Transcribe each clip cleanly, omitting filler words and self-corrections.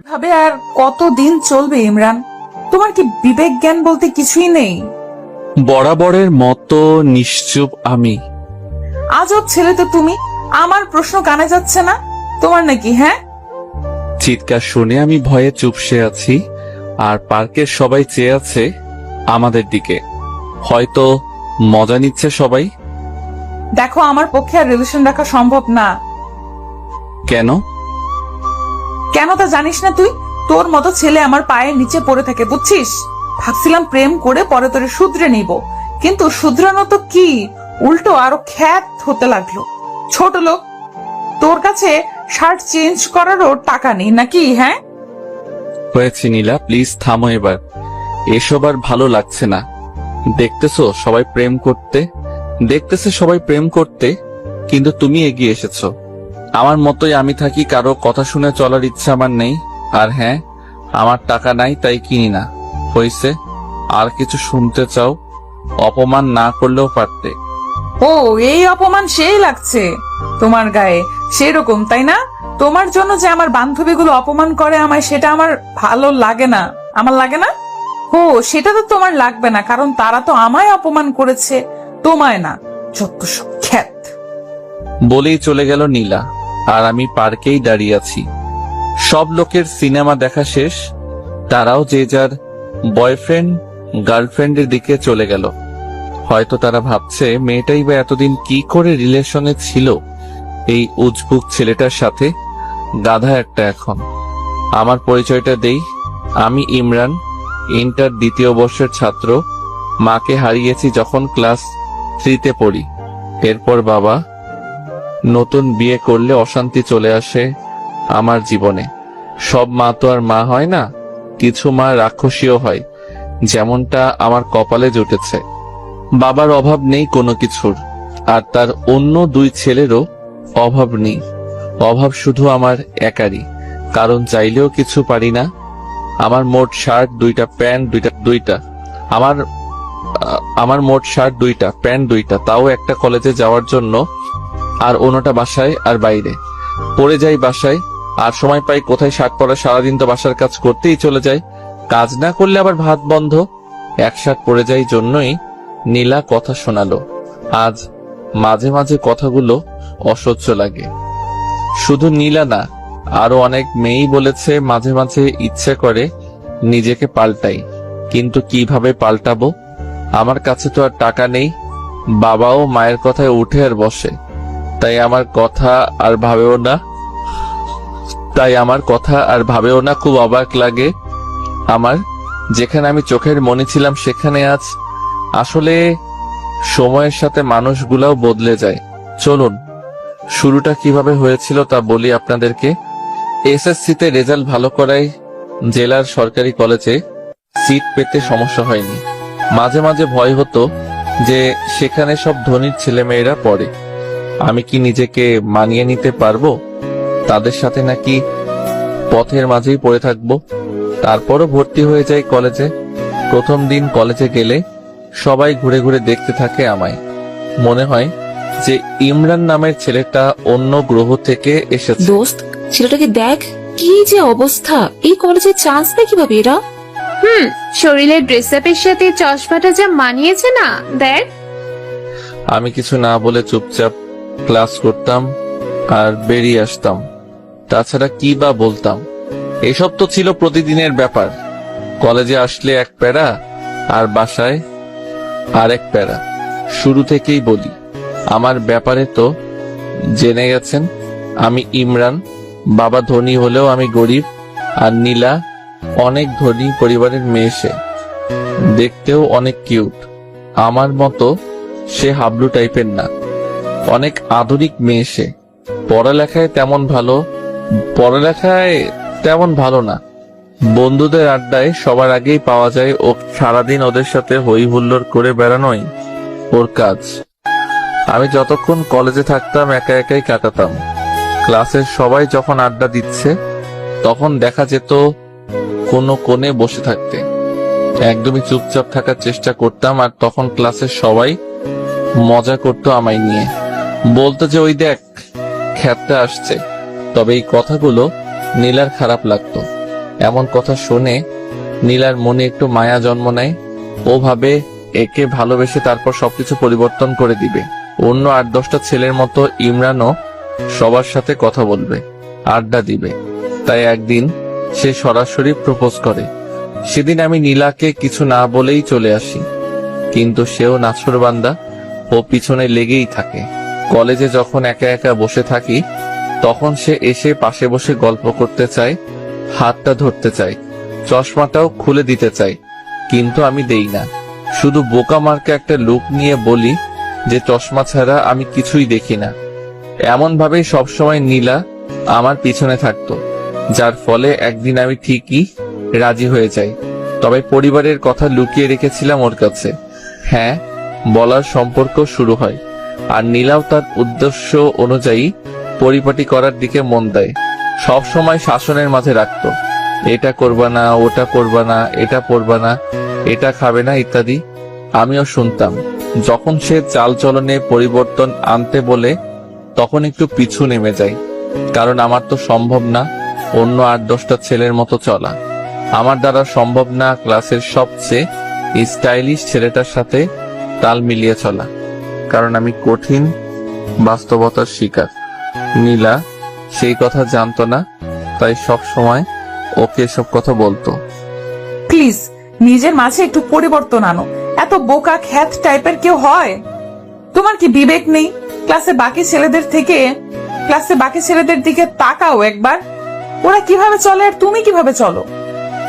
ভাবে আর কতদিন চলবে ইমরান? তোমার কি বিবেক জ্ঞান বলতে কিছুই নেই? বরাবরের মতো নিশ্চুপ আমি। আজব ছেলে তো তুমি। আমার প্রশ্ন কানে যাচ্ছে না তোমার নাকি? হ্যাঁ, চিৎকার শুনে আমি ভয়ে চুপসে আছি, আর পার্কের সবাই চেয়ে আছে আমাদের দিকে। হয়তো মজা নিচ্ছে সবাই। দেখো আমার পক্ষে আর রিলেশন রাখা সম্ভব না। কেন? কেন তা জানিস না তুই? তোর মতো ছেলে আমার পায়ের নিচে পড়ে থাকে, বুঝছিস? ভাবছিলাম প্রেম করে পরে তোরে শুধরে নিব, কিন্তু শুধরানো তো কি, উল্টো আরো খ্যাত হতে লাগলো। ছোট লোক, তোর কাছে শার্ট চেঞ্জ করারও টাকা নেই নাকি? হ্যাঁ, হয়েছে নীলা, প্লিজ থামো এবার। এসব আর ভালো লাগছে না। দেখতেছে সবাই প্রেম করতে, কিন্তু তুমি এগিয়ে এসেছো। আমার মতোই আমি থাকি, কারো কথা শুনে চলার ইচ্ছা আমার নেই। আর হ্যাঁ, আমার টাকা নাই তাই কিনি না। হইছে, আর কিছু শুনতে চাও? অপমান না করলেও পারতে। ও এই অপমান সেই লাগছে তোমার গায়ে, সেরকম তাই না? তোমার জন্য যে আমার বান্ধবীগুলো অপমান করে আমায়, সেটা আমার ভালো লাগে না। আমার লাগে না? ও সেটা তো তোমার লাগবে না, কারণ তারা তো আমায় অপমান করেছে, তোমায় না। যত সব খ্যাত। বলেই চলে গেল নীলা, আর আমি পার্কেই দাঁড়িয়ে আছি। সব লোকের সিনেমা দেখা শেষ, তারাও যে যার বয়ফ্রেন্ড গার্লফ্রেন্ডের দিকে চলে গেল। হয়তো তারা ভাবছে মেয়েটাই বা এতদিন কি করে রিলেশনে ছিল এই উজবুক ছেলেটার সাথে। গাধা একটা। এখন আমার পরিচয়টা দেই। আমি ইমরান, ইন্টার দ্বিতীয় বর্ষের ছাত্র। মাকে হারিয়েছি যখন ক্লাস 3-তে পড়ি। এরপর বাবা। নতুন বিয়ে করলে অশান্তি চলে আসে আমার জীবনে। সব মা তো আর মা হয় না, কিছু মা রাক্ষসীও হয়, যেমনটা আমার কপালে জুটেছে। বাবার অভাব নেই কোনো কিছুর, আর তার অন্য 2 ছেলেরও অভাব নেই। অভাব শুধু আমার একারই, কারণ চাইলেও কিছু পারি না। আমার মোট শার্ট 2টা, প্যান্ট 2টা। আমার মোট শার্ট 2টা, প্যান্ট 2টা, তাও একটা কলেজে যাওয়ার জন্য, আর অন্যটা বাসায় আর বাইরে। পরে যাই বাসায়, আর সময় পাই কোথায় শার্ট পরা? সারাদিন তো বাসার কাজ করতেই চলে যায়, কাজ না করলে আবার ভাত বন্ধ। এক শার্ট পরে যাই জন্যই নীলা কথা শোনালো। আজ মাঝে মাঝে কথাগুলো অসহ্য লাগে। শুধু নীলা না, আরো অনেক মেয়েই বলেছে মাঝে মাঝে ইচ্ছে করে নিজেকে পাল্টাই, কিন্তু কিভাবে পাল্টাবো? আমার কাছে তো আর টাকা নেই। বাবাও মায়ের কথায় উঠে আর বসে, তাই আমার কথা আর ভাবেও না। খুব অবাক লাগে আমার। যেখানে আমি চোখের মনি ছিলাম সেখানে আজ। আসলে সময়ের সাথে মানুষগুলাও বদলে যায়। চলুন, শুরুটা কিভাবে হয়েছিল তা বলি আপনাদেরকে। এসএসসিতে রেজাল্ট ভালো করায় জেলার সরকারি কলেজে সিট পেতে সমস্যা হয়নি। মাঝে মাঝে ভয় হতো যে সেখানে সব ধনীর ছেলেমেয়েরা পড়ে, আমি কি নিজেকে মানিয়ে নিতে পারবো? তাদের সাথে নাকি পথের মাঝেই পড়ে থাকবো। তারপরও ভর্তি হয়ে যাই কলেজে। প্রথম দিন কলেজে গেলে সবাই ঘুরে ঘুরে দেখতে থাকে আমায়। মনে হয় যে ইমরান নামের ছেলেটা অন্য গ্রহ থেকে এসেছে। দোস্ত, ছেলেটাকে দেখ, কি যে অবস্থা! এই কলেজে চান্স দেয় কিভাবে এরা? শরীরের ড্রেস আপের সাথে চশমাটা যা মানিয়েছে না, দেখ। আমি কিছু না বলে চুপচাপ ক্লাস করতাম আর বেরিয়ে আসতাম। তাছাড়া কি বা বলতাম? এসব তো ছিল প্রতিদিনের ব্যাপার। কলেজে আসলে এক প্যারা, আর বাসায় আরেক প্যারা। শুরু থেকেই বলি, আমার ব্যাপারে তো জেনে গেছেন। আমি ইমরান, বাবা ধনী হলেও আমি গরিব, আর নীলা অনেক ধনী পরিবারের মেয়ে। সে দেখতেও অনেক কিউট। আমার মতো সে হাবলু টাইপের না, অনেক আধুনিক মেয়ে সে। পড়ালেখায় তেমন ভালো না। বন্ধুদের আড্ডায় সবার আগেই পাওয়া যায় ও। সারাদিন ওদের সাথে হই হুল্লোড় করে বেড়ানোই ওর কাজ। আমি যতক্ষণ কলেজে থাকতাম একা একাই কাটাতাম। ক্লাসের সবাই যখন আড্ডা দিচ্ছে তখন দেখা যেত কোনো কোণে বসে থাকতে। একদমই চুপচাপ থাকার চেষ্টা করতাম, আর তখন ক্লাসের সবাই মজা করতো আমায় নিয়ে। বলতো যে ওই দেখ খ্যাতটা আসছে, তবে এই কথাগুলো নীলার খারাপ লাগতো। এমন কথা শুনে নীলার মনে একটু মায়া জন্ম নেয়। ও ভাবে একে ভালোবেসে তারপর সবকিছু পরিবর্তন করে দিবে। অন্য 8-10টা ছেলের মতো ইমরানও সবার সাথে কথা বলবে, আড্ডা দিবে। তাই একদিন সে সরাসরি প্রপোজ করে। সেদিন আমি নীলাকে কিছু না বলেই চলে আসি, কিন্তু সেও নাছোড়বান্দা, ও পিছনে লেগেই থাকে। কলেজে যখন একা একা বসে থাকি তখন সে এসে পাশে বসে গল্প করতে চায়, হাতটা ধরতে চায়, চশমাটাও খুলে দিতে চায়, কিন্তু আমি দেই না। শুধু বোকা মার্কা একটা লুক নিয়ে বলি যে চশমা ছাড়া আমি কিছুই দেখি না। এমন ভাবেই সবসময় নীলা আমার পিছনে থাকতো, যার ফলে একদিন আমি ঠিকই রাজি হয়ে যাই। তবে পরিবারের কথা লুকিয়ে রেখেছিলাম ওর কাছে। হ্যাঁ, বলার সম্পর্ক শুরু হয়, আর নীলাও তার উদ্দেশ্য অনুযায়ী পরিপাটি করার দিকে মন দেয়। সব সময় শাসনের মাঝে রাখতো, এটা করবা না, ওটা করবা না, এটা পরবা না, এটা খাবে না ইত্যাদি। আমিও শুনতাম। যখন সে চালচলনে পরিবর্তন আনতে বলে তখন একটু পিছু নেমে যাই, কারণ আমার তো সম্ভব না অন্য 8-10টা ছেলের মতো চলা। আমার দ্বারা সম্ভব না ক্লাসের সবচেয়ে স্টাইলিশ ছেলেটার সাথে তাল মিলিয়ে চলা, কারণ আমি কঠিন বাস্তবতার শিকার। নীলা সেই কথা জানতো না, তাই সব সময় ওকে এসব কথা বলতো। প্লিজ নিজের মাঝে একটু পরিবর্তন আনো। এত বোকা খ্যাত টাইপের কেউ হয়? তোমার কি বিবেক নেই? ক্লাসে বাকি ছেলেদের দিকে তাকাও একবার। ওরা কিভাবে চলে আর তুমি কিভাবে চলো?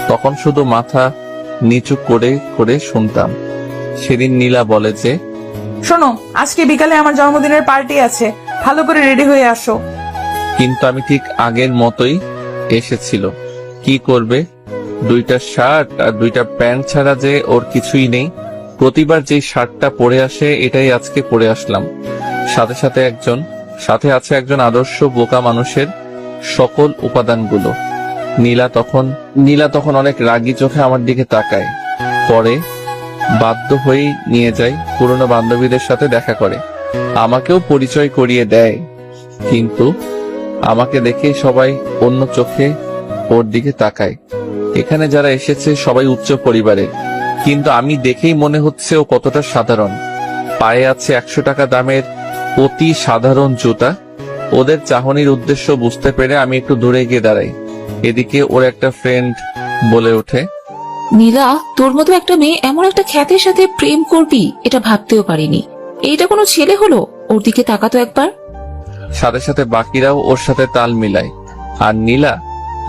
তখন শুধু মাথা নিচু করে করে শুনতাম। সেদিন নীলা বলে যে, শোনো, আজকে বিকালে আমার জন্মদিনের পার্টি আছে, ভালো করে রেডি হয়ে আসো। কিন্তু আমি ঠিক আগের মতোই এসেছিল। কি করবে, 2টা শার্ট আর 2টা প্যান্ট ছাড়া যে ওর কিছুই নেই। প্রতিবার যে শার্টটা পরে আসে এটাই আজকে পরে আসলাম। সাথে আছে একজন আদর্শ বোকা মানুষের সকল উপাদানগুলো। নীলা তখন অনেক রাগী চোখে আমার দিকে তাকায়। পরে বাধ্য হয়েই নিয়ে যায়, পুরনো বান্ধবীদের সাথে দেখা করে, আমাকেও পরিচয় করিয়ে দেয়। কিন্তু আমাকে দেখেই সবাই অন্য চোখে ওর দিকে তাকায়। এখানে যারা এসেছে সবাই উচ্চ পরিবারের, কিন্তু আমি দেখেই মনে হচ্ছে ও কতটা সাধারণ। পায়ে আছে 100 টাকা দামের অতি সাধারণ জুতা। ওদের চাহনির উদ্দেশ্য বুঝতে পেরে আমি একটু দূরে গিয়ে দাঁড়াই। এদিকে ওর একটা ফ্রেন্ড বলে ওঠে, নীলা, তোর মতো একটা মেয়ে এমন একটা খ্যাতের সাথে প্রেম করবি এটা ভাবতেও পারিনি। এইটা কোনো ছেলে হলো? ওর দিকে তাকাতো একবার। সাথে সাথে বাকিরাও ওর সাথে তাল মিলায়, আর নীলা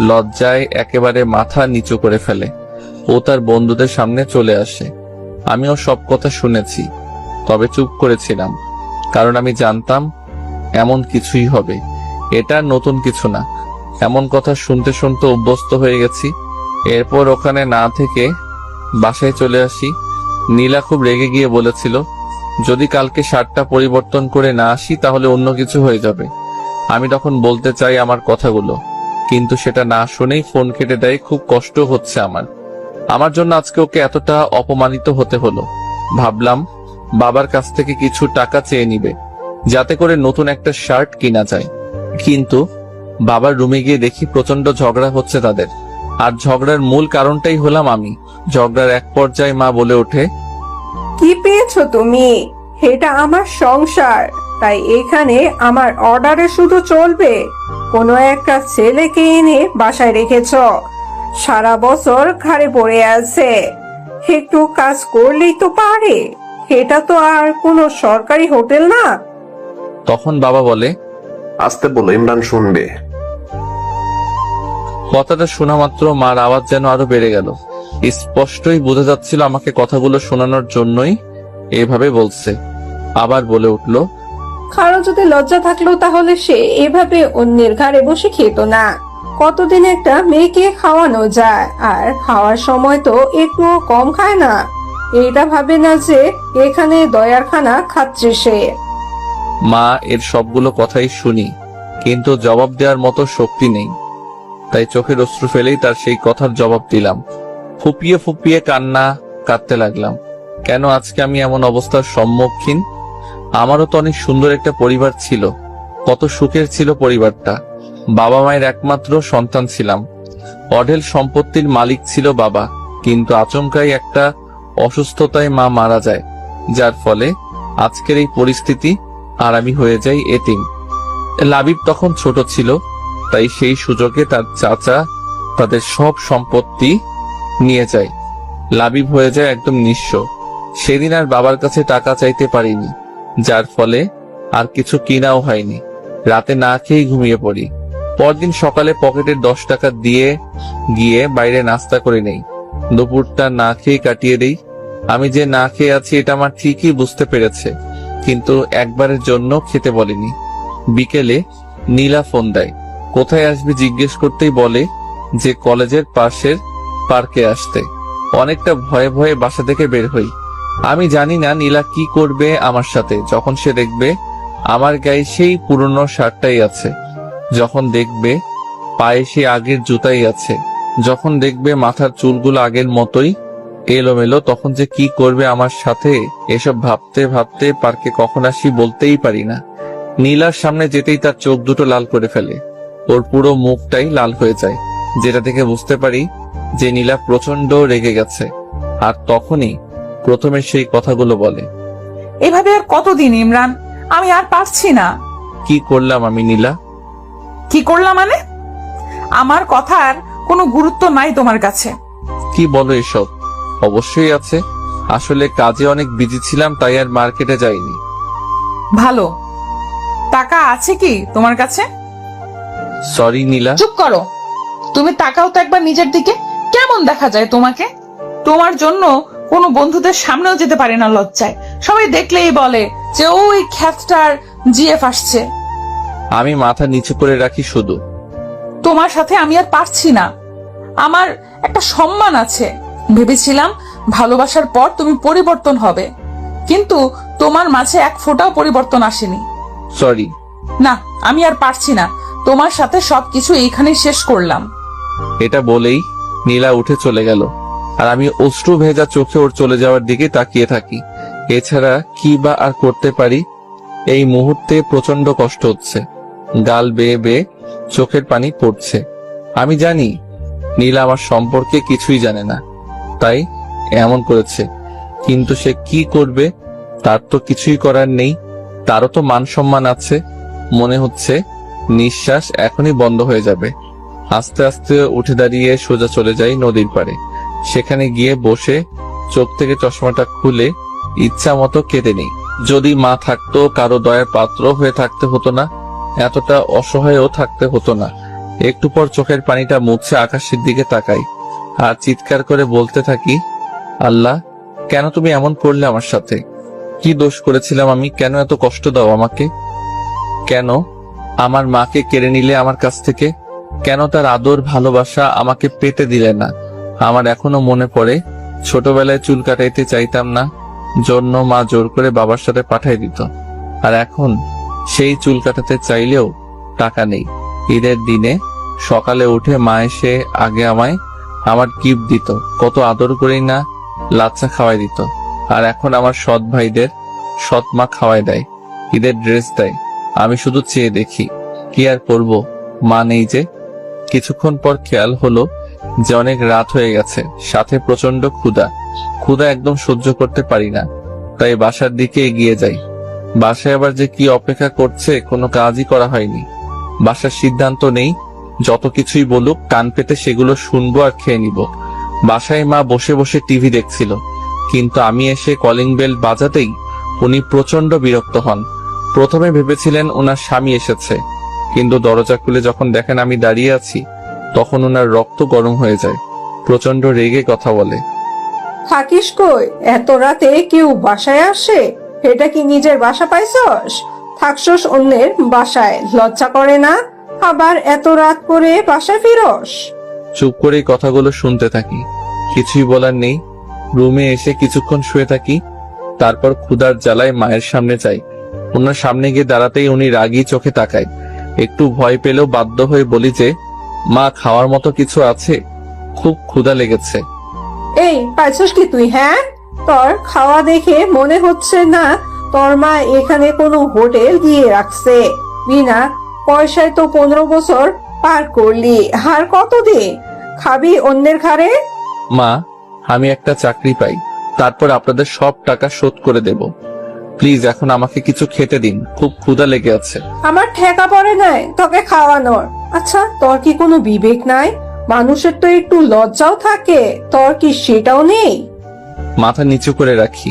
লজ্জায় একেবারে মাথা নিচু করে ফেলে। ও তার বন্ধুদের সামনে চলে আসে। আমিও সব কথা শুনেছি, তবে চুপ করেছিলাম, কারণ আমি জানতাম এমন কিছুই হবে। এটা নতুন কিছু না, এমন কথা শুনতে শুনতে অভ্যস্ত হয়ে গেছি। এরপর ওখানে না থেকে বাসায় চলে আসি। নীলা খুব রেগে গিয়ে বলেছিল, যদি কালকে শার্টটা পরিবর্তন করে না আসি তাহলে অন্য কিছু হয়ে যাবে। আমি তখন বলতে চাই আমার কথাগুলো, কিন্তু সেটা না শুনেই ফোন কেটে দেয়। খুব কষ্ট হচ্ছে আমার জন্য আজকে ওকে এতটা অপমানিত হতে হলো। ভাবলাম বাবার কাছ থেকে কিছু টাকা চেয়ে নিবে, যাতে করে নতুন একটা শার্ট কিনা যায়। কিন্তু বাবার রুমে গিয়ে দেখি প্রচন্ড ঝগড়া হচ্ছে তাদের, আর ঝগড়ার মূল কারণটাই হলাম আমি। ঝগড়ার এক পর্যায়ে মা বলে ওঠে, কি পেয়েছো তুমি? এটা আমার সংসার, তাই এখানে আমার অর্ডারে শুধু চলবে। কোনো একটা ছেলেকে এনে বাসায় রেখেছ, সারা বছর ঘাড়ে পড়ে আছে, একটু কাজ করলেই তো পারে। এটা তো আর কোনো সরকারি হোটেল না। তখন বাবা বলে, আসতে বলো, ইমরান শুনবে। কথাটা শোনা মাত্র মার আওয়াজ যেন আরো বেড়ে গেল। স্পষ্টই বোঝা যাচ্ছিল আমাকে কথাগুলো শোনানোর জন্যই এভাবে বলছে। আবার বলে উঠল, কারো যদি লজ্জা থাকলো তাহলে সে এভাবে অন্যের ঘাড়ে বসে খেত না। কতদিন একটা মেয়েকে খাওয়ানো যায়, আর খাওয়ার সময় তো একটু কম খায় না। এটা ভাবে না যে এখানে দয়ার খানা খাচ্ছে সে। মা এর সবগুলো কথাই শুনি, কিন্তু জবাব দেওয়ার মতো শক্তি নেই। তাই চোখের অশ্রু ফেলেই তার সেই কথার জবাব দিলাম। ফুপিয়ে ফুপিয়ে কাঁদতে লাগলাম। কেন আজকে আমি এমন অবস্থার সম্মুখীন? আমারও তো অনেক সুন্দর একটা পরিবার ছিল, কত সুখের ছিল পরিবারটা। বাবা মায়ের একমাত্র সন্তান ছিলাম। অঢেল সম্পত্তির মালিক ছিল বাবা, কিন্তু আচমকাই একটা অসুস্থতায় মা মারা যায়, যার ফলে আজকের এই পরিস্থিতি, আর আমি হয়ে যাই এতিম। লাবিব তখন ছোট ছিল, তাই সেই সুযোগে তার চাচা তাদের সব সম্পত্তি নিয়ে যায়। লাবিব হয়ে যায় একদম নিঃস্ব। সেদিন আর বাবার কাছে টাকা চাইতে পারিনি, যার ফলে আর কিছু কিনাও হয়নি। রাতে না খেয়ে ঘুমিয়ে পড়ি। পরদিন সকালে পকেটের 10 টাকা দিয়ে গিয়ে বাইরে নাস্তা করে নেই। দুপুরটা না খেয়ে কাটিয়ে দেই। আমি যে না খেয়ে আছি এটা আমার ঠিকই বুঝতে পেরেছে, কিন্তু একবারের জন্য খেতে বলেনি। বিকেলে নীলা ফোন দেয়। কোথায় আসবি জিজ্ঞেস করতেই বলে যে কলেজের পাশের পার্কে আসতে। অনেকটা ভয়ে ভয়ে বাসা থেকে বের হই। আমি জানি না নীলা কি করবে আমার সাথে যখন সে দেখবে আমার গায়ে সেই পুরনো শার্টটাই আছে, যখন দেখবে পায়ে সেই আগের জুতাই আছে, যখন দেখবে মাথার চুলগুলো আগের মতোই এলোমেলো, তখন যে কি করবে আমার সাথে। এসব ভাবতে ভাবতে পার্কে কখন আসি বলতেই পারি না। নীলার সামনে যেতেই তার চোখ দুটো লাল করে ফেলে। ওর পুরো মুখটাই লাল হয়ে যায়, যেটা থেকে বুঝতে পারি যে নীলা প্রচন্ড রেগে গেছে। আর তখনই প্রথমে সেই কথাগুলো বলে। এভাবে আর কতদিন ইমরান, আমি আর পারছি না। কি করলাম আমি নীলা? কি করলাম মানে? আমার কথার কোনো গুরুত্ব নাই তোমার কাছে? কি বলো এসব? অবশ্যই আছে। আসলে কাজে অনেক বিজি ছিলাম, তাই আর মার্কেটে যাইনি। ভালো। টাকা আছে কি তোমার কাছে? সরি নীলা। চুপ করো। তুমি তাকাও তো একবার নিজের দিকে, কেমন দেখা যায় তোমাকে? তোমার জন্য কোনো বন্ধুদের সামনেও যেতে পারে না লজ্জায়। সবাই দেখলেই বলে যে ওই খ্যাতটার জিএফ আসছে। আমি মাথা নিচু করে রাখি শুধু। তোমার সাথে আমি আর পারছি না। আমার একটা সম্মান আছে। ভেবেছিলাম ভালোবাসার পর তুমি পরিবর্তন হবে, কিন্তু তোমার মাঝে এক ফোঁটাও পরিবর্তন আসেনি। সরি। না, আমি আর পারছি না। তোমার সাথে সবকিছু এইখানেই শেষ করলাম। এটা বলেই নীলা উঠে চলে গেল, আর আমি অশ্রু ভেজা চোখে ওর চলে যাওয়ার দিকে তাকিয়ে থাকি। এছাড়া কি বা আর করতে পারি? এই মুহূর্তে প্রচন্ড কষ্ট হচ্ছে, গাল বেয়ে বেয়ে চোখের পানি পড়ছে। আমি জানি নীলা আমার সম্পর্কে কিছুই জানে না, তাই এমন করেছে, কিন্তু সে কি করবে? তার তো কিছুই করার নেই। তারও তো মান সম্মান আছে। মনে হচ্ছে নিঃশ্বাস এখনই বন্ধ হয়ে যাবে। আস্তে আস্তে উঠে দাঁড়িয়ে সোজা চলে যাই নদীর পাড়ে। সেখানে গিয়ে বসে চোখ থেকে চশমাটা খুলে ইচ্ছা মতো কেঁদে নেই। যদি মা থাকতো, কারো দয়ার পাত্র হয়ে থাকতে হতো না, এতটা অসহায়ও থাকতে হতো না। একটু পর চোখের পানিটা মুছে আকাশের দিকে তাকাই আর চিৎকার করে বলতে থাকি, আল্লাহ, কেন তুমি এমন করলে আমার সাথে? কি দোষ করেছিলাম আমি? কেন এত কষ্ট দাও আমাকে? কেন আমার মাকে কেড়ে নিলে আমার কাছ থেকে? কেন তার আদর ভালোবাসা আমাকে পেতে দিলে না? আমার এখনো মনে পড়ে ছোটবেলায় চুল কাটাইতে চাইতাম না, জন্য মা জোর করে বাবার সাথে পাঠাই দিত। আর এখন সেই চুল কাটাতে চাইলেও টাকা নেই। ঈদের দিনে সকালে উঠে মা এসে আগে আমায় আমার গিফট দিত, কত আদর করেই না লাচ্ছা খাওয়াই দিত। আর এখন আমার সৎ ভাইদের সৎ মা খাওয়াই দেয়, ঈদের ড্রেস দেয়। আমি শুধু চেয়ে দেখি, কি আর করব, মা নেই যে। কিছুক্ষণ পর খেয়াল হলো যে অনেক রাত হয়ে গেছে, সাথে প্রচন্ড ক্ষুধা একদম সহ্য করতে পারি না, তাই বাসার দিকে এগিয়ে যাই। বাসায় আবার যে কি অপেক্ষা করছে কোনো কাজই করা হয়নি। বাসার সিদ্ধান্ত নেই, যত কিছুই বলুক কান পেতে সেগুলো শুনবো আর খেয়ে নিব। বাসায় মা বসে বসে টিভি দেখছিল, কিন্তু আমি এসে কলিং বেল বাজাতেই উনি প্রচন্ড বিরক্ত হন। প্রথমে ভেবেছিলেন ওনার স্বামী এসেছে, কিন্তু দরজা খুলে যখন দেখেন আমি দাঁড়িয়ে আছি, তখন ওনার রক্ত গরম হয়ে যায়। প্রচন্ড রেগে কথা বলে, থাকিস কই? এত রাতে কেউ বাসায় আসে? এটা কি নিজের বাসা পাইছস? থাকছস অন্যের বাসায়, লজ্জা করে না? আবার এত রাত করে বাসায় ফিরস? চুপ করে কথাগুলো শুনতে থাকি, কিছুই বলার নেই। রুমে এসে কিছুক্ষণ শুয়ে থাকি, তারপর ক্ষুধার জ্বালায় মায়ের সামনে যাই। ওনার সামনে গিয়ে দাঁড়াতেই উনি রাগী চোখে তাকায়। একটু ভয় পেলেও বাধ্য হয়ে বলি যে, মা, খাওয়ার মতো কিছু আছে? খুব ক্ষুধা লেগেছে। এই পাইছস কি তুই? হ্যাঁ, তোর খাওয়া দেখে মনে হচ্ছে না তোর মা এখানে কোনো হোটেল দিয়ে রাখছে। বিনা পয়সায় তো 15 বছর পার করলি, আর কতদিন খাবি অন্যের ঘাড়ে? মা, আমি একটা চাকরি পাই, তারপর আপনাদের সব টাকা শোধ করে দেব। প্লিজ এখন আমাকে কিছু খেতে দিন, খুব ক্ষুধা লেগে আছে। আমার ঠেকা পড়ে নাই তোকে খাওয়ানোর। আচ্ছা, তোর কি কোনো বিবেক নাই? মানুষের তো একটু লজ্জাও থাকে, তোর কি সেটাও নেই? মাথা নিচু করে রাখি।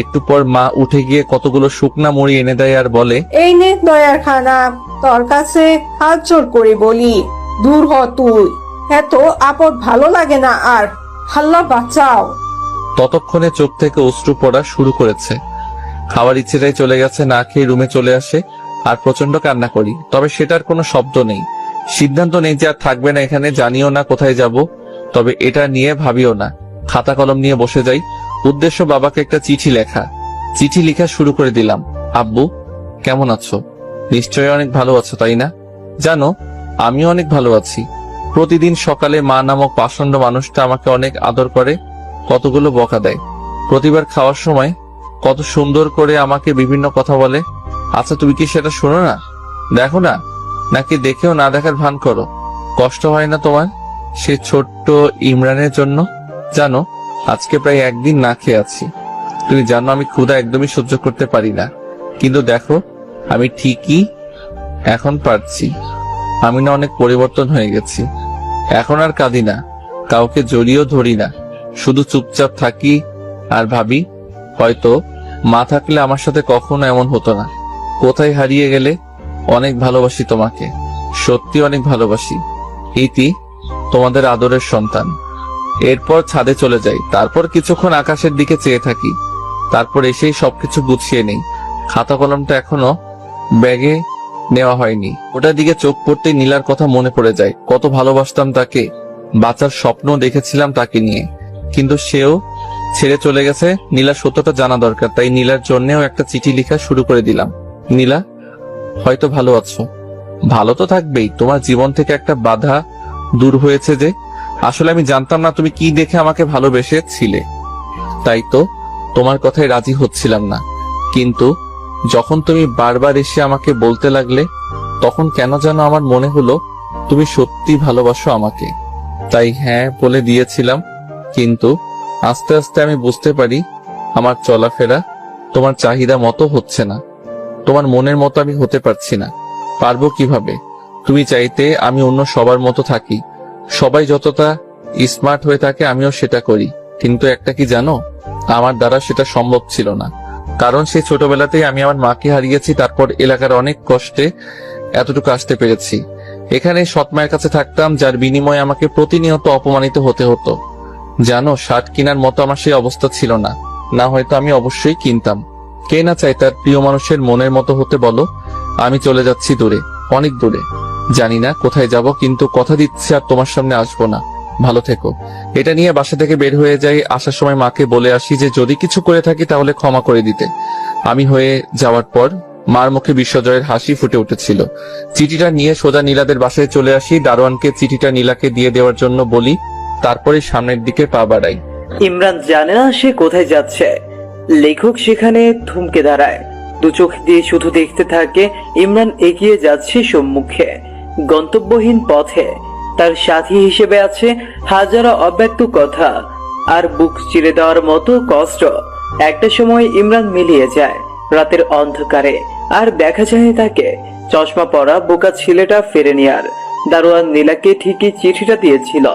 একটু পর মা উঠে গিয়ে কতগুলো শুকনা মুড়ি এনে দেয় আর বলে, এই নে দয়ার খানা, তোর কাছে হাত জোর করে বলি, দূর হ তুই। এত আপদ ভালো লাগে না আর, আল্লাহ বাঁচাও। ততক্ষণে চোখ থেকে অশ্রু পড়া শুরু করেছে। খাওয়ার ইচ্ছেটাই চলে গেছে, না খেয়ে রুমে চলে আসে আর প্রচন্ড কান্না করি। তবে সেটার কোনো শব্দ নেই, সিদ্ধান্ত নেই যে আর থাকবে না এখানে। জানিও না কোথায় যাব, তবে এটা নিয়ে ভাবিও না। খাতা কলম নিয়ে বসে যাই। উদ্দেশ্য বাবাকে একটা চিঠি লেখা। চিঠি লেখা শুরু করে দিলাম। আব্বু, কেমন আছো? নিশ্চয়ই অনেক ভালো আছো, তাই না? জানো, আমিও অনেক ভালো আছি। প্রতিদিন সকালে মা নামক পাষণ্ড মানুষটা আমাকে অনেক আদর করে, কতগুলো বকা দেয়। প্রতিবার খাওয়ার সময় কত সুন্দর করে আমাকে বিভিন্ন কথা বলে। আচ্ছা, তুমি কি সেটা শোনো না, দেখো না, নাকি দেখেও না দেখার ভান করো? কষ্ট হয় না তোমার সে ছোট্ট ইমরানের জন্য? জানো, আজকে প্রায় একদিন না খেয়ে আছি। তুমি জানো আমি ক্ষুধা একদমই সহ্য করতে পারি না, কিন্তু দেখো আমি ঠিকই এখন পারছি। আমি না অনেক পরিবর্তন হয়ে গেছি। এখন আর কাঁদি না, কাউকে জড়িয়েও ধরি না, শুধু চুপচাপ থাকি আর ভাবি, হয়তো মা থাকলে আমার সাথে কখনো এমন হতো না। কোথায় হারিয়ে গেলে? অনেক ভালোবাসি তোমাকে, সত্যি অনেক ভালোবাসি। ইতি, তোমাদের আদরের সন্তান। এরপর ছাদে চলে যাই। তারপর কিছুক্ষণ আকাশের দিকে চেয়ে থাকি। তারপর এসেই সবকিছু গুছিয়ে নেই। খাতা কলমটা এখনো ব্যাগে নেওয়া হয়নি। ওটার দিকে চোখ পড়তেই নীলার কথা মনে পড়ে যায়। কত ভালোবাসতাম তাকে, বাঁচার স্বপ্ন দেখেছিলাম তাকে নিয়ে, কিন্তু সেও ছেড়ে চলে গেছে। নীলার সত্যটা জানা দরকার, তাই নীলার জন্যও একটা চিঠি লেখা শুরু করে দিলাম। নীলা, হয়তো ভালো আছো, ভালো তো থাকবেই। তোমার জীবন থেকে একটা বাধা দূর হয়েছে যে। আসলে আমি জানতাম না তুমি কি দেখে আমাকে ভালোবেসেছিলে, তাই তো তোমার কথায় রাজি হচ্ছিলাম না। কিন্তু যখন তুমি বারবার এসে আমাকে বলতে লাগলে, তখন কেন যেন আমার মনে হলো তুমি সত্যি ভালোবাসো আমাকে। তাই হ্যাঁ বলে দিয়েছিলাম। কিন্তু আস্তে আস্তে আমি বুঝতে পারি আমার চলাফেরা তোমার চাহিদা মতো হচ্ছে না। তোমার মনের মতো আমি হতে পারছি না। পারবো কিভাবে? তুমি চাইতে আমি অন্য সবার মতো থাকি, সবাই যতটা স্মার্ট হয়ে থাকে আমিও সেটা করি। কিন্তু একটা কি জানো, আমার দ্বারা সেটা সম্ভব ছিল না। কারণ সেই ছোটবেলাতেই আমি আমার মাকে হারিয়েছি, তারপর এলাকার অনেক কষ্টে এতটুকু আসতে পেরেছি। এখানে সৎ মায়ের কাছে থাকতাম, যার বিনিময়ে আমাকে প্রতিনিয়ত অপমানিত হতে হতো। জানো, শার্ট কেনার মতো আমার সেই অবস্থা ছিল না, না হয়তো আমি অবশ্যই কিনতাম। কে না চাই তার প্রিয় মানুষের মনের মতো হতে বলো? আমি চলে যাচ্ছি দূরে, অনেক দূরে। জানি না কোথায় যাব, কিন্তু কথা দিচ্ছি আর তোমার সামনে আসবো না। ভালো থেকো। এটা নিয়ে বাসা থেকে বের হয়ে যাই। আসার সময় মাকে বলে আসি যে যদি কিছু করে থাকি তাহলে ক্ষমা করে দিতে। আমি হয়ে যাওয়ার পর মার মুখে বিশ্বজয়ের হাসি ফুটে উঠেছিল। চিঠিটা নিয়ে সোজা নীলাদের বাসায় চলে আসি। দারোয়ানকে চিঠিটা নীলাকে দিয়ে দেওয়ার জন্য বলি, তারপরে সামনের দিকে পা বাড়াই। ইমরান জানে না সে কোথায় যাচ্ছে। লেখক সেখানে থমকে দাঁড়ায়, দু চোখ দিয়ে শুধু দেখতে থাকে ইমরান এগিয়ে যাচ্ছে সম্মুখে, গন্তব্যহীন পথে। তার সাথী হিসেবে আছে হাজারো অব্যক্ত কথা আর বুক চিরে দেওয়ার মতো কষ্ট। একটা সময় ইমরান মিলিয়ে যায় রাতের অন্ধকারে, আর দেখা যায় তাকে চশমা পরা বোকা ছেলেটা ফেরেনি আর। দারোয়ান নীলাকে ঠিকই চিঠিটা দিয়েছিল।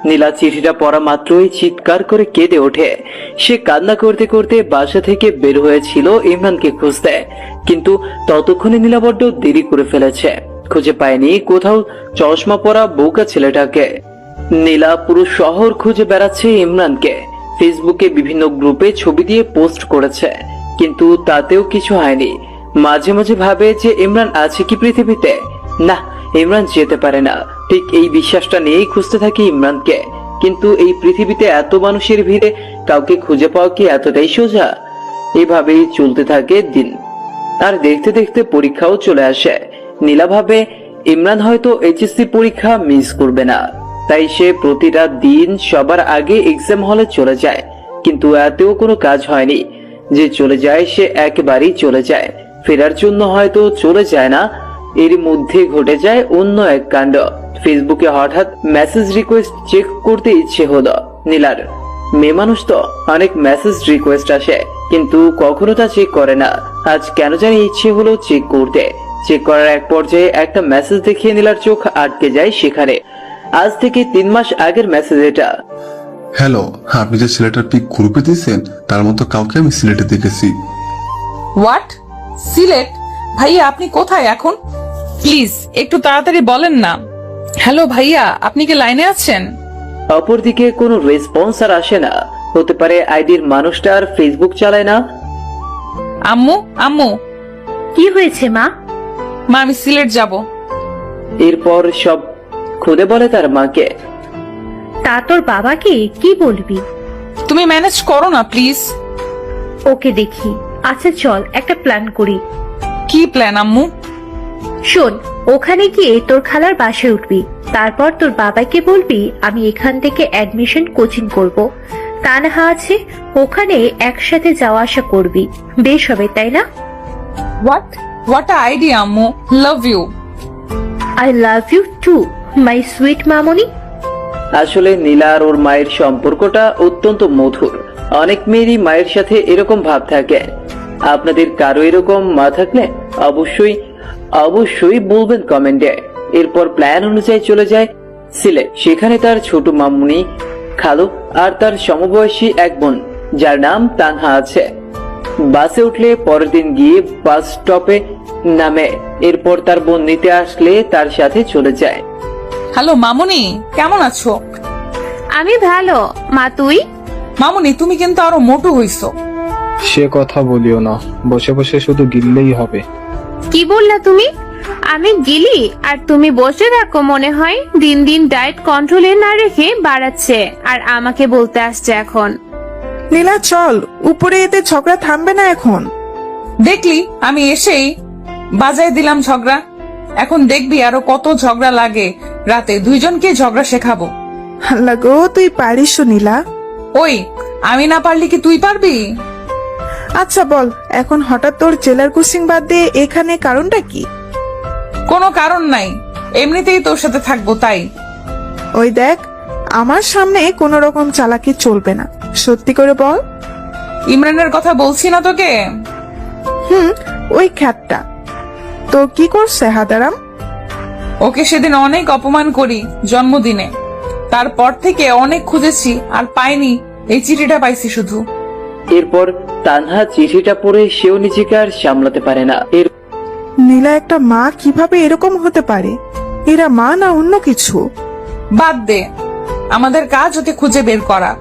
নীলা চিঠিটা পড়া মাত্রই চিৎকার করে কেঁদে ওঠে। সে কান্না করতে করতে বাসা থেকে বের হয়েছিল ইমরানকে খুঁজতে, কিন্তু ততক্ষণে নীলা বড্ড দেরি করে ফেলেছে। খুঁজে পায়নি কোথাও চশমা পরা বোকা ছেলেটাকে। নীলা পুরো শহর খুঁজে বেড়াচ্ছে ইমরানকে। ফেসবুকে বিভিন্ন গ্রুপে ছবি দিয়ে পোস্ট করেছে, কিন্তু তাতেও কিছু হয়নি। মাঝে মাঝে ভাবে যে ইমরান আছে কি পৃথিবীতে। না, ইমরান যেতে পারে না। ঠিক এই বিশ্বাসটা নিয়েই খুঁজতে থাকি ইমরানকে। কিন্তু এই পৃথিবীতে এত মানুষের ভিড়ে কাউকে খুঁজে পাওয়া কি এতটাই সোজা? এভাবেই চলতে থাকে দিন, আর দেখতে দেখতে পরীক্ষাও চলে আসে। নীলা ভাবে ইমরান হয়তো এইচএসসি পরীক্ষা মিস করবে না, তাই সে প্রতিটা দিন সবার আগে এক্সাম হলে চলে যায়। কিন্তু এতেও কোনো কাজ হয়নি। যে চলে যায় সে একেবারেই চলে যায়, ফেরার জন্য হয়তো চলে যায় না, এর মধ্যে ঘটে যায় অন্য এক কাণ্ড। ফেসবুকে হঠাৎ মেসেজ রিকোয়েস্ট চেক করতে ইচ্ছে হলো নীলার। মেয়ে মানুষ তো অনেক মেসেজ রিকোয়েস্ট আসে, কিন্তু কখনো তা চেক করে না। আজ কেন জানি ইচ্ছে হলো চেক করতে। চেক করার এক পর্যায়ে একটা মেসেজ দেখিয়ে নীলার চোখ আটকে যায় সেখানে। আজ থেকে 3 মাস আগের মেসেজ এটা। হ্যালো, আপনি যে ছেলেটার পিক গ্রুপে দিয়েছেন তার মতো কাউকে আমি সিলেটে দেখেছি। হোয়াট? সিলেট? ভাইয়া আপনি কোথায় এখন? প্লিজ একটু তাড়াতাড়ি বলেন না। হ্যালো ভাইয়া, আপনি কি লাইনে আছেন? অপরদিকে কোনো রেসপন্স আর আসে না। হতে পারে আইডির মানুষটা আর ফেসবুক চালায় না। আম্মু, আম্মু, কি হয়েছে মা? মা আমি সিলেট যাব। এরপর সব খুলে বলে তার মাকে। তা তোর বাবাকে কি বলবি? তুমি ম্যানেজ করো না প্লিজ। ওকে দেখি। আচ্ছা চল একটা প্ল্যান করি। কি প্ল্যান আম্মু? শোন, ওখানে গিয়ে তোর খালার বাসায় উঠবি। তারপর তোর বাবাকে বলবি আমি এখান থেকে অ্যাডমিশন কোচিং করব। তানহা আছে, ওখানে একসাথে যাওয়া আসা করবি। বেশ হবে, তাই না? হোয়াট আইডিয়া আম্মু, love you. I love you too my sweet মামনি। আসলে নীলা আর ওর মায়ের সম্পর্কটা অত্যন্ত মধুর। অনেক মেয়েরই মায়ের সাথে এরকম ভাব থাকে। আপনাদের কারো এরকম মা থাকলে অবশ্যই বলবেন কমেন্টে। এরপর প্ল্যান অনুযায়ী চলে যায় সিলেট। সেখানে তার ছোট মামুনি, খালু আর তার সমবয়সী এক বোন যার নাম তানহা আছে। বাসে উঠলে পরের দিন গিয়ে বাস স্টপে নামে। এরপর তার বোন নিতে আসলে তার সাথে চলে যায়। হ্যালো মামুনি, কেমন আছো? আমি ভালো মা, তুই? মামুনি তুমি কিন্তু আরো মোটু হইছো। সে কথা বলিও না, বসে বসে শুধু গিললেই হবে। কি বললা তুমি? আমি গিলি আর তুমি বসে থাকো? মনে হয় দিন দিন ডায়েট কন্ট্রোলে না রেখে বাড়াচ্ছে আর আমাকে বলতে আসছে এখন। নীলা চল, উপরে এতে ঝগড়া থামবে না এখন। দেখলি আমি এসেই বাজায় দিলাম ঝগড়া। এখন দেখবি আরো কত ঝগড়া লাগে। রাতে দুইজনকে ঝগড়া শেখাবো। আল্লাহ গো, তুই পারিস নীলা। ওই আমি না পারলি কি তুই পারবি? আচ্ছা বল, এখন হঠাৎ তোর জেলার কোচিং বাদ দিয়ে এখানে কারণটা কি? কোনো কারণ নাই, এমনিতেই তোর সাথে থাকবো তাই। ওই দেখ, আমার সামনে কোনো রকম চালাকি চলবে না, সত্যি করে বল। ইমরানের কথা বলছি না তোকে? ওই খ্যাতটা তো কি করছে হাদারাম? ওকে সেদিন অনেক অপমান করি জন্মদিনে। তারপর থেকে অনেক খুঁজেছি আর পাইনি, এই চিঠিটা পাইছি শুধু। এরপর তানহা চিঠিটা পড়ে সেও নিজেকে আর সামলাতে পারে না। নীলা একটা মা কিভাবে এরকম হতে পারে? এরা মা না অন্য কিছু? বাদ দে, আমাদের কাজ ওকে খুঁজে বের করা।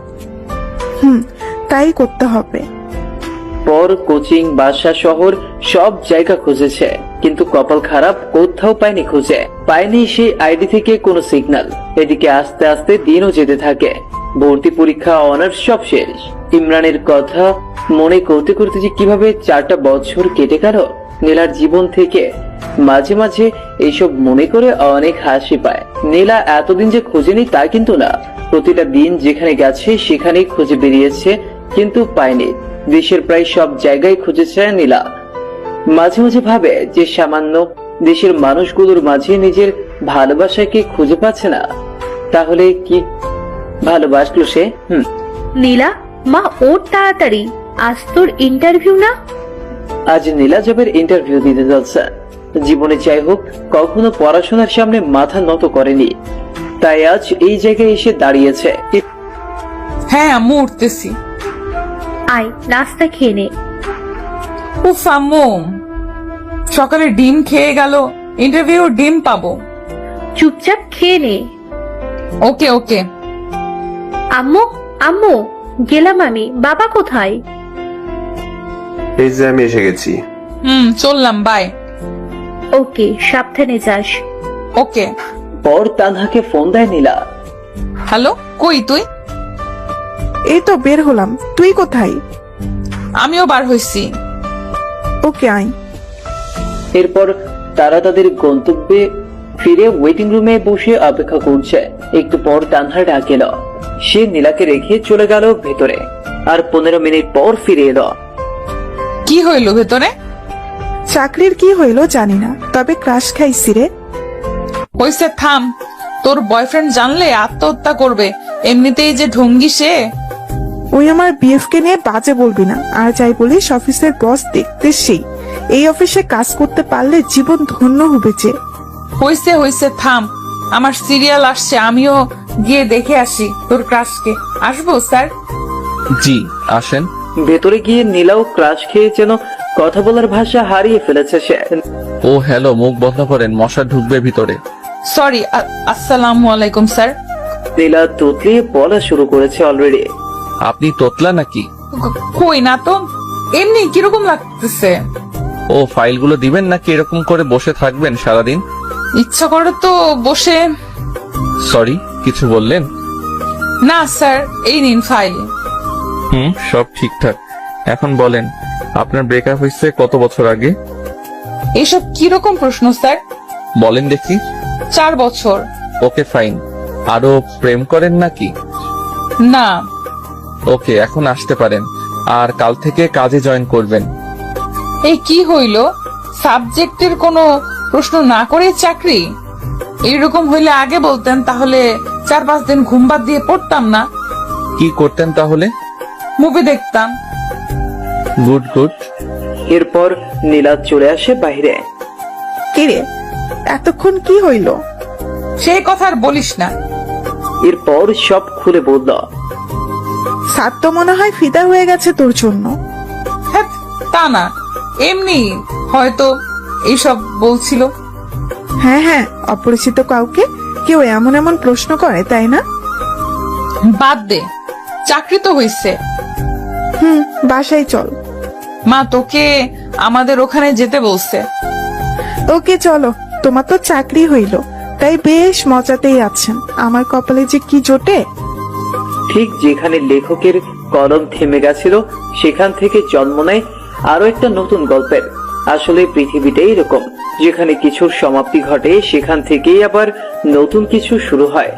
তাই করতে হবে। পর কোচিং, বাসা, শহর সব জায়গা খুঁজেছে, কিন্তু কপাল খারাপ, কোথাও পায়নি সেই আইডি থেকে কোনো সিগন্যাল। এদিকে আস্তে আস্তে দিনও যেতে থাকে। ভর্তি পরীক্ষা, অনার্স সব শেষ। ইমরানের কথা মনে করতে করতে যে কিভাবে 4টা বছর কেটে গেল নীলার জীবন থেকে। মাঝে মাঝে এইসব মনে করে অনেক হাসি পায়। নীলা এতদিন যে খোঁজেনি তা কিন্তু না। প্রতিটা দিন যেখানে গেছে সেখানেই খুঁজে বেরিয়েছে, কিন্তু পায়নি। দেশের প্রায় সব জায়গায় খুঁজেছে নীলা। মাঝে মাঝে ভাবে যে সামান্য দেশের মানুষগুলোর মাঝে নিজের ভালোবাসাকে খুঁজে পাচ্ছে না। তাহলে কি ভালোবাসলো সে? নীলা মা, ওর তাড়াতাড়ি, আজ তোর ইন্টারভিউ না? আজ নীলা জবের ইন্টারভিউ দিতে যাচ্ছে। জীবনে যাই হোক, কখনো পড়াশোনার সামনে মাথা নত করেনি, তাই আজ এই জায়গায় এসে দাঁড়িয়েছে। হ্যাঁ আম্মু, উঠতেছি। আয় নাস্তা খেয়ে নে। উফ আম্মু, সকালে ডিম খেয়ে গেল, ইন্টারভিউ ডিম পাবো। চুপচাপ খেয়ে নে। ওকে ওকে। আম্মু আম্মু, গেলাম আমি। বাবা কোথায়? এই যে আমি এসে গেছি। চললাম, বাই। ওকে, সাবধানে যাস। ওকে। পর তানহাকে ফোন দেয় নীলা। হ্যালো, কই তুই? এই তো বের হলাম, তুই কোথায়? আমিও বার হইছি। ওকে আয়। এরপর তারা তাদের গন্তব্যে ফিরে ওয়েটিং রুমে বসে অপেক্ষা করছে। একটু পর তানহা ডাক এলো। সে নীলাকে রেখে চলে গেল ভেতরে, আর 15 মিনিট পর ফিরে এলো। কি হইল ভেতরে? চাকরির কি হইলো জানি না, তবে ক্রাশ খাইছি রে। হইছে থাম, তোর বয়ফ্রেন্ড জানলে আত্মহত্যা করবে, এমনিতেই যে ঢঙ্গি সে। ওই আমার বিএফ কে নিয়ে বাজে বলবি না, আর যাই বলিস অফিসের বস দেখতে সেই, এই অফিসে কাজ করতে পারলে জীবন ধন্য হবে যে। হইছে থাম, আমার সিরিয়াল আসছে, আমিও গিয়ে দেখে আসি তোর ক্রাশকে। আসবো স্যার? জি আসেন। ভেতরে গিয়ে নীলাও ক্রাশ খেয়ে যেন কথা বলার ভাষা হারিয়ে ফেলেছে সে। ও হ্যালো, মুখ বন্ধ করেন, মশা ঢুকবে ভিতরে। সরি, আসসালামু আলাইকুম স্যার। নীলা তুতলিয়ে বলা শুরু করেছে অলরেডি। আপনি তোতলা নাকি? কই না তো, এমনি কিরকম লাগতেছে? ও ফাইলগুলো দিবেন নাকি এরকম করে বসে থাকবেন সারাদিন? ইচ্ছা করে তো বসে। সরি, কিছু বললেন? না স্যার, এই নিন ফাইল। সব ঠিকঠাক। এখন বলেন, আপনার ব্রেকআপ হয়েছে কত বছর আগে? এসব কিরকম প্রশ্ন স্যার? বলেন দেখি। 4 বছর। Okay fine. আরো প্রেম করেন নাকি? না। ওকে, এখন আসতে পারেন, আর কাল থেকে কাজে জয়েন করবেন। এই কি হইল, সাবজেক্টের কোনো প্রশ্ন না করে চাকরি? এইরকম হইলে আগে বলতেন, তাহলে 4-5 দিন ঘুম বাদ দিয়ে পড়তাম না। কি করতেন তাহলে? মুভি দেখতাম। Good good. এরপর নীলা চলে আসে বাইরে। কিরে, এতক্ষণ কি হইল? সেই কথা আর বলিস না। এরপর সব খুলে বলল। সাত তো মনে হয় ফিদা হয়ে গেছে তোর জন্য। হ্যাঁ, তা না, এমনি হয়তো এইসব বলছিল। হ্যাঁ, অপরিচিত কাউকে কেউ এমন এমন প্রশ্ন করে, তাই না? বাদ দে, চাকরি তো হইছে। বাসায় চল। মা তোকে আমাদের ওখানে যেতে বলছে। ওকে চলো, তোমার তো চাকরি হইল, তাই বেশ মজাতেই আছেন। আমার কপালে যে কি জোটে। ঠিক যেখানে লেখকের কলম থেমে গেছিল, সেখান থেকে জন্ম নেয় আরো একটা নতুন গল্পের। আসলে পৃথিবীটাই এরকম, যেখানে কিছুর সমাপ্তি ঘটে সেখান থেকেই আবার নতুন কিছু শুরু হয়।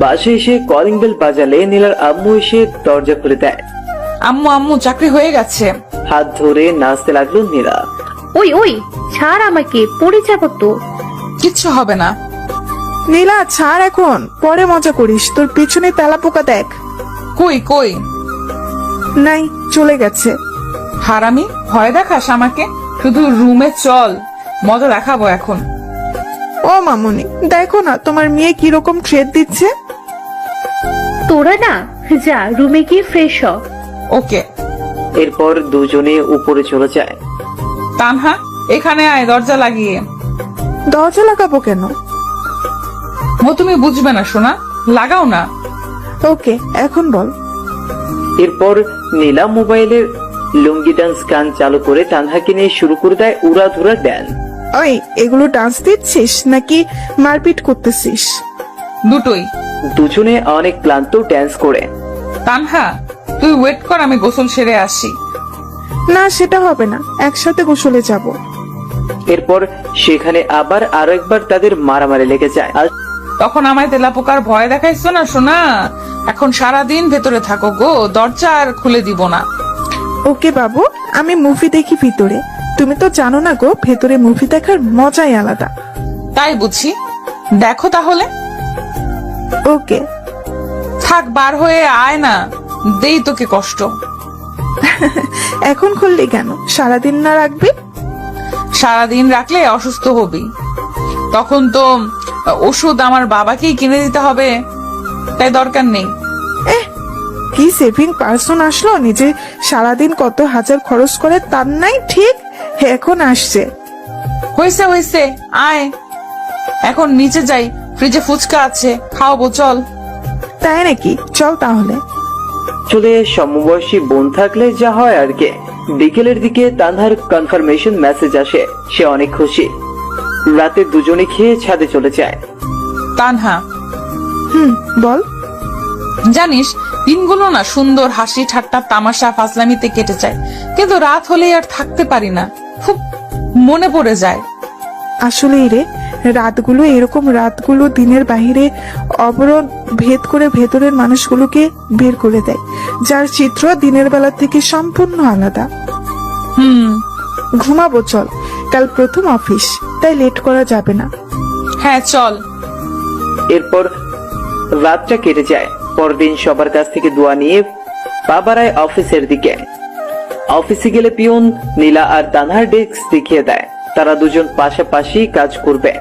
বাসে এসে কলিং বেল বাজালে নীলার আম্মু এসে দরজা খুলে দেয়। আম্মু চাকরি হয়ে গেছে। হাত ধরে নাচতে লাগলো নীলা। ওই ছাড় আমাকে, পড়ে যাবো তো। কিচ্ছু হবে না। নীলা ছাড় এখন, পরে মজা করিস। তোর পিছনে তেলা পোকা দেখ। কই নাই, চলে গেছে। হারামি, ভয় দেখাস আমাকে? শুধু রুমে চল, মজা দেখাবো এখন। ও মামুনি, দেখো না তোমার মেয়ে কিরকম ট্রেড দিচ্ছে। তোরা না যা, রুমে গিয়ে ফ্রেশ হ। ওকে। এরপর দুজনে উপরে চলে যায়। তানহা, এখানে আয়, দরজা লাগিয়ে। দরজা লাগাবো কেন? তুমি বুঝবে না সোনা, লাগাও না। ওকে, এখন বল। এরপর নীলা মোবাইলের লুঙ্গি ডান্স গান চালু করে তানহাকে নিয়ে শুরু করে দেয় উড়াধুরা ড্যান্স। ওই, এগুলো ডান্স দিচ্ছিস নাকি মারপিট করতেছিস? দুটোই। দুজনে অনেক ক্লান্ত ড্যান্স করে। তানহা, তুই ওয়েট কর, আমি গোসল সেরে আসি। না, সেটা হবে না, একসাথে গোসলে যাব। এরপর সেখানে আবার আরো একবার তাদের মারামারি লেগে যায়। আর তখন আমায় তেলাপোকার ভয় দেখাইছো না সোনা। এখন সারাদিন ভেতরে থাকো গো, দরজা আর খুলে দিব না। ওকে বাবু, আমি মুভি দেখি ভিতরে। তুমি তো জানো না গো, ভেতরে মুভি দেখার মজাই আলাদা। তাই বুঝি, দেখো তাহলে। ওকে। থাক, বার হয়ে আয় না, দেই তোকে কষ্ট। এখন খুললি কেন? সারাদিন না রাখবি? সারাদিন রাখলে অসুস্থ হবি, তখন তো ওষুধ আমার বাবাকেই কিনে দিতে হবে, তাই দরকার নেই। কি সেভিং পার্সন আসলো, নিজে সারাদিন কত হাজার খরচ করে তার নাই ঠিক এখন আসছে। হয়েছে, আয় এখন নিচে যাই, ফ্রিজে ফুচকা আছে, খাওয়াবো, চল। তাই নাকি? চল তাহলে। চলে সমবয়সী বোন থাকলে যা হয় আর কি। বিকেলের দিকে তানহার কনফার্মেশন মেসেজ আসে, সে অনেক খুশি। রাতে দুজনে খেয়ে ছাদে চলে যায়। তানহা, বল। জানিস, দিনগুলো না সুন্দর হাসি ঠাট্টা তামাশা ফাজলামিতে কেটে যায়, কিন্তু রাত হলেই আর থাকতে পারি না, খুব মনে পড়ে যায়। আসলেই রে, রাতগুলো এরকম, রাতগুলো দিনের বাহিরে অবরোধ ভেদ করে ভেতরের মানুষগুলোকে বের করে দেয়, যার চিত্র দিনের বেলা থেকে সম্পূর্ণ আলাদা। হুম, ঘুমাবো চল, কাল প্রথম অফিস, তাই লেট করা যাবে না। হ্যাঁ চল। এরপর রাতটা কেটে যায়। পরদিন সবার কাছ থেকে দোয়া নিয়ে পা বাড়ায় অফিসের দিকে। অফিসে গেলে পিয়ন নীলা আর তানহার ডেস্ক দেখিয়ে দেয়। তারা দুজন পাশাপাশি কাজ করবে,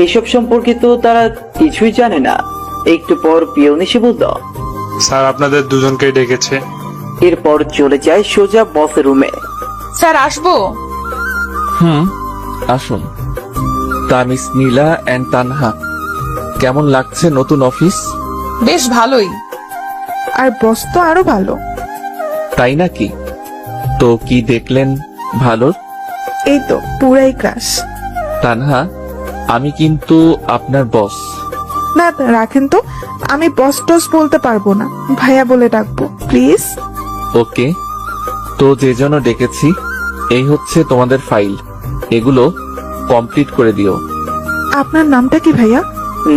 এইসব সম্পর্কে তো তারা কিছুই জানে না। একটু পর পিয়ন এসে বলল, স্যার আপনাদের দুজনকে ডেকেছে। এরপর চলে যায় সোজা বসের রুমে। স্যার আসবো? আসুন। তা মিস নীলা অ্যান্ড তানহা, কেমন লাগছে নতুন অফিস? বেশ ভালোই। আর বস তো আরো ভালো। তাই নাকি? তো কি দেখলেন ভালো? এই তো পুরাই ক্রাশ। তানহা, আমি কিন্তু আপনার বস। না রাখেন তো, আমি বস টস বলতে পারবো না, ভাইয়া বলে ডাকবো প্লিজ। ওকে, তো যে জন্য ডেকেছি এই হচ্ছে তোমাদের ফাইল, এগুলো কমপ্লিট করে দিও। আপনার নামটা কি ভাইয়া?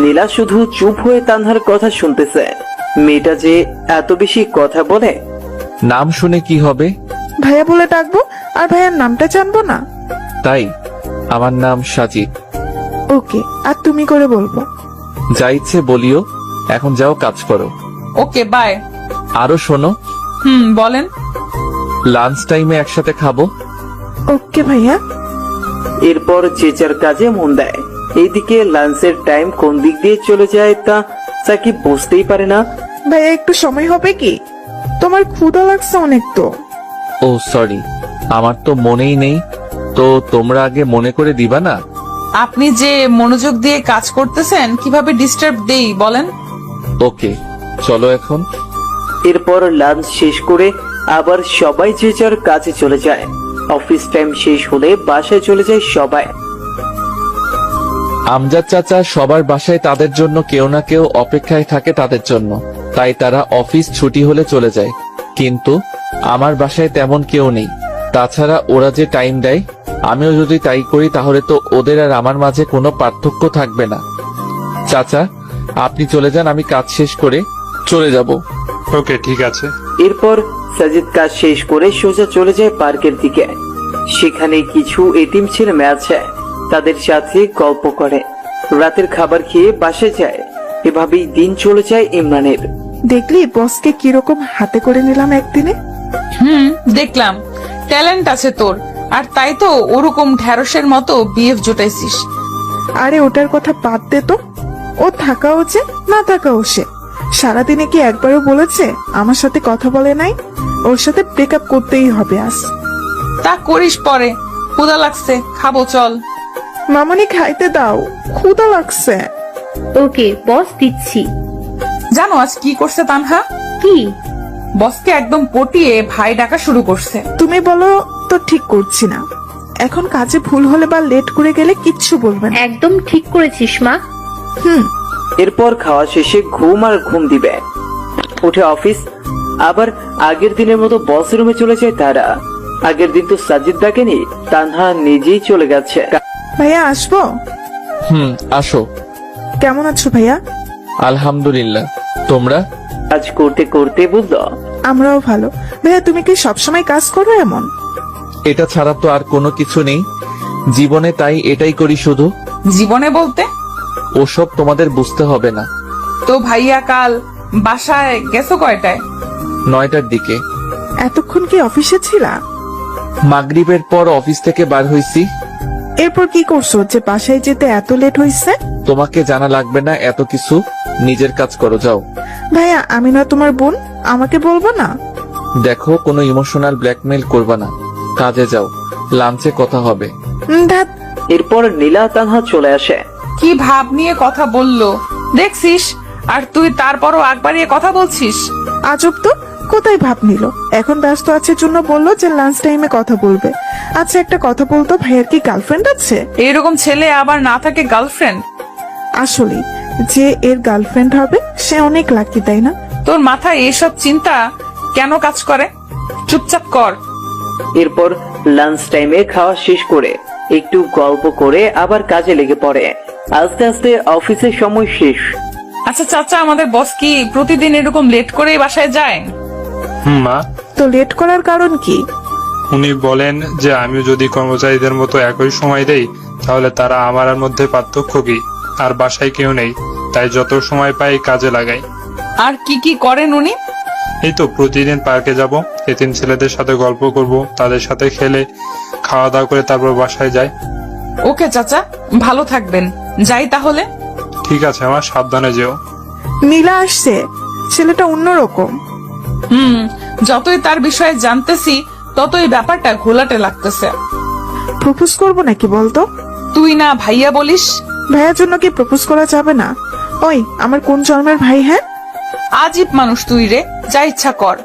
নীলা শুধু চুপ হয়ে তানহার কথা শুনতেছে। মেয়েটা যে এত বেশি কথা বলে। নাম শুনে কি হবে? ভাইয়া বলে ডাকবো, আর ভাইয়ার নামটা জানবো না? তাই আমার নাম সাজিদ। ওকে, আর তুমি করে বলবো। যা ইচ্ছে বলিও, এখন যাও কাজ করো। Okay bye. আরো শোনো, বলেন। লাঞ্চ টাইমে একসাথে খাবো। ওকে ভাইয়া। এরপর যে যার কাজে মন দেয়। এইদিকে লাঞ্চের টাইম কোন দিক দিয়ে চলে যায় তা সাকিব বুঝতেই পারে না। ভাইয়া একটু সময় হবে কি? তোমার ক্ষুধা লাগছে অনেক তো। ও সরি, আমার তো মনেই নেই, তো তোমরা আগে মনে করে দিবা না? আপনি যে মনোযোগ দিয়ে কাজ করতেছেন, কিভাবে ডিস্টার্ব দেই বলেন? ওকে চলো এখন। এরপর লাঞ্চ শেষ করে আবার সবাই যে যার কাজে চলে যায়। অফিস টাইম শেষ হলে বাসায় চলে যায় সবাই। আমজাদ চাচা সবার বাসায় তাদের জন্য কেউ না কেউ অপেক্ষায় থাকে তাদের জন্য, তাই তারা অফিস ছুটি হলে চলে যায়। কিন্তু আমার বাসায় তেমন কেউ নেই। তাছাড়া ওরা যে টাইম দেয়, আমিও যদি তাই করি তাহলে তো ওদের আর আমার মাঝে কোনো পার্থক্য থাকবে না। চাচা আপনি চলে যান, আমি কাজ শেষ করে চলে যাব। ওকে ঠিক আছে। এরপর সাজিদ কাজ শেষ করে সোজা চলে যায় পার্কের দিকে। সেখানে কিছু এতিম ছেলে আছে, তাদের সাথে গল্প করে। রাতের খাবার খেয়ে বাসায় যায়। এভাবেই দিন চলে যায় ইমরানের। দেখলি বসকে কিরকম হাতে করে নিলাম একদিনে। দেখলাম ট্যালেন্ট আছে তোর, আর তাই তো ওরকম ঢ্যাঁড়সের মতো বিএফ জোটাইছিস। আরে ওটার কথা বাদ দে তো, ও থাকাও যে না থাকাও সে। সারাদিনে কি একবারও বলেছে আমার সাথে কথা বলে নাই? ওর সাথে ব্রেকআপ করতেই হবে আজ। তা করিস পরে, ক্ষুধা লাগছে, খাবো চল। মামনি খাইতে দাও, ক্ষুধা লাগছে। ওকে বস, দিচ্ছি। জানো আজ কি করছে তানহা? কি? বসকে একদম পটিয়ে ভাই ডাকা শুরু করছে। তুমি বলো তো ঠিক করছি না। এখন কাজে ভুল হলে বা লেট করে গেলে কিচ্ছু বলবে না। একদম ঠিক করেছিস মা। এরপর খাওয়া শেষে ঘুম আর ঘুম দিবে। উঠে অফিস। আবার আগের দিনের মতো বস রুমে চলে যায় তারা। আগের দিন তো সাজিদ ডাকেনি, তানহা নিজেই চলে গেছে। ভাইয়া আসবো? আসো। কেমন আছো ভাইয়া? আলহামদুলিল্লাহ, তোমরা? কাজ করতে করতে বলল, আমরাও ভালো। ভাইয়া তুমি কি সবসময় কাজ করো এমন? এটা ছাড়া তো আর কোনো কিছু নেই জীবনে, তাই এটাই করি শুধু। জীবনে বলতে? ওসব তোমাদের বুঝতে হবে না। তো ভাইয়া কাল বাসায় গেছো কয়টায়? 9টার দিকে। এতক্ষণ কি অফিসে ছিলা? মাগরিবের পর অফিস থেকে বার হইছি। এরপর কি করছো যে বাসায় যেতে এত লেট হয়েছে? তোমাকে জানা লাগবে না এত কিছু, নিজের কাজ করো যাও। ভাইয়া আমি না তোমার বোন, আমাকে বলবো না? দেখো কোনো ইমোশনাল ব্ল্যাকমেল করবা না, কাজে যাও, লাঞ্চে কথা হবে। ধ্যাৎ। এরপর নীলা তানহা চলে আসে। কি ভাব নিয়ে কথা বললো দেখছিস, আর তুই তারপরও আগ বাড়িয়ে কথা বলছিস। আজব তো, কোথায় ভাব নিল? এখন ব্যস্ত আছে জন্য বললো যে লাঞ্চ টাইমে কথা বলবে। আচ্ছা একটা কথা বলতো, ভাইয়ার কি গার্লফ্রেন্ড আছে? এরকম ছেলে আবার না থাকে গার্লফ্রেন্ড? আসলে যে এর গার্লফ্রেন্ড হবে সে অনেক লাকি, তাই না? তোর মাথায় এসব চিন্তা কেন কাজ করে? চুপচাপ কর। এরপর লাঞ্চ টাইমে খাওয়া শেষ করে একটু গল্প করে আবার কাজে লেগে পড়ে। আস্তে আস্তে অফিসের সময় শেষ। আচ্ছা চাচা, আমাদের বস কি প্রতিদিন এরকম লেট করেই বাসায় যায়? মা। তো লেট করার কারণ কি? উনি বলেন যে আমি যদি কর্মচারীদের মতো একই সময় দেই তাহলে তারা আমার আর মধ্যে পার্থক্য কি? আর বাসায় কেউ নেই, তাই যত সময় পাই কাজে লাগাই। আর কি কি করেন উনি? এই তো প্রতিদিন পার্কে যাব, এতিম ছেলেদের সাথে গল্প করব, তাদের সাথে খেলে খাওয়া দাওয়া করে তারপর বাসায় যাই। ওকে চাচা, ভালো থাকবেন, যাই তাহলে। ঠিক আছে, আমার সাবধানে যেও। নীলা আসছে, ছেলেটা অন্যরকম। যতই তার বিষয়ে জানতেছি ততই ব্যাপারটা ঘোলাটে লাগতেছে। প্রপোজ করবো নাকি বলতো? তুই না ভাইয়া বলিস? ভাইয়ার জন্য কি প্রপোজ করা যাবে না? ওই আমার কোন জন্মের ভাই? হ্যাঁ, আজীব মানুষ তুই রে, যা ইচ্ছা কর।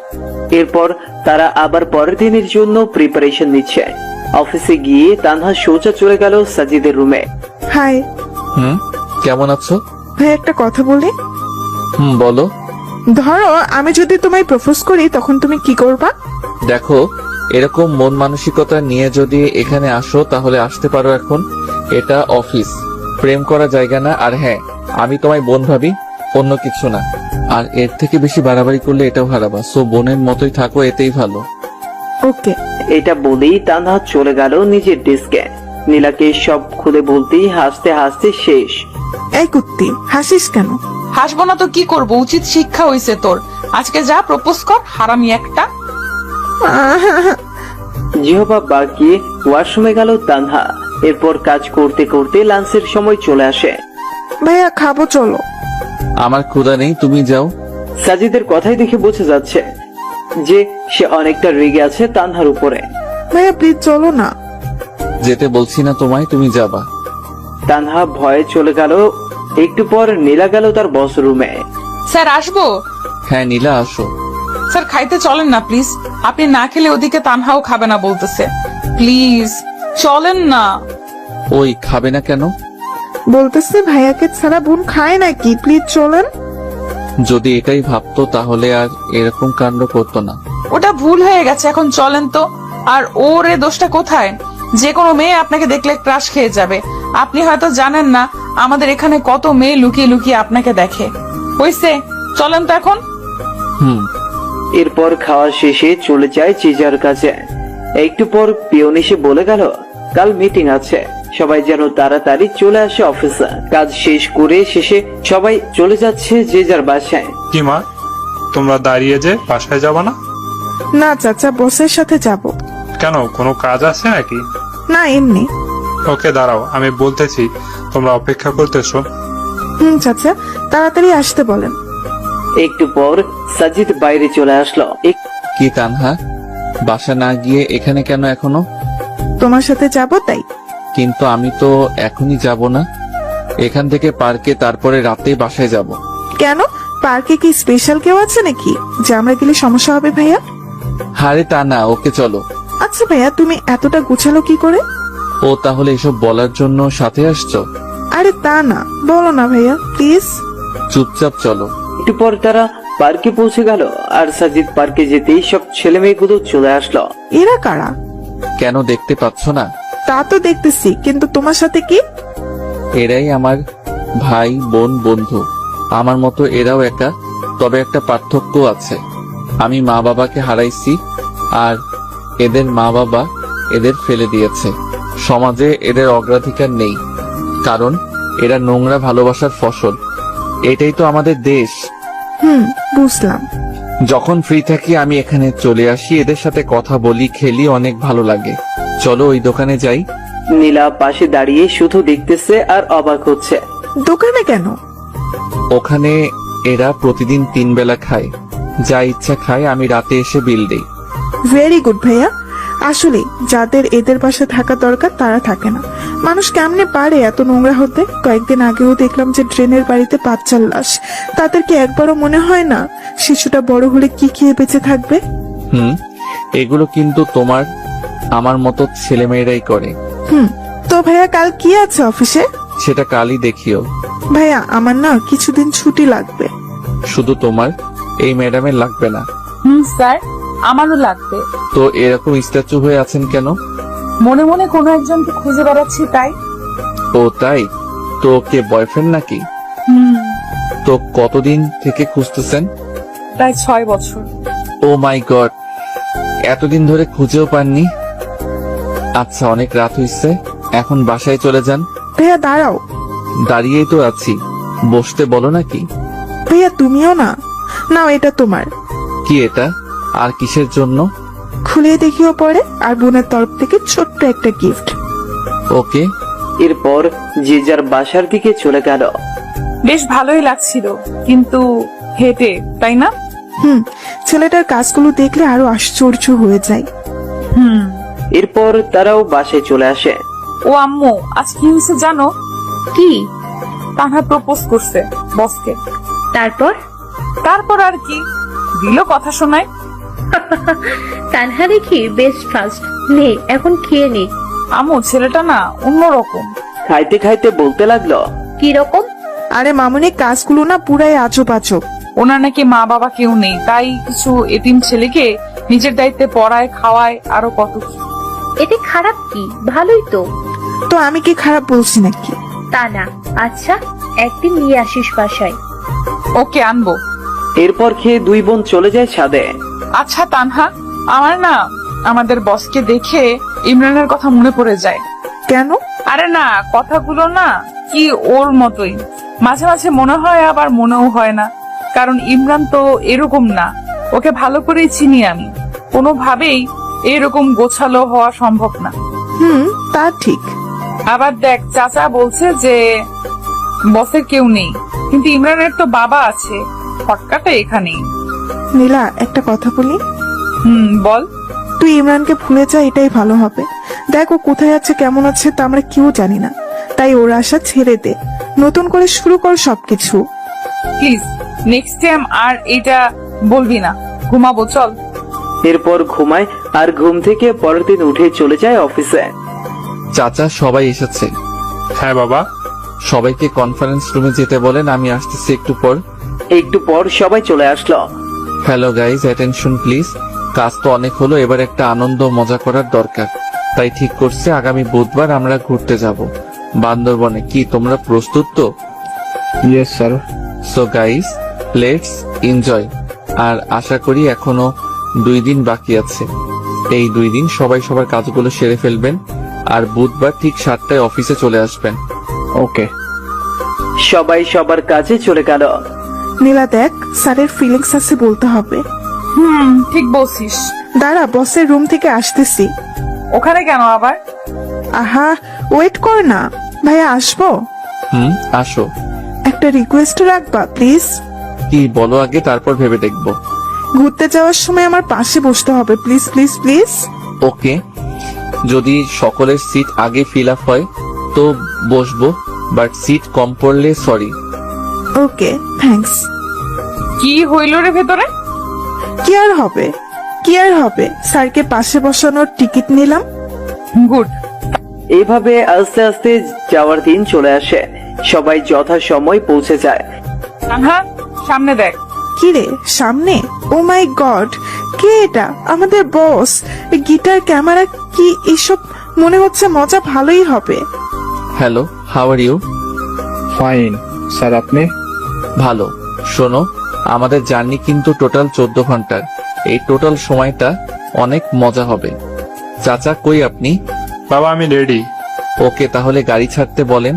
এরপর তারা আবার পরের দিনের জন্য প্রিপারেশন নিচ্ছে। অফিসে গিয়ে তানহা সোজা চলে গেল সাজিদের রুমে। হাই কেমন আছো? ভাই, একটা কথা বলি। বলো। ধরো আমি যদি তোমায় প্রপোজ করি তখন তুমি কি করবা? দেখো, এরকম মন মানসিকতা নিয়ে যদি এখানে আসো তাহলে আসতে পারো। এখন এটা অফিস, প্রেম করা জায়গা না। আর হ্যাঁ, আমি তোমায় বোন ভাবি, অন্য কিছু না। আর এর থেকে বেশি বাড়াবাড়ি করলে এটাও হারাবা। সো বোনের মতোই থাকো, এতেই ভালো। ওকে। এটা বলেই তানহা চলে গেল নিজের ডেস্কে। নীলাকে সব খুলে বলতেই হাসতে হাসতে শেষ। এই কুত্তি, হাসিস কেন? হাসবো না তো কি করব? উচিত শিক্ষা হইছে তোর। আজকে যা প্রপোজ কর, হারামি একটা। জিহবা বাগিয়ে ওয়াশরুমে গেল তানহা। এরপর কাজ করতে করতে লাঞ্চের সময় চলে আসে। ভাইয়া খাবো, চলো। আমার ক্ষুধা নেই, তুমি যাও। সাজিদের কথাই দেখে বোঝা যাচ্ছে যে সে অনেকটা রেগে আছে তানহার উপরে। ভাইয়া প্লিজ চলো না। যেতে বলছি না তোমায়, তুমি যাবা। তানহা ভয়ে চলে গেল। একটু পর নীলা গেল তার বস রুমে। স্যার আসবো? হ্যাঁ নীলা, আসো। স্যার খাইতে চলেন না প্লিজ। আপনি না খেলে ওদিকে তানহাও খাবে না বলতেছে। প্লিজ চলেন না। ওই খাবে না কেন? বলতেছে ভাইয়াকে ছাড়া বোন খায় নাকি, প্লিজ চলেন। যদি এটাই ভাবতো তাহলে আর এরকম কাণ্ড করতো না। ওটা ভুল হয়ে গেছে, এখন চলেন তো। আর ওর এ দোষটা কোথায়? যে কোনো মেয়ে আপনাকে দেখলে ক্রাশ খেয়ে যাবে। আপনি হয়তো জানেন না আমাদের এখানে কত মেয়ে লুকিয়ে লুকিয়ে আপনাকে দেখে। হইছে, চলেন তো এখন। এরপর খাওয়া শেষে চলে যায় চিজার কাছে। একটু পর পিয়ন এসে বলে গেল কাল মিটিং আছে, সবাই যেন তাড়াতাড়ি চলে আসে অফিসে। কাজ শেষ করে শেষে সবাই চলে যাচ্ছে যে যার বাসায়। কি মা, তোমরা দাঁড়িয়ে যে বাসায় যাবা না? না চাচা, বসের সাথে যাব। কেন, কোনো কাজ আছে নাকি? না, এমনি। ওকে দাঁড়াও, আমি বলতেছি। তোমরা অপেক্ষা করতেছো? চাচা তাড়াতাড়ি আসতে বলেন। একটু পর সাজিদ বাইরে চলে আসলো। কি তানহা, বাসা না গিয়ে এখানে কেন এখনো? তোমার সাথে যাব তাই। কিন্তু আমি তো এখনই যাব না। এখান থেকে পার্কে, তারপরে রাতে বাসায় যাব। কেন, পার্কে কি স্পেশাল কেউ আছে নাকি যে আমরা গেলে সমস্যা হবে? ভাইয়া হারে তা না, ওকে চলো। আচ্ছা ভাইয়া, তুমি এতটা গুছালো কি করে? ও তাহলে এসব বলার জন্য সাথে আসছো? আরে তা না, বলো না ভাইয়া প্লিজ। চুপচাপ চলো। একটু পর তারা পার্কে পৌঁছে গেল। আর সাজিদ পার্কে যেতেই সব ছেলে মেয়েগুলো চলে আসলো। এরা কারা? কেন দেখতে পাচ্ছ না? তা তো দেখতেছি, কিন্তু তোমার সাথে কি? এরাই আমার ভাই বোন বন্ধু। আমার মতো এরাও একা, তবে একটা পার্থক্য আছে। আমি মা বাবাকে হারাইছি, আর এদের মা বাবা এদের ফেলে দিয়েছে। সমাজে এদের অগ্রাধিকার নেই, কারণ এরা নোংরা ভালোবাসার ফসল। এটাই তো আমাদের দেশ। বুঝলাম। যখন ফ্রি থাকি আমি এখানে চলে আসি, এদের সাথে কথা বলি, খেলি, অনেক ভালো লাগে। চলো ওই দোকানে যাই। নীলা পাশে দাঁড়িয়ে শুধু দেখতেছে আর অবাক হচ্ছে। দোকানে কেন? ওখানে এরা প্রতিদিন 3 বেলা খায়, যা ইচ্ছা খায়। আমি রাতে এসে বিল দেই। ভেরি গুড ভাইয়া। আসলে যাদের এদের পাশে থাকা দরকার তারা থাকে না। মানুষ কেমনে পারে এত নোংরা হতে? কয়েকদিন আগেও দেখলাম যে ড্রেনের বাড়িতে বাচ্চার লাশ। তাদেরকে একবারও মনে হয় না শিশুটা বড় হলে কি খেয়ে বেঁচে থাকবে? এগুলো কিন্তু তোমার আমার মতো ছেলেমেয়েরাই করে। তো ভাইয়া কাল কি আছে অফিসে? সেটা কালই দেখিও। ভাইয়া আমার না কিছুদিন ছুটি লাগবে। শুধু তোমার, এই ম্যাডামের লাগবে না? স্যার আমারও লাগবে। তো এরকম স্ট্যাচু হয়ে আছেন কেন? মনে মনে কোনো একজনকে খুঁজে বেড়াচ্ছি তাই। ও তাই? তো কে বয়ফ্রেন্ড নাকি? তো কতদিন থেকে খুঁজতেছেন? প্রায় 6 বছর। ও মাই গড, এতদিন ধরে খুঁজেও পাননি। আচ্ছা, অনেক রাত হইছে, এখন বাসায় চলে যান। ভাইয়া দাঁড়াও। দাঁড়িয়েই তো আছি, বসতে বলো নাকি? ভাইয়া তুমিও না। নাও, এটা তোমার। কি এটা? আর কিসের জন্য? খুলে দেখিও পরে, আর বোনের তরফ থেকে ছোট্ট একটা গিফট। ওকে। এরপর যে যার বাসার দিকে চলে গেল। বেশ ভালোই লাগছিল, কিন্তু হেঁটে, তাই না? ছেলেটার কাজগুলো দেখলে আরো আশ্চর্য হয়ে যায়। এরপর তারাও বাসায় চলে আসে। ও আম্মু, আজ কি হয়েছে জানো? কি? তানহা প্রপোজ করছে বসকে। তারপর? তারপর আর কি, দিল কথা শোনায়। তানহা দেখি বেস্ট ফার্স্ট। নে এখন খেয়ে নে। আম্মু, ছেলেটা না অন্যরকম। খাইতে খাইতে বলতে লাগলো, কি রকম? আরে মামুনি, কাজগুলো না পুরাই আজব আজব। ওনার নাকি মা বাবা কেউ নেই, তাই কিছু এতিম ছেলেকে নিজের দায়িত্বে পড়ায়, খাওয়ায়, আরো কত কি। এতে খারাপ কি? ভালোই তো। তো আমি কি খারাপ বলছি নাকি? তা না। আচ্ছা, একদিন নিয়ে আসিস বাসায়। ওকে, আনবো। এরপর খেয়ে দুই বোন চলে যায় ছাদে। আচ্ছা তানহা, আমার না আমাদের বসকে দেখে ইমরানের কথা মনে পড়ে যায়। কেন? আরে না, কথাগুলো না কি ওর মতোই, মাঝে মাঝে মনে হয় আবার মনেও হয় না। কারণ ইমরান তো এরকম না, ওকে ভালো করেই চিনি আমি। কোনোভাবেই এরকম গোছালো হওয়া সম্ভব না। তা ঠিক। আবার দেখ, চাচা বলছে যে বসের কেউ নেই, কিন্তু ইমরানের তো বাবা আছে। ফটকাটা এখানেই। নীলা, একটা কথা বলি। বল। তুই ইমরানকে ভুলে যা, এটাই ভালো হবে। দেখ, ও কোথায় আছে, কেমন আছে তা আমরা কেউ জানি না। তাই ওর আশা ছেড়ে দে, নতুন করে শুরু কর সবকিছু। প্লিজ, নেক্সট টাইম আর এটা বলবি না। ঘুমাবো, চল। এরপর ঘুমায়, আর ঘুম থেকে পরের দিন উঠে চলে যায় অফিসে। চাচা, সবাই এসেছে। হ্যাঁ বাবা। সবাইকে কনফারেন্স রুমে যেতে বলেন, আমি আসতেছি একটু পর। একটু পর সবাই চলে আসলো। Hello guys, attention please. কাজ তো অনেক হলো, এবার একটা আনন্দ মজা করার দরকার। তাই ঠিক করছে আগামী বুধবার আমরা ঘুরতে যাব বান্দরবনে। কি তোমরা প্রস্তুত তো? Yes sir. So guys, let's enjoy. আর আশা করি এখনো 2 দিন বাকি আছে। এই 2 দিন সবাই সবার কাজগুলো সেরে ফেলবেন, আর বুধবার ঠিক 7টায় অফিসে চলে আসবেন। ওকে। সবাই সবার কাজে চলে গেল। নীলা দেখ, স্যারের ফিলিংস আছে, বলতে হবে। ঠিক বলছিস। দাঁড়া, বসের রুম থেকে আসতেছি। ওখানে কেন আবার? আহা, ওয়েট কর না। ভাইয়া, আসবো? আসো। একটা রিকোয়েস্ট রাখবা প্লিজ? কি বলো আগে, তারপর ভেবে দেখবো। ঘুরতে যাওয়ার সময় আমার পাশে বসতে হবে, প্লিজ প্লিজ প্লিজ। ওকে, যদি সকলের সিট আগে ফিল আপ হয় তো বসবো, বাট সিট কম পড়লে সরি। ওকে, থ্যাঙ্কস। কি হইল রে ভেতরে? কি আর হবে, কি আর হবে, স্যারকে পাশে বসানোর টিকিট নিলাম। গুড। এইভাবে আস্তে আস্তে যাওয়ার দিন চলে আসে। সবাই যথা সময় পৌঁছে যায়। তানহা, সামনে দেখ। কি রে, সামনে? ও মাই গড, কে এটা? আমাদের বস। গিটার, ক্যামেরা, কি এসব? মনে হচ্ছে মজা ভালোই হবে। Hello, how are you? Fine sir, আপনি? ভালো। শোনো, আমাদের জার্নি কিন্তু টোটাল 14 ঘন্টার। এই টোটাল সময়টা অনেক মজা হবে। চাচা কই আপনি? বাবা, আমি রেডি। ওকে, তাহলে গাড়ি ছাড়তে বলেন।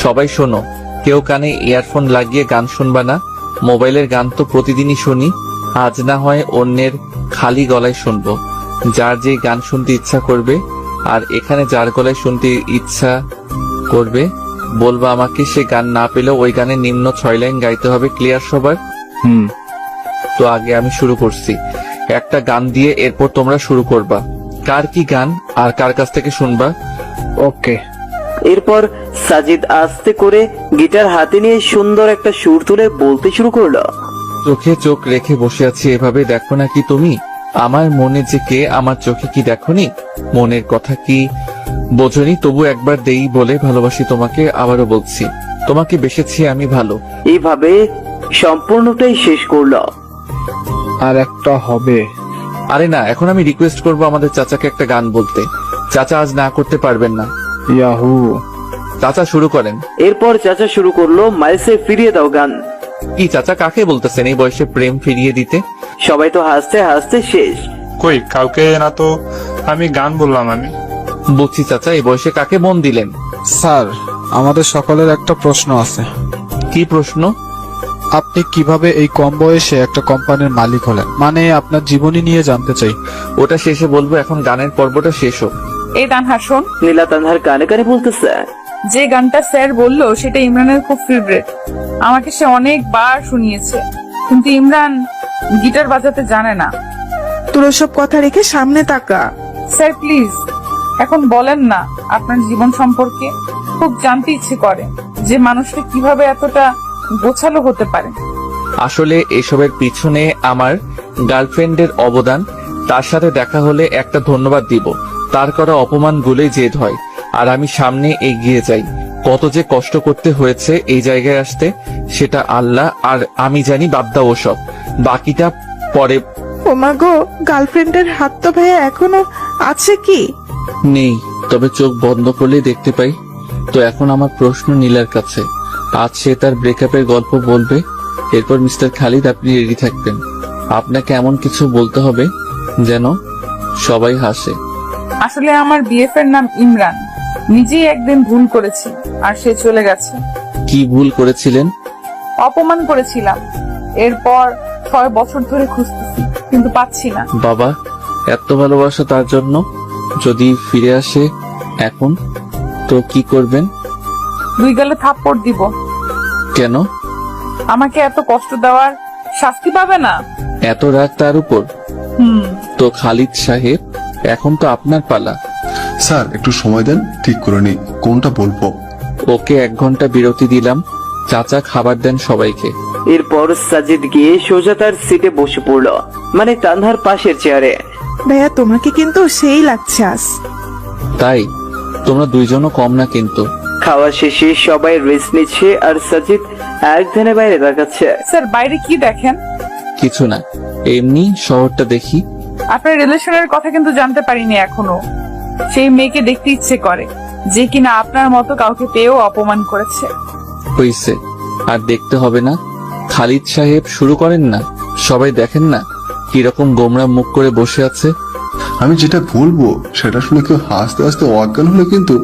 সবাই শোনো, কেউ কানে ইয়ারফোন লাগিয়ে গান শুনবা না। মোবাইলের গান তো প্রতিদিনই শুনি, আজ না হয় অন্যের খালি গলায় শুনবো। যার যে গান শুনতে ইচ্ছা করবে, আর এখানে যার গলায় শুনতে ইচ্ছা করবে বলবা আমাকে। সে গান না পেলেও ওই গানের নিম্ন 6 লাইন গাইতে হবে। ক্লিয়ার সবার? তো আগে আমি শুরু করছি একটা গান দিয়ে, এরপর তোমরা শুরু করবা। কার কি গান আর কার কাছ থেকে শুনবা? ওকে। এরপর সাজিদ আস্তে করে গিটার হাতে নিয়ে সুন্দর একটা সুর তুলে বলতে শুরু করলো। চোখে চোখ রেখে বসে আছি এভাবে, দেখো না কি তুমি আমার মনে যে কে, আমার চোখে কি দেখোনি? মনের কথা কি বোঝনি? তবু একবার দেই বলে ভালোবাসি তোমাকে, আবারও বলছি তোমাকে বেসেছি আমি ভালো। এইভাবে সম্পূর্ণটাই শেষ করলো। আর একটা হবে। আরে না, এখন আমি রিকোয়েস্ট করব আমাদের চাচাকে একটা গান বলতে। চাচা আজ না করতে পারবেন না। ইয়াহু। চাচা শুরু করেন। এরপর চাচা শুরু করলো মাইসে ফিরিয়ে দাও গান। কি চাচা, কাকে বলতেছেন এই বয়সে প্রেম ফিরিয়ে দিতে? সবাই তো হাসতে হাসতে শেষ। কই কাউকে না তো, আমি গান বললাম আমি। বুঝছি চাচা, এই বয়সে কাকে মন দিলেন? স্যার, আমাদের সকলের একটা প্রশ্ন আছে। কি প্রশ্ন? আপনি কিভাবে এই কম বয়সে একটা কোম্পানির মালিক হলেন? মানে আপনার জীবনী নিয়ে জানতে চাই। ওটা শেষে বলবো, এখন গানের পর্বটা শেষ হোক। এই তানহা শোন, নীলা তানহার কানে কানে বলতেছে, যে গানটা স্যার বললো সেটা ইমরানের খুব ফেভারিট। আমাকে সে অনেকবার শুনিয়েছে, কিন্তু ইমরান গিটার বাজাতে জানে না। তোর সব কথা রেখে সামনে তাকা। স্যার প্লিজ এখন বলেন না আপনার জীবন সম্পর্কে। খুব জানতে ইচ্ছে করে যে মানুষটা কিভাবে এতটা গোছালো হতে পারে। আসলে এসবের পিছনে আমার গার্লফ্রেন্ডের অবদান। তার সাথে দেখা হলে একটা ধন্যবাদ দিব। তার করা অপমানগুলোই জেদ হয়, আর আমি সামনে এগিয়ে যাই। কত যে কষ্ট করতে হয়েছে এই জায়গায় আসতে, সেটা আল্লাহ আর আমি জানি। বাদ দাও ওসব, বাকিটা পরে। ওমা গো, গার্লফ্রেন্ডের হাত তো ভাইয়া এখনো আছে কি? নেই, তবে চোখ বন্ধ করলেই দেখতে পাই। তো এখন আমার প্রশ্ন নীলার কাছে। আজ সে তার ব্রেকআপের গল্প বলবে, এরপর মিস্টার খালিদ আপনি রেডি থাকবেন। আপনাকে এমন কিছু বলতে হবে যেন সবাই হাসে। আসলে আমার বিএফ এর নাম ইমরান। নিজেই একদিন ভুল করেছি আর সে চলে গেছে। কি ভুল করেছিলেন? অপমান করেছিলাম। এরপর 6 বছর ধরে খুঁজতেছি, কিন্তু পাচ্ছি না। বাবা, এত ভালোবাসা তার জন্য? যদি ফিরে আসে এখন, তো কি করবেন? 2 গালে থাপ্পড় দিব। কেন? আমাকে এত কষ্ট দেওয়ার শাস্তি পাবে না। এত রাগ তার উপর? তো খালিদ সাহেব, এখন তো আপনার পালা। স্যার একটু সময় দেন, ঠিক করে নি কোনটা বলবো। ওকে 1 ঘন্টা বিরতি দিলাম। চাচা খাবার দেন সবাইকে। এরপর সাজিদ গিয়ে সোজা তার সিটে বসে পড়লো, মানে তানহার পাশের চেয়ারে। ভাইয়া তোমাকে কিন্তু সেই লাগছে আজ। তাই? তোমরা 2 জনও কম না কিন্তু। খাওয়া শেষে সবাই রেস্ট নিচ্ছে আর সাজিদ এক ধ্যানে বাইরে তাকাচ্ছে। স্যার বাইরে কি দেখেন? কিছু না, এমনি শহরটা দেখি। আপনার রিলেশনের কথা কিন্তু জানতে পারিনি এখনো। সেই মেয়েকে দেখতে ইচ্ছে করে যে কিনা আপনার মতো কাউকে পেয়েও অপমান করেছে। হইছে, আর দেখতে হবে না। খালিদ সাহেব শুরু করেন না। সবাই দেখেন না কিরকম গোমরা মুখ করে বসে আছে। আমি যেটা বলবো সেটা শুনে কেউ হাসতে হাসতে অজ্ঞান হলে কিন্তু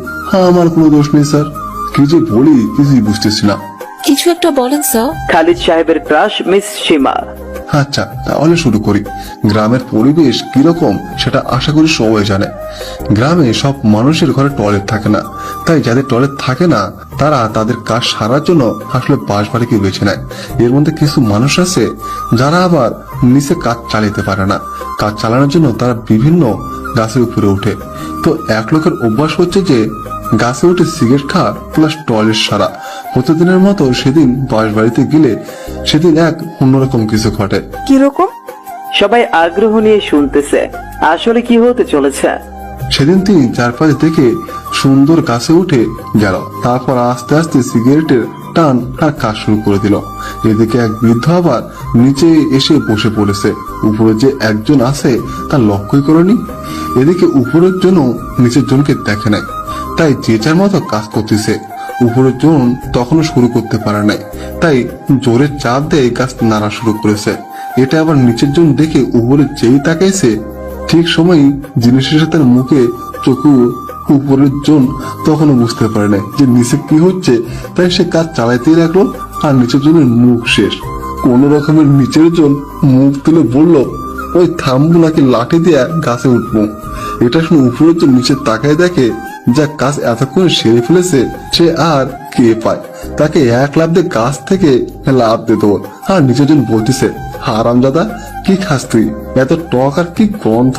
আমার কোনো দোষ নেই স্যার। কি যে বলি কিছুই বুঝতেছি না। কিছু একটা বলেন স্যার। খালিদ সাহেবের ক্রাশ মিস সীমা। আচ্ছা তাহলে শুরু করি। গ্রামের পরিবেশ কিরকম সেটা আশা করি সবাই জানে। গ্রামে সব মানুষের ঘরে টয়লেট থাকে না, তাই যাদের টয়লেট থাকে না তারা তাদের কাজ সারার জন্য আসলে বাসবাড়িকে বেছে নেয়। এর মধ্যে কিছু মানুষ আছে যারা আবার নিচে কাজ চালাতে পারে না। কাজ চালানোর জন্য তারা বিভিন্ন গাছের উপরে ওঠে। তো এক লোকের অভ্যাস হচ্ছে যে গাছে উঠে সিগারেট খাওয়া প্লাস টয়লেট সারা। প্রতিদিনের মতো সেদিন বাসবাড়িতে গেলে সেদিন এক অন্যরকম কিছু ঘটে। কিরকম? সবাই আগ্রহ নিয়ে শুনতেছে আসলে কি হতে চলেছে। সেদিন তিনি চারপাশে দেখে সুন্দর গাছে উঠে গেল। তারপর আস্তে আস্তে সিগারেটের টান আর কাজ শুরু করে দিল। এদিকে এক বৃদ্ধ আবার নিচে এসে বসে পড়েছে। উপরে যে একজন আছে তা লক্ষ্যই করেনি। এদিকে উপরের জন্য নিচের জনকে দেখে নাই, তাই যে যার মতো কাজ করতেছে। উপরের জন তখনও শুরু করতে পারে নাই, তাই জোরে চাপ দিয়ে গাছ নাড়া শুরু করেছে। এটা আবার নিচের জন দেখে উপরে যেই তাকাইছে ঠিক সময় জিনিসের সাথে মুখে চোখু উপরের জন তখনও বুঝতে পারে না যে নিচে কি হচ্ছে, তাই সে কাজ চালাইতেই রাখলো। আর নিচের জনের মুখ শেষ। কোন রকমের নিচের জন মুখ তুলে বলল, ওই থামবো নাকি লাঠি দিয়ে গাছে উঠবো। এটা শুনে উপরের জন নিচে তাকায় দেখে যা কাজ এতক্ষণ সেরে ফেলেছে সে আর কে পায়। তাকে 1 লাফ দিয়ে গাছ থেকে লাফ দিত। আর নিচের জন বলতেছে, হারামজাদা কি খাস তুই, এত টক আর কি গন্ধ।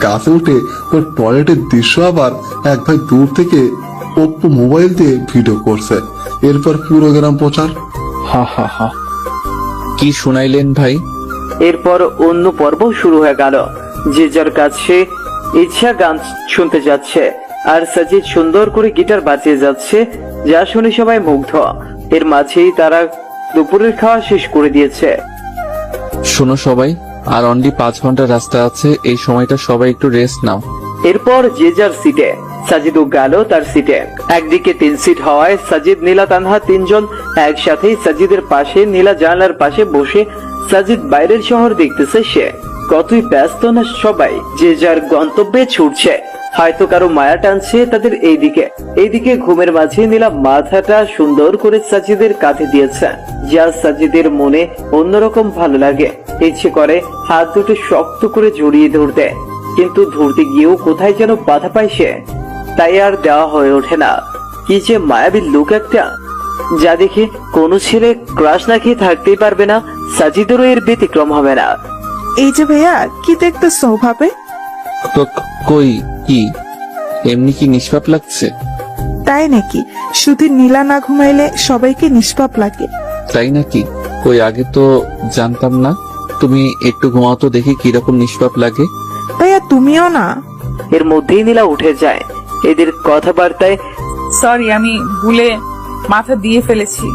গাছে উঠে তোর টয়লেটের দৃশ্য আবার এক ভাই দূর থেকে ওপ্পো মোবাইল দিয়ে ভিডিও করছে। এরপর পুরো গ্রাম প্রচার। হা হা হা। কি শুনাইলেন ভাই? এরপর অন্য পর্ব শুরু হয়ে গেল। যে যার কাছে ইচ্ছা গান শুনতে যাচ্ছে আর সাজিদ সুন্দর করে গিটার বাজিয়ে যাচ্ছে, যা শুনে সবাই মুগ্ধ। এর মাঝেই তারা দুপুরের খাওয়া শেষ করে দিয়েছে। শোনো সবাই, আর অনলি 5 ঘন্টা রাস্তা আছে। এই সময়টা সবাই একটু রেস্ট নাও। এরপর যে যার সিটে। সাজিদও গেল তার সিটে। একদিকে 3 সিট হওয়ায় সাজিদ, নীলা, তানহা 3 জন একসাথেই সাজিদের পাশে নীলা জানালার পাশে বসে। সাজিদ বাইরের শহর দেখতেছে সে। কতই ব্যস্ত না সবাই, যে যার গন্তব্যে ছুটছে। হয়তো কারো মায়া টানছে তাদের এইদিকে ঘুমের মাঝে নীলা মাথাটা সুন্দর করে সাজিদের কাঁধে দিয়েছে, যা সাজিদের মনে অন্যরকম ভালো লাগে। ইচ্ছে করে হাত দুটো শক্ত করে জড়িয়ে ধরতে, কিন্তু ধরতে গিয়েও কোথায় যেন বাধা পায় সে, তাই আর দেওয়া হয়ে ওঠে না। কি যে মায়াবী লুক একটা, যা দেখে কোনো ছেলে ক্রাশ না খেয়ে থাকতেই পারবে না। সাজিদেরও এর ব্যতিক্রম হবে না। এই যে ভাইয়া, কি দেখতেছো ভাবে? তো কই কি এমনি কি নিষ্পাপ লাগছে? তাই নাকি? শুধু নীলা না ঘুমাইলে সবাইকে নিষ্পাপ লাগে। তাই নাকি? কই আগে তো জানতাম না। তুমি একটু ঘুমাও তো দেখি কিরকম নিষ্পাপ লাগে। ভাইয়া তুমিও না। এর মধ্যেই নীলা উঠে যায়। এদের কথাবার্তায় সরি, আমি ভুলে মাথা দিয়ে ফেলেছি,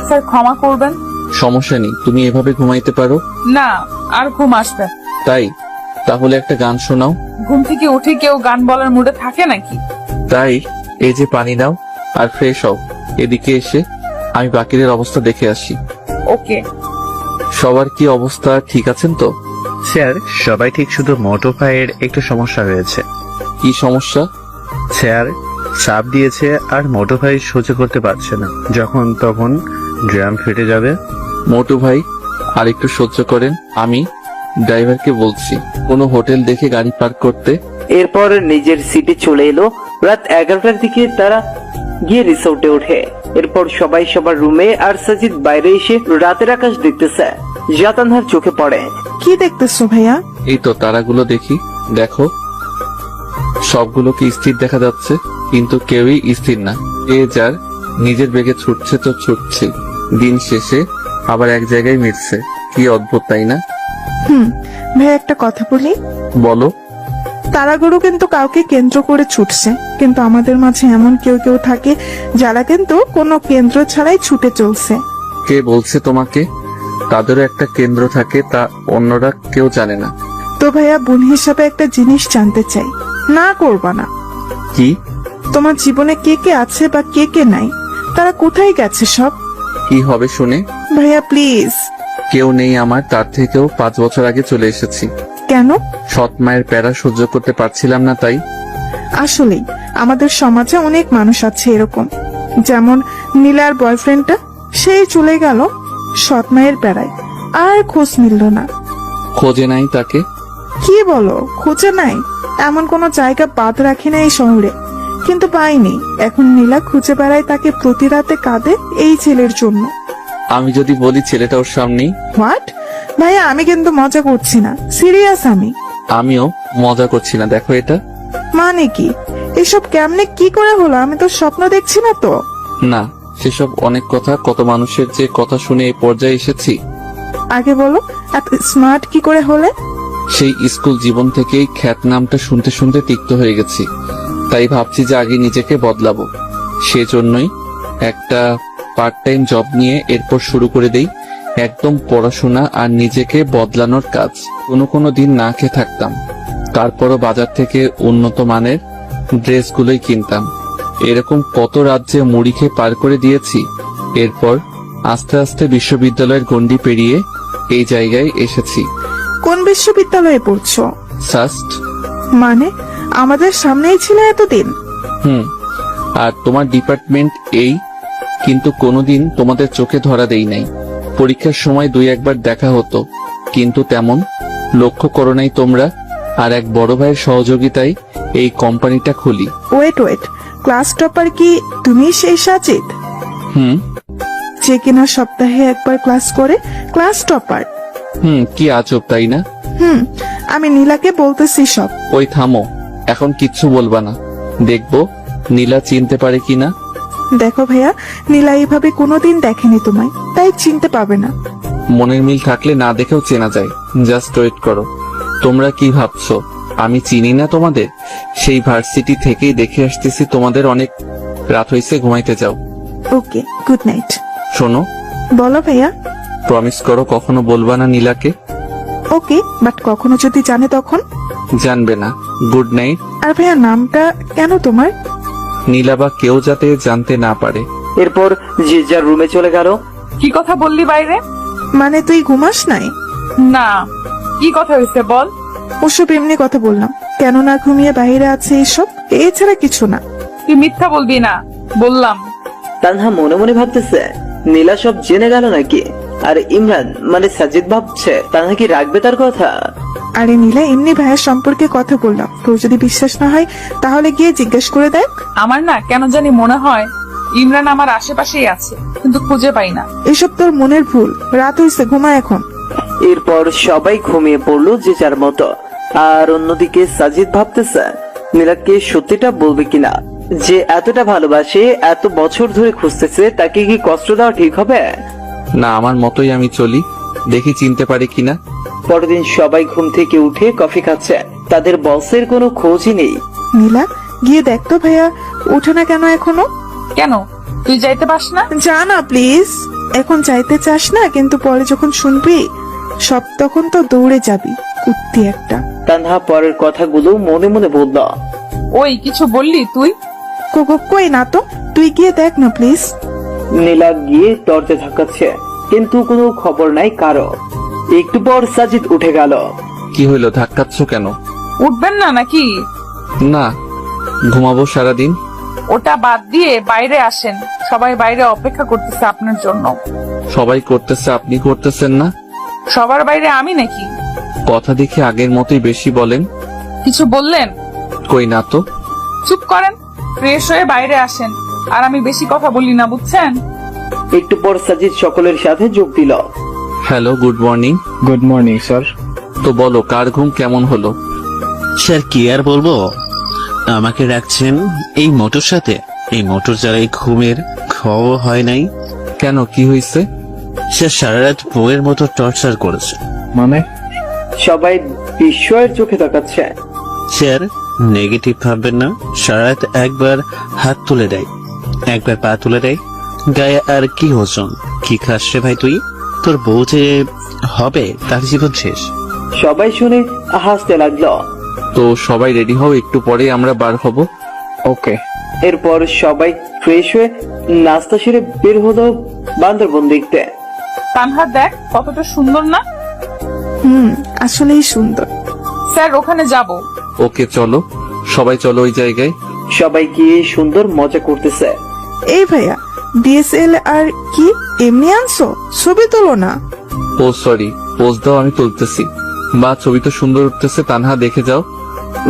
স্যার ক্ষমা করবেন। সমস্যা নেই, তুমি এভাবে ঘুমাইতে পারো। না, আর ঘুম আসবে। তাই তাহলে একটা গান শোনাও। ঘুম থেকে উঠে কেউ গান বলার মুডে থাকে নাকি? তাই এই যে পানি নাও আর ফ্রেশ হও। এদিকে এসে আমি বাকিদের অবস্থা দেখে আসি। ওকে। সবার কি অবস্থা ঠিক আছেন তো? স্যার সবাই ঠিক, শুধু মোটো ভাইয়ের একটু সমস্যা হয়েছে। কি সমস্যা? স্যার চাপ দিয়েছে আর মোটো ভাই সহ্য করতে পারছে না, যখন তখন ড্রাম ফেটে যাবে। মোটু ভাই আর একটু সহ্য করেন, আমি ড্রাইভারকে বলছি কোনো হোটেল দেখে গাড়ি পার্ক করতে। এরপর নিজের সিটে চলে এলো। রাত 11টার দিকে তারা গিয়ে রিসোর্টে ওঠে। এরপর সবাই সবার রুমে, আর সাজিদ বাইরে এসে রাতের আকাশ দেখতেছে, যা তানহার চোখে পড়ে। কি দেখতেছো ভাইয়া? এই তো তারাগুলো দেখি। দেখো, সবগুলোকে স্থির দেখা যাচ্ছে, কিন্তু কেউই স্থির না। এ যার নিজের বেগে ছুটছে তো ছুটছে, দিন শেষে আবার এক জায়গায় মিটছে। কি অদ্ভুত, তাই না? ভাই একটা কথা বলি। বলো। তারাগুলো কিন্তু কাউকে কেন্দ্র করে ছুটছে, কিন্তু আমাদের মাঝে এমন কেউ কেউ থাকে যারা কিন্তু কোনো কেন্দ্র ছাড়াই ছুটে চলছে। কে বলছে তোমাকে? তাদেরও একটা কেন্দ্র থাকে, তা অন্যরা কেউ জানে না। তো ভাইয়া বোন হিসাবে একটা জিনিস জানতে চাই, না করবা না। কি? তোমার জীবনে কে কে আছে বা কে কে নাই, তারা কোথায় গেছে সব? কি হবে শুনে? ভাইয়া প্লিজ। কেউ নেই আমার, তার থেকেও 5 বছর আগে চলে এসেছি। কেন? সৎ মায়ের প্যারা সহ্য করতে পারছিলাম না, তাই। আসলেই আমাদের সমাজে অনেক মানুষ আছে এরকম, যেমন নীলার বয়ফ্রেন্ডটা, সেই চলে গেল সৎ মায়ের প্যারায়, আর খোঁজ মিলল না। খোঁজে নাই তাকে? কি বলো, খোঁজে নাই? এমন কোনো জায়গা বাদ রাখি না এই শহরে, কিন্তু পাইনি। এখন নীলা খুঁজে বেড়ায় তাকে, প্রতি রাতে কাঁদে এই ছেলের জন্য। আমি যদি বলি ছেলেটা ওর সামনেই? হোয়াট? ভাইয়া আমি কিন্তু মজা করছি না, সিরিয়াস আমি। আমিও মজা করছি না, দেখো এটা। মানে কি এসব? কেমনে কি করে হলো? আমি তো স্বপ্ন দেখছি না তো। না, সেসব অনেক কথা, কত মানুষের যে কথা শুনে এই পর্যায়ে এসেছি। আগে বলো, এত স্মার্ট কি করে হলে? সেই স্কুল জীবন থেকেই খ্যাত নামটা শুনতে শুনতে তিক্ত হয়ে গেছি, তাই ভাবছি যে আগে নিজেকে বদলাবো। সেজন্যই একটা পার্ট টাইম জব নিয়ে এরপর শুরু করে দেই একদম পড়াশোনা আর নিজেকে বদলানোর কাজ। কোনো দিন না খেয়ে থাকতাম, তারপরও বাজার থেকে উন্নত মানের ড্রেসগুলোই কিনতাম। এরকম কত রাজ্যে মুড়ি খেয়ে পার করে দিয়েছি। এরপর আস্তে আস্তে বিশ্ববিদ্যালয়ের গণ্ডি পেরিয়ে এই জায়গায় এসেছি। কোন বিশ্ববিদ্যালয়ে পড়ছো? সাস্ট। মানে আমাদের সামনেই ছিল এতদিন। আর তোমার ডিপার্টমেন্ট এই, কিন্তু কোনোদিন তোমাদের চোখে ধরা দেই নাই। পরীক্ষার সময় 2-1 বার দেখা হতো, কিন্তু তেমন লক্ষ্য করো নাই তোমরা। আর এক বড় ভাইয়ের সহযোগিতায় এই কোম্পানিটা খুলি। ওয়েট, ক্লাস টপার কি তুমি সেই সাজিদ? যে কিনা সপ্তাহে একবার ক্লাস করে, ক্লাস টপার? কি আজব, তাই না? আমি নীলাকে বলতেছি সব। ওই থামো, এখন কিচ্ছু বলবা না, দেখবো নীলা চিনতে পারে কিনা। দেখো ভাইয়া, নীলা এইভাবে কোনোদিন দেখেনি তোমায়, তাই চিনতে পাবে না। মনের মিল থাকলে না দেখেও চেনা যায়। জাস্ট ওয়েট করো। তোমরা কি ভাবছো আমি চিনি না তোমাদের? সেই ভার্সিটি থেকেই দেখে আসতেছি তোমাদের। অনেক রাত হয়েছে, ঘুমাইতে যাও। ওকে, গুড নাইট। শোনো। বলো ভাইয়া। প্রমিস করো কখনো বলবা না নীলাকে। ওকে, বাট কখনো যদি জানে তখন? জানবে না। Good night. আর ভাইয়া নামটা কেন তোমার? নীলা বা কেউ যাতে জানতে না পারে। এরপর যে যার রুমে চলে গেল। কি কথা বললি বাইরে? মানে তুই ঘুমাস নাই? না, কি কথা হয়েছে বল। ওসব এমনি কথা বললাম, কেন না ঘুমিয়ে বাইরে আছে এইসব, এছাড়া কিছু না। তুই মিথ্যা বলবি না, বললাম। তানহা মনে মনে ভাবতেছে নীলা সব জেনে গেল নাকি। আর ইমরান মানে সাজিদ ভাবছে তানহা কি রাখবে তার কথা। আরে নীলা, এমনি ভাইয়ের সম্পর্কে কথা বললাম, তোর যদি বিশ্বাস না হয় তাহলে গিয়ে জিজ্ঞেস করে দেখ। আমার না কেন জানি মনে হয় ইমরান আমার আশেপাশেই আছে, কিন্তু খুঁজে পাই না। এসব তোর মনের ভুল, রাত হয়েছে, ঘুমা এখন। এরপর সবাই ঘুমিয়ে পড়লো যে যার মতো। আর অন্যদিকে সাজিদ ভাবতেছে নীলাকে সত্যিটা বলবে কিনা। যে এতটা ভালোবাসে, এত বছর ধরে খুঁজতেছে, তাকে কি কষ্ট দেওয়া ঠিক হবে? না, আমার মতোই আমি চলি, দেখি চিনতে পারি কিনা। পরের দিন সবাই ঘুম থেকে উঠে কফি খাচ্ছে, তাদের বসের কোনো খোঁজই নেই। নীলা, গিয়ে দেখ তো ভাইয়া ওঠে না কেন এখনো। কেন, তুই যাইতে পাস না? যা না প্লিজ। এখন যাইতে চাস না, কিন্তু পরে যখন শুনবি সব তখন তো দৌড়ে যাবি, কুত্তি একটা। তানহা পরের কথাগুলো মনে মনে বলল। ওই কিছু বললি তুই? কই না তো, তুই গিয়ে দেখ না প্লিজ। নীলা গিয়ে দরজা ধাক্কাচ্ছে, কিন্তু কোনো খবর নাই কারো। একটু পর সাজিদ উঠে গেল। কি হইলো, ধাক্কাচ্ছ কেন? উঠবেন না নাকি? না, ঘুমাবো সারাদিন। ওটা বাদ দিয়ে বাইরে আসেন, সবাই বাইরে অপেক্ষা করতেছে আপনার জন্য। সবাই করতেছে, আপনি করতেছেন না? সবার বাইরে আমি নাকি? কথা দেখে আগের মতোই বেশি বলেন। কিছু বললেন? কই না তো। চুপ করেন, ফ্রেশ হয়ে বাইরে আসেন। আর আমি বেশি কথা বলি না, বুঝছেন? একটু পর সাজিদ সকলের সাথে যোগ দিল। Hello, good morning. Good morning sir. তো বলো, কার ঘুম কেমন হলো? স্যার কি আর বলবো, আমাকে রাখছেন এই মোটর সাথে। এই মোটর যারা এই ঘুমের খবর হয় নাই। কেন, কি হয়েছে? স্যার সারা রাত বউয়ের মতো টর্চার করেছে। মানে? সবাই বিস্ময়ের চোখে তাকাচ্ছে। স্যার নেগেটিভ ভাববেন না, সারা রাত একবার হাত তুলে দেয়, একবার পা তুলে দেয়, গায়ে আর কি ওজন। কি খাস রে ভাই তুই? তোর বউ যে হবে তার জীবন শেষ। সবাই শুনে হাসতে লাগলো। তো সবাই রেডি হও, একটু পরে আমরা বার হব। ওকে। এরপর সবাই ফ্রেশ হয়ে নাস্তা সেরে বের হলো বান্দরবন দেখতে। তানহা দেখ কতটা সুন্দর না? আসলেই সুন্দর। স্যার ওখানে যাব। ওকে চলো, সবাই চলো ওই জায়গায়। সবাই গিয়ে সুন্দর মজা করতেছে। এই ভাইয়া, ডিএসএল আর কি এমনি আনছো? ছবি তোলো না। ও সরি, পোজ দাও, আমি তুলতেছি। বা ছবি তো সুন্দর উঠতেছে, তানহা দেখে যাও।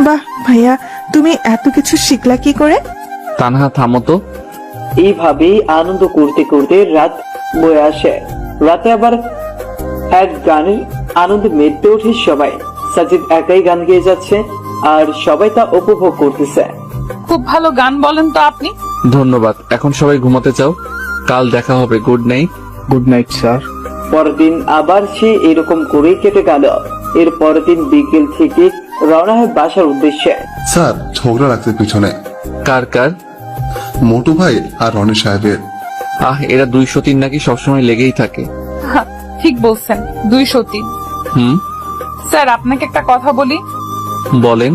বাহ ভাইয়া, তুমি এত কিছু শিখলা কি করে? তানহা থামো তো। এইভাবেই আনন্দ করতে করতে রাত বয়ে আসে। রাতে আবার এক গানের আনন্দে মেতে ওঠে সবাই। সাজিদ একাই গান গেয়ে যাচ্ছে আর সবাই তা উপভোগ করতেছে। খুব ভালো গান বলেন তো আপনি। ধন্যবাদ, এখন সবাই ঘুমাতে যাও, কাল দেখা হবে। Good night. Good night sir. পরের দিন আবার সে এরকম করেই কেটে গেল। এর পরের দিন বিকেল থেকে রওনা হয় বাসার উদ্দেশ্যে। স্যার, ঝগড়া লাগছে পিছনে। কার কার? মোটু ভাই আর রনি সাহেবের। এরা 203 নাকি সবসময় লেগেই থাকে। ঠিক বলছেন, 203। স্যার আপনাকে একটা কথা বলি। বলেন।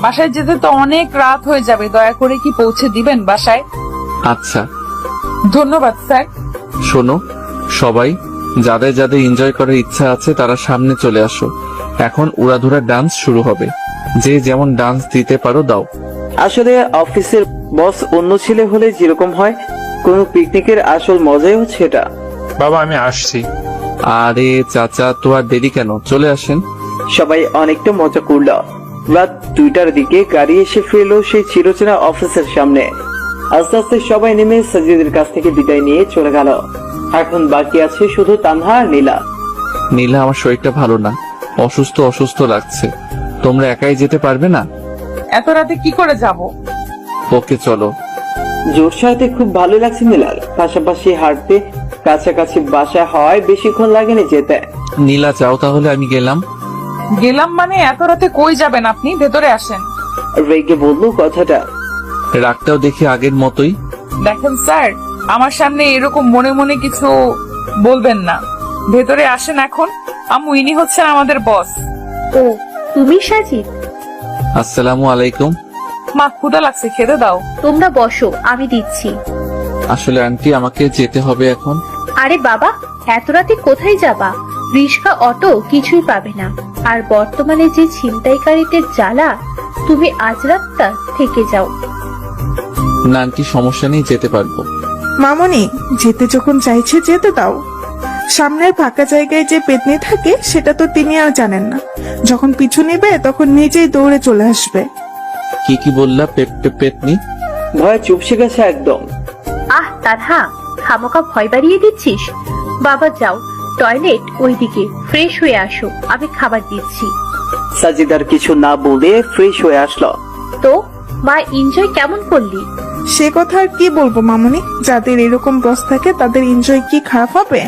বাসায় যেতে তো অনেক রাত হয়ে যাবে, দয়া করে কি পৌঁছে দিবেন বাসায়? আচ্ছা। ধন্যবাদ স্যার। শোনো সবাই, যাদের যাদের এনজয় করার ইচ্ছা আছে তারা সামনে চলে আসো। এখন উড়াধুরা ডান্স শুরু হবে, যে যেমন ডান্স দিতে পারো দাও। আসলে অফিসের বস অন্য ছেলে হলে যেরকম হয়, কোন পিকনিকের আসল মজাই হচ্ছে এটা। বাবা আমি আসছি। আরে চাচা, তো আর দেরি কেন, চলে আসেন। সবাই অনেকটা মজা করল। রাত 2টার দিকে গাড়ি এসে ফিরলো সেই চিরচেনা অফিসের সামনে। আস্তে আস্তে সবাই নেমে সাজিদের কাছ থেকে বিদায় নিয়ে চলে গেল। এখন বাকি আছে শুধু তানহা আর নীলা। নীলা, আমার শরীরটা ভালো না, অসুস্থ অসুস্থ লাগছে। তোমরা একাই যেতে পারবে না? এত রাতে কি করে যাব? ওকে চলো। জোর সাথে খুব ভালো লাগছে নীলার। পাশাপাশি হাঁটতে, কাছাকাছি বাসা হওয়ায় বেশিক্ষণ লাগেনি যেতে। নীলা যাও তাহলে, আমি গেলাম। গেলাম মানে এত রাতে কই যাবেন আপনি? ভেতরে আসেন। রেগে বললো কথাটা। রাগটাও দেখি আগের মতোই। দেখেন স্যার, আমার সামনে এরকম মনে মনে কিছু বলবেন না। ভেতরে আসেন এখন। আম্মু, ইনি হচ্ছেন আমাদের বস। ও তুমি সাজিদ? আসসালামু আলাইকুম। মা, ক্ষুধা লাগছে, খেতে দাও। তোমরা বসো, আমি দিচ্ছি। আসলে আন্টি, আমাকে যেতে হবে এখন। আরে বাবা, এত রাতে কোথায় যাবা? রিস্কা অটো কিছুই পাবে না। আর বর্তমানে যে ছিনতাইকারীদের জ্বালা, তুমি আজ রাতটা থেকে যাও। না আন্টি, সমস্যা নেই, যেতে পারবো। মামনি, যেতে যখন চাইছে যেতে দাও। সামনের ফাঁকা জায়গায় যে পেতনি থাকে সেটা তো তিনি আর জানেন না। যখন পিছু নেবে তখন নিজেই দৌড়ে চলে আসবে। কি কি বললা? পেতনি? ভয় চুপসে গেছে একদম। আহ তানহা, খামোকা ভয় বাড়িয়ে দিচ্ছিস। বাবা যাও, টয়লেট ওইদিকে, ফ্রেশ হয়ে আসো, আমি খাবার দিচ্ছি। সাজিদার কিছু না বলে ফ্রেশ হয়ে আসলো। তো মা, এনজয় কেমন করলি? সে কথা আর কি বলবো মামনি, যাদের এরকম বস থাকে তাদের এনজয় কি খারাপ হবে?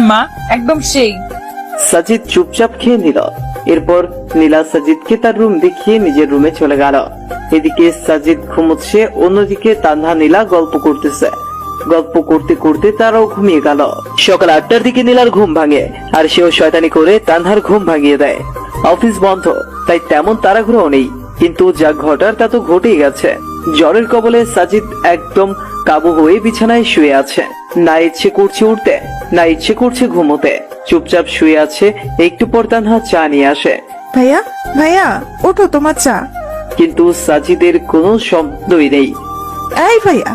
মা, একদম সেই। সাজিদ চুপচাপ খেয়ে নিল। এরপর নীলা সাজিদকে তার রুম দেখিয়ে নিজের রুমে চলে গেল। এদিকে সাজিদ ঘুমোচ্ছে, অন্যদিকে তানহা নীলা গল্প করতেছে। গল্প করতে করতে তারাও ঘুমিয়ে গেল। সকাল 8টার দিকে নীলার ঘুম ভাঙে, আর সেও শয়তানি করে তানহার ঘুম ভাঙিয়ে দেয়। অফিস বন্ধ, তাই তেমন তাড়াহুড়ো নেই, কিন্তু যা ঘটার তা তো ঘটেই গেছে। জ্বরের কবলে সাজিদ একদম কাবু হয়ে বিছানায় শুয়ে আছে। না ইচ্ছে করছে উঠতে, না ইচ্ছে করছে ঘুমোতে। চুপচাপ শুয়ে আছে। একটু পর তানহা চা নিয়ে আসে। ভাইয়া, ভাইয়া ওঠো, তোমার চা। কিন্তু সাজিদের কোনো শব্দই নেই। এই ভাইয়া,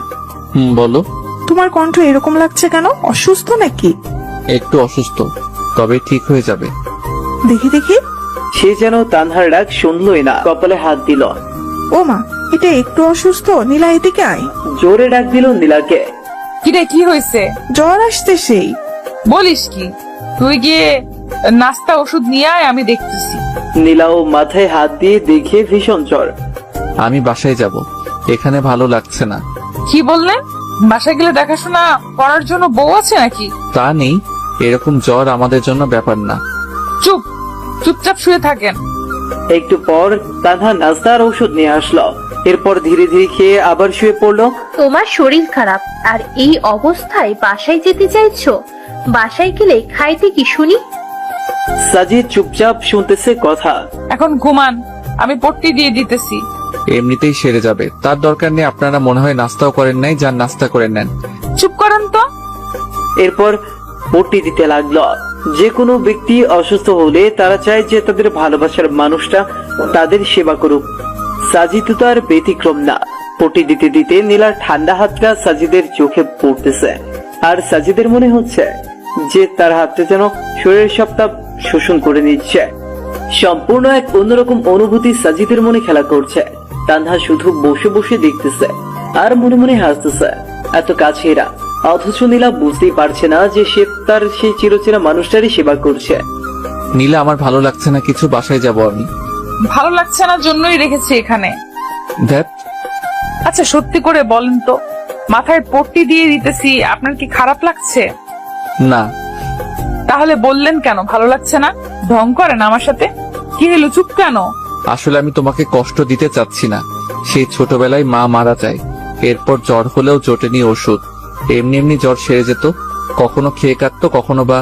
বলো। তোমার কণ্ঠ এরকম লাগছে কেন? অসুস্থ নাকি? একটু অসুস্থ, তবে ঠিক হয়ে যাবে। দেখি দেখি। সে যেন তানহার ডাক শুনলই না, কপালে হাত দিল। ও মা, এটা একটু অসুস্থ। নীলা, এদিকে আয়। জোরে ডাক দিল নীলাকে। কিরে, কি হয়েছে? জ্বর আসছে সেই। বলিস কি? তুই গিয়ে নাস্তা ওষুধ নিয়ে আয়, আমি দেখতেছি। নীলাও মাথায় হাত দিয়ে দেখে ভীষণ জ্বর। আমি বাসায় যাব, এখানে ভালো লাগছে না। কি বললেন? বাসায় গেলে দেখাশোনা করার জন্য বউ আছে নাকি? তা নেই, এরকম জ্বর আমাদের জন্য ব্যাপার না। চুপচাপ শুয়ে থাকেন। একটু পর তানহা নাস্তা আর ওষুধ নিয়ে আসলো। এরপর ধীরে ধীরে খেয়ে আবার শুয়ে পড়লো। তোমার শরীর খারাপ, আর এই অবস্থায় বাসায় যেতে চাইছো? বাসায় গেলে খাইতে কি শুনি? সাজিদ চুপচাপ শুনতেছে কথা। এখন ঘুমান, আমি পট্টি দিয়ে দিতেছি। এমনিতেই সেরে যাবে, তার দরকার নেই। আপনারা মনে হয় নাস্তাও করেন নাই, যান নাস্তা করে নেন। চুপ করেন তো। এরপর পট্টি দিতে লাগলো। যে কোনো ব্যক্তি অসুস্থ হলে তারা চায় যে তাদের ভালোবাসার মানুষটা তাদের সেবা করুক। সাজিদ তো তার ব্যতিক্রম না। পট্টি দিতে দিতে নীলার ঠান্ডা হাতটা সাজিদের চোখে পড়তেছে, আর সাজিদের মনে হচ্ছে যে তার হাতটা যেন শরীরের সবটা শোষণ করে নিচ্ছে। সম্পূর্ণ এক অন্যরকম অনুভূতি সাজিদের মনে খেলা করছে। তানহা শুধু বসে বসে দেখতেছে আর মনে মনে হাসতেছে। এত কাছে এরা, অথচ নীলা বুঝতেই পারছে না যে সে তার সেই চিরচেনা মানুষটারই সেবা করছে। নীলা, আমার ভালো লাগছে না কিছু, বাসায় যাব আমি। ভালো লাগছে না জন্যই রেখেছি এখানে। ধ্যাত। আচ্ছা সত্যি করে বলেন তো, মাথায় পট্টি দিয়ে দিতেছি, আপনার কি খারাপ লাগছে? না। তাহলে বললেন কেন ভালো লাগছে না? ঢং করেন আমার সাথে? কি হলো, চুপ কেন? আসলে আমি তোমাকে কষ্ট দিতে চাচ্ছি না। সেই ছোটবেলায় মা মারা যায়, এরপর জ্বর হলেও জোটেনি ওষুধ। এমনি এমনি জ্বর সেরে যেত, কখনো খেয়ে কাটতো, কখনো বা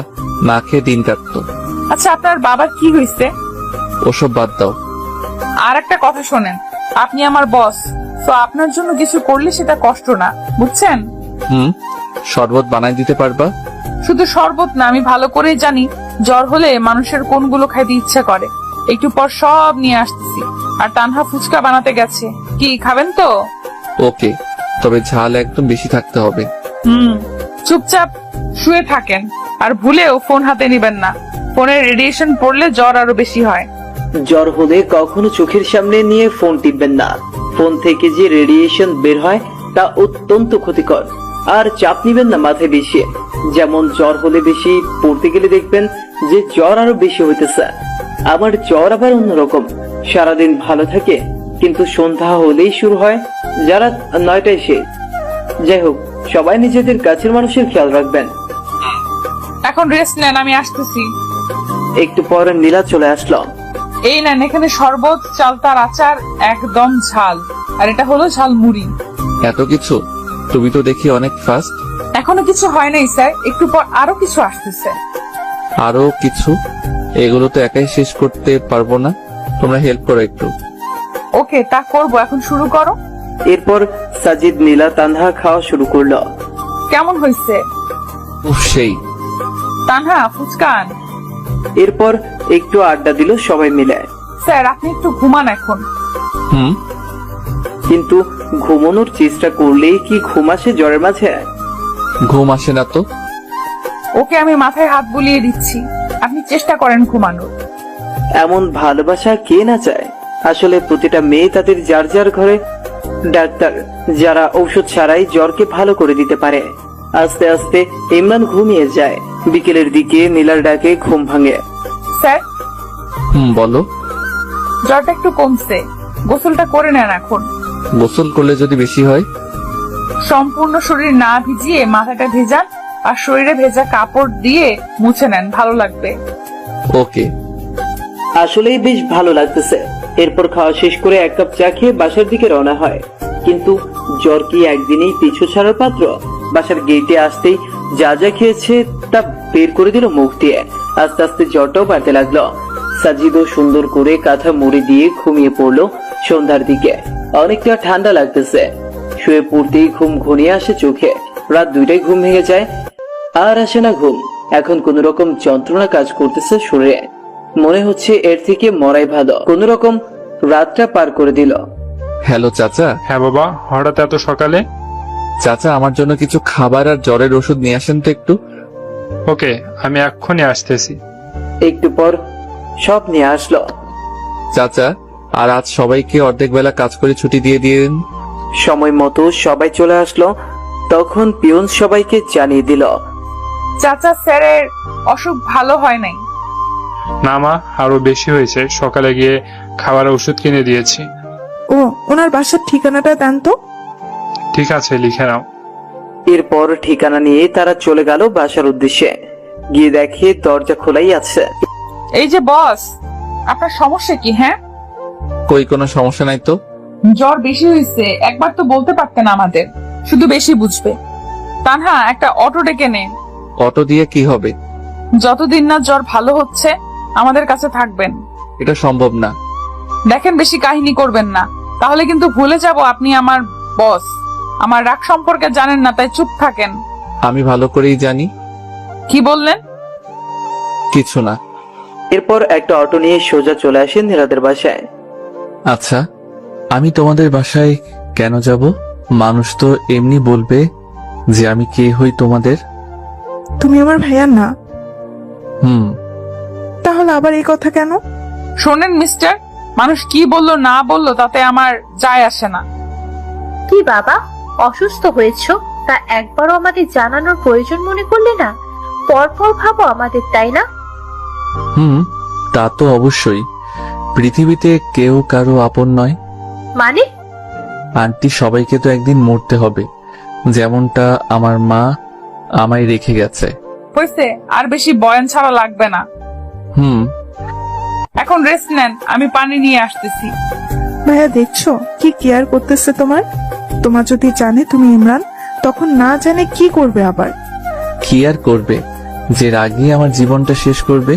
না খেয়ে দিন কাটতো। আচ্ছা আপনার বাবার কি হয়েছে? ওসব বাদ দাও। আর একটা কথা শোনেন, আপনি আমার বস, তো আপনার জন্য কিছু করলে সেটা কষ্ট না, বুঝছেন? শরবত বানাই দিতে পারবা? শুধু শরবত না, আমি ভালো করেই জানি জ্বর হলে মানুষের কোনগুলো খাইতে ইচ্ছা করে। একটু পর সব নিয়ে আসতেছি। আর তানহা ফুচকা বানাতে গেছে, কি খাবেন তো? ওকে, তবে ঝাল একদম বেশি থাকতে হবে। চুপচাপ শুয়ে থাকেন, আর ভুলেও ফোন হাতে নিবেন না। ফোনের রেডিয়েশন পড়লে জ্বর আরো বেশি হয়। জ্বর হলে কখনো চোখের সামনে নিয়ে ফোন টিপবেন না। ফোন থেকে যে রেডিয়েশন বের হয় তা অত্যন্ত ক্ষতিকর। আর চাপ নিবেন না মাথায় বেশি। যেমন জ্বর হলে বেশি পড়তে গেলে দেখবেন যে জ্বর আরো বেশি হইতেছে। আমার জ্বর আবার অন্যরকম, সারাদিন ভালো থাকে, কিন্তু সন্ধ্যা হলেই শুরু হয়, যারা 9টায় শেষ। যাই হোক, সবাই নিজেদের কাছের মানুষের খেয়াল রাখবেন। এখন রেস্ট নেন, আমি আসতেছি। একটু পর নীলা চলে আসলো। এই নেন, এখানে শরবত, চালতার আচার, একদম ঝাল, আর এটা হলো ঝাল মুড়ি। এত কিছু? তুমি তো দেখি অনেক ফাস্ট। এখনো কিছু হয় নাই স্যার, একটু পর আরো কিছু আসতেছে। আরো কিছু? এগুলো তো একাই শেষ করতে পারবো না, তোমরা হেল্প করো একটু। ওকে, তা করবো, এখন শুরু করো। এরপর সাজিদ নীলা তানহা খাওয়া শুরু করলো। কেমন হয়েছে? সেই। তানহা ফুচকা আন। এরপর একটু আড্ডা দিল সবাই মিলে। স্যার আপনি একটু ঘুমান এখন। হুম, কিন্তু ঘুমানোর চেষ্টা করলেই কি ঘুম আসে জ্বরের মাঝে? ঘুম আসে না তো। ওকে আমি মাথায় হাত বুলিয়ে দিচ্ছি, আপনি চেষ্টা করেন ঘুমানোর। এমন ভালোবাসা কে না চায়? আসলে প্রতিটা মেয়ে তাদের যার যার ঘরে ডাক্তার, যারা ঔষধ ছাড়াই জ্বরকে ভালো করে দিতে পারে। আস্তে আস্তে ইমরান ঘুমিয়ে যায়। বিকেলের দিকে নীলার ডাকে ঘুম ভাঙে। স্যার বলো। জ্বরটা একটু কমছে, গোসলটা করে নেন এখন। গোসল করলে যদি বেশি হয়? সম্পূর্ণ শরীর না ভিজিয়ে মাথাটা ভেজান আর শরীরে ভেজা কাপড় দিয়ে মুছে নেন, ভালো লাগবে। ওকে। আসলেই বেশ ভালো লাগতেছে। এরপর খাওয়া শেষ করে এক কাপ চা খেয়ে বাসার দিকে রওনা হয়। কিন্তু জ্বর কি একদিনেই পিছু ছাড়ার পাত্র? বাসার গেটে আসতেই যা যা খেয়েছে তা বের করে দিল মুখ দিয়ে। আস্তে আস্তে জ্বরটাও বাড়তে লাগলো। সাজিদও সুন্দর করে কাঁথা মুড়ি দিয়ে ঘুমিয়ে পড়লো। সন্ধ্যার দিকে অনেকটা ঠান্ডা লাগতেছে। শুয়ে পড়তেই ঘুম ঘনিয়ে আসে চোখে। রাত 2টায় ঘুম ভেঙে যায়। আর আসে না ঘুম। এখন কোন রকম যন্ত্রণা কাজ করতেছে শরীরে। মনে হচ্ছে এর থেকে মরাই ভালো। কোন রকম রাতটা পার করে দিল। হ্যালো চাচা। হ্যাঁ বাবা, হঠাৎ এত সকালে? চাচা আমার জন্য কিছু খাবার আর জ্বরের ওষুধ নিয়ে আসেন তো একটু। ওকে, আমি এক্ষুনি আসতেছি। একটু পর সব নিয়ে আসলো। চাচা আর আজ সবাইকে অর্ধেক বেলা কাজ করে ছুটি দিয়ে দিন। সময় মতো সবাই চলে আসলো। তখন পিয়ন সবাইকে জানিয়ে দিল। চাচা স্যারের অসুখ ভালো হয় নাই। না মা, আরো বেশি হয়েছে। সকালে গিয়ে খাবার ওষুধ কিনে দিয়েছি। ও, ওনার বাসার ঠিকানাটা দেন তো। ঠিক আছে, লিখে নাও। এরপর ঠিকানা নিয়ে তারা চলে গেল বাসার উদ্দেশ্যে। গিয়ে দেখে দরজা খোলাই আছে। এই যে বস, আপনার সমস্যা কি? হ্যাঁ, কই কোনো সমস্যা নাই তো। জ্বর বেশি হয়েছে, একবার তো বলতে পারতেন আমাদের, শুধু বেশি বুঝবে। তানহা একটা অটো ডেকে নে। অটো দিয়ে কি হবে? যতদিন না জ্বর ভালো হচ্ছে আমাদের কাছে থাকবেন। এটা সম্ভব না। দেখেন বেশি কাহিনী করবেন না, তাহলে কিন্তু ভুলে যাব আপনি আমার বস। আমার রাগ সম্পর্কে জানেন না, তাই চুপ থাকেন। আমি ভালো করেই জানি। কি বললেন? কিছু না। এরপর একটা অটো নিয়ে সোজা চলে আসেন নীলাদের বাসায়। আচ্ছা, আমি তোমাদের বাসায় কেন যাব? মানুষ তো এমনি বলবে যে আমি কে হই তোমাদের। তুমি আমার ভাইয়া না, হুম। তাহলে আবার এই কথা কেন? শোনেন মিস্টার, মানুষ কি বললো না বললো তাতে আমার যায় আসে না। কি বাবা, অসুস্থ হয়েছো? তা একবারও আমাদের জানানোর প্রয়োজন মনে করলে না? পরপর ভাবো আমাদের, তাই না? হুম, তা তো অবশ্যই। পৃথিবীতে কেউ কারো আপন নয়। মানে? আন্টি, সবাইকে তো একদিন মরতে হবে, যেমনটা আমার মা আমায় রেখে গেছে। হয়েছে, আর বেশি বয়ান ছাড়া লাগবে না। হুম। এখন রেস্ট নেন, আমি পানি নিয়ে আসতেছি। ভাইয়া দেখছো কি কেয়ার করতেছে তোমার। তোমার যদি জানে তুমি ইমরান, তখন না জানে কি করবে আবার। কি আর করবে, যে রাগী আমার জীবনটা শেষ করবে।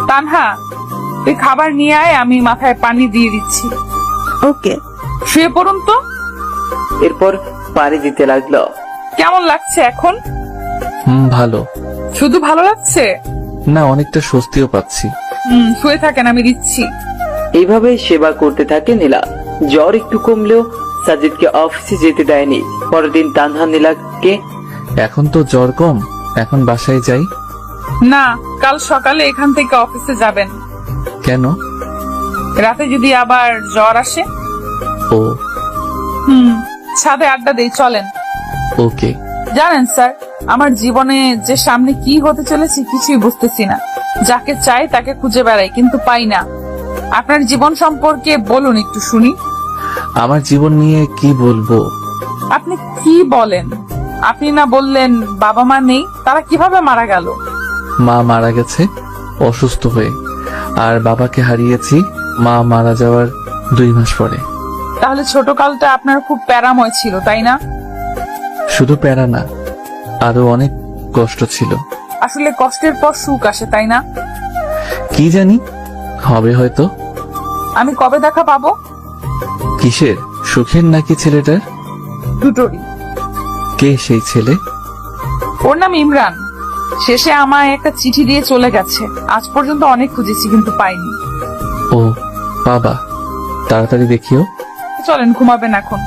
তানহা, তুই খাবার নিয়ে আয়, আমি মাথায় পানি দিয়ে দিচ্ছি। ওকে। শুয়ে পড়ুন তো। এরপর পানি দিতে লাগলো। কেমন লাগছে এখন? ভালো। শুধু ভালো লাগছে না, অনেকটা স্বস্তিও পাচ্ছি। শুয়ে থাকেন, আমি দিচ্ছি। এইভাবে সেবা করতে থাকে নীলা। জ্বর একটু কমলেও সাজিদকে অফিসে যেতে দেয়নি। পরের দিন তানহা নীলাকে, এখন তো জ্বর কম, এখন বাসায় যাই। না, কাল সকালে এখান থেকে অফিসে যাবেন। কেন? রাতে যদি আবার জ্বর আসে। ও। ছাদে আড্ডা দেই, চলেন। ওকে। জানেন স্যার, আমার জীবনে যে সামনে কি হতে চলেছে কিছুই বুঝতেছি না। যাকে চাই তাকে খুঁজে বেড়াই, কিন্তু পাই না। আপনার জীবন সম্পর্কে বলুন একটু শুনি। আমার জীবন নিয়ে কি বলবো? আপনি কি বলেন? আপনি না বললেন বাবা মা নেই, তারা কিভাবে মারা গেল? মা মারা গেছে অসুস্থ হয়ে, আর বাবাকে হারিয়েছি মা মারা যাওয়ার 2 মাস পরে। তাহলে ছোটকালটা আপনার খুব প্যারাময় ছিল, তাই না? শুধু প্যারা না, আরো অনেক কষ্ট ছিল। আসলে কষ্টের পর সুখ আসে, তাই না? কি জানি, হবে হয়তো। আমি কবে দেখা পাবো? কিসের, সুখের নাকি ছেলেটার? দুটোরই। কে সেই ছেলে? ওর নাম ইমরান। শেষে আমায় একটা চিঠি দিয়ে চলে গেছে। আজ পর্যন্ত অনেক খুঁজেছি কিন্তু পাইনি। ও বাবা, তাড়াতাড়ি দেখিও। চলেন, ঘুমাবেন এখন।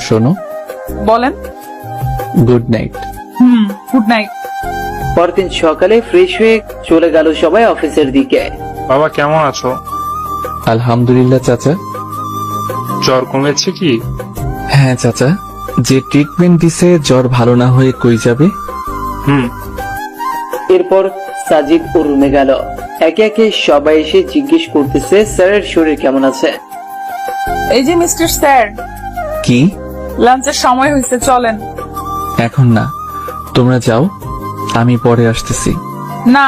শোনো, বলেন। Good night. Good night. পরদিন সকালে ফ্রেশ হয়ে চলে গেল সবাই অফিসের দিকে। বাবা কেমন আছো? আলহামদুলিল্লাহ চাচা। জ্বর কমেছে কি? হ্যাঁ চাচা, যে ট্রিটমেন্ট দিছে জ্বর ভালো না হয়ে কই যাবে। এরপর সাজিদ ও রুমে গেল। একে একে সবাই এসে জিজ্ঞেস করতেছে স্যারের শরীর কেমন আছে। এই যে মিস্টার স্যার, কি? লাঞ্চের সময় হয়েছে, চলেন। এখন না, তোমরা যাও, আমি পরে আসতেছি। না,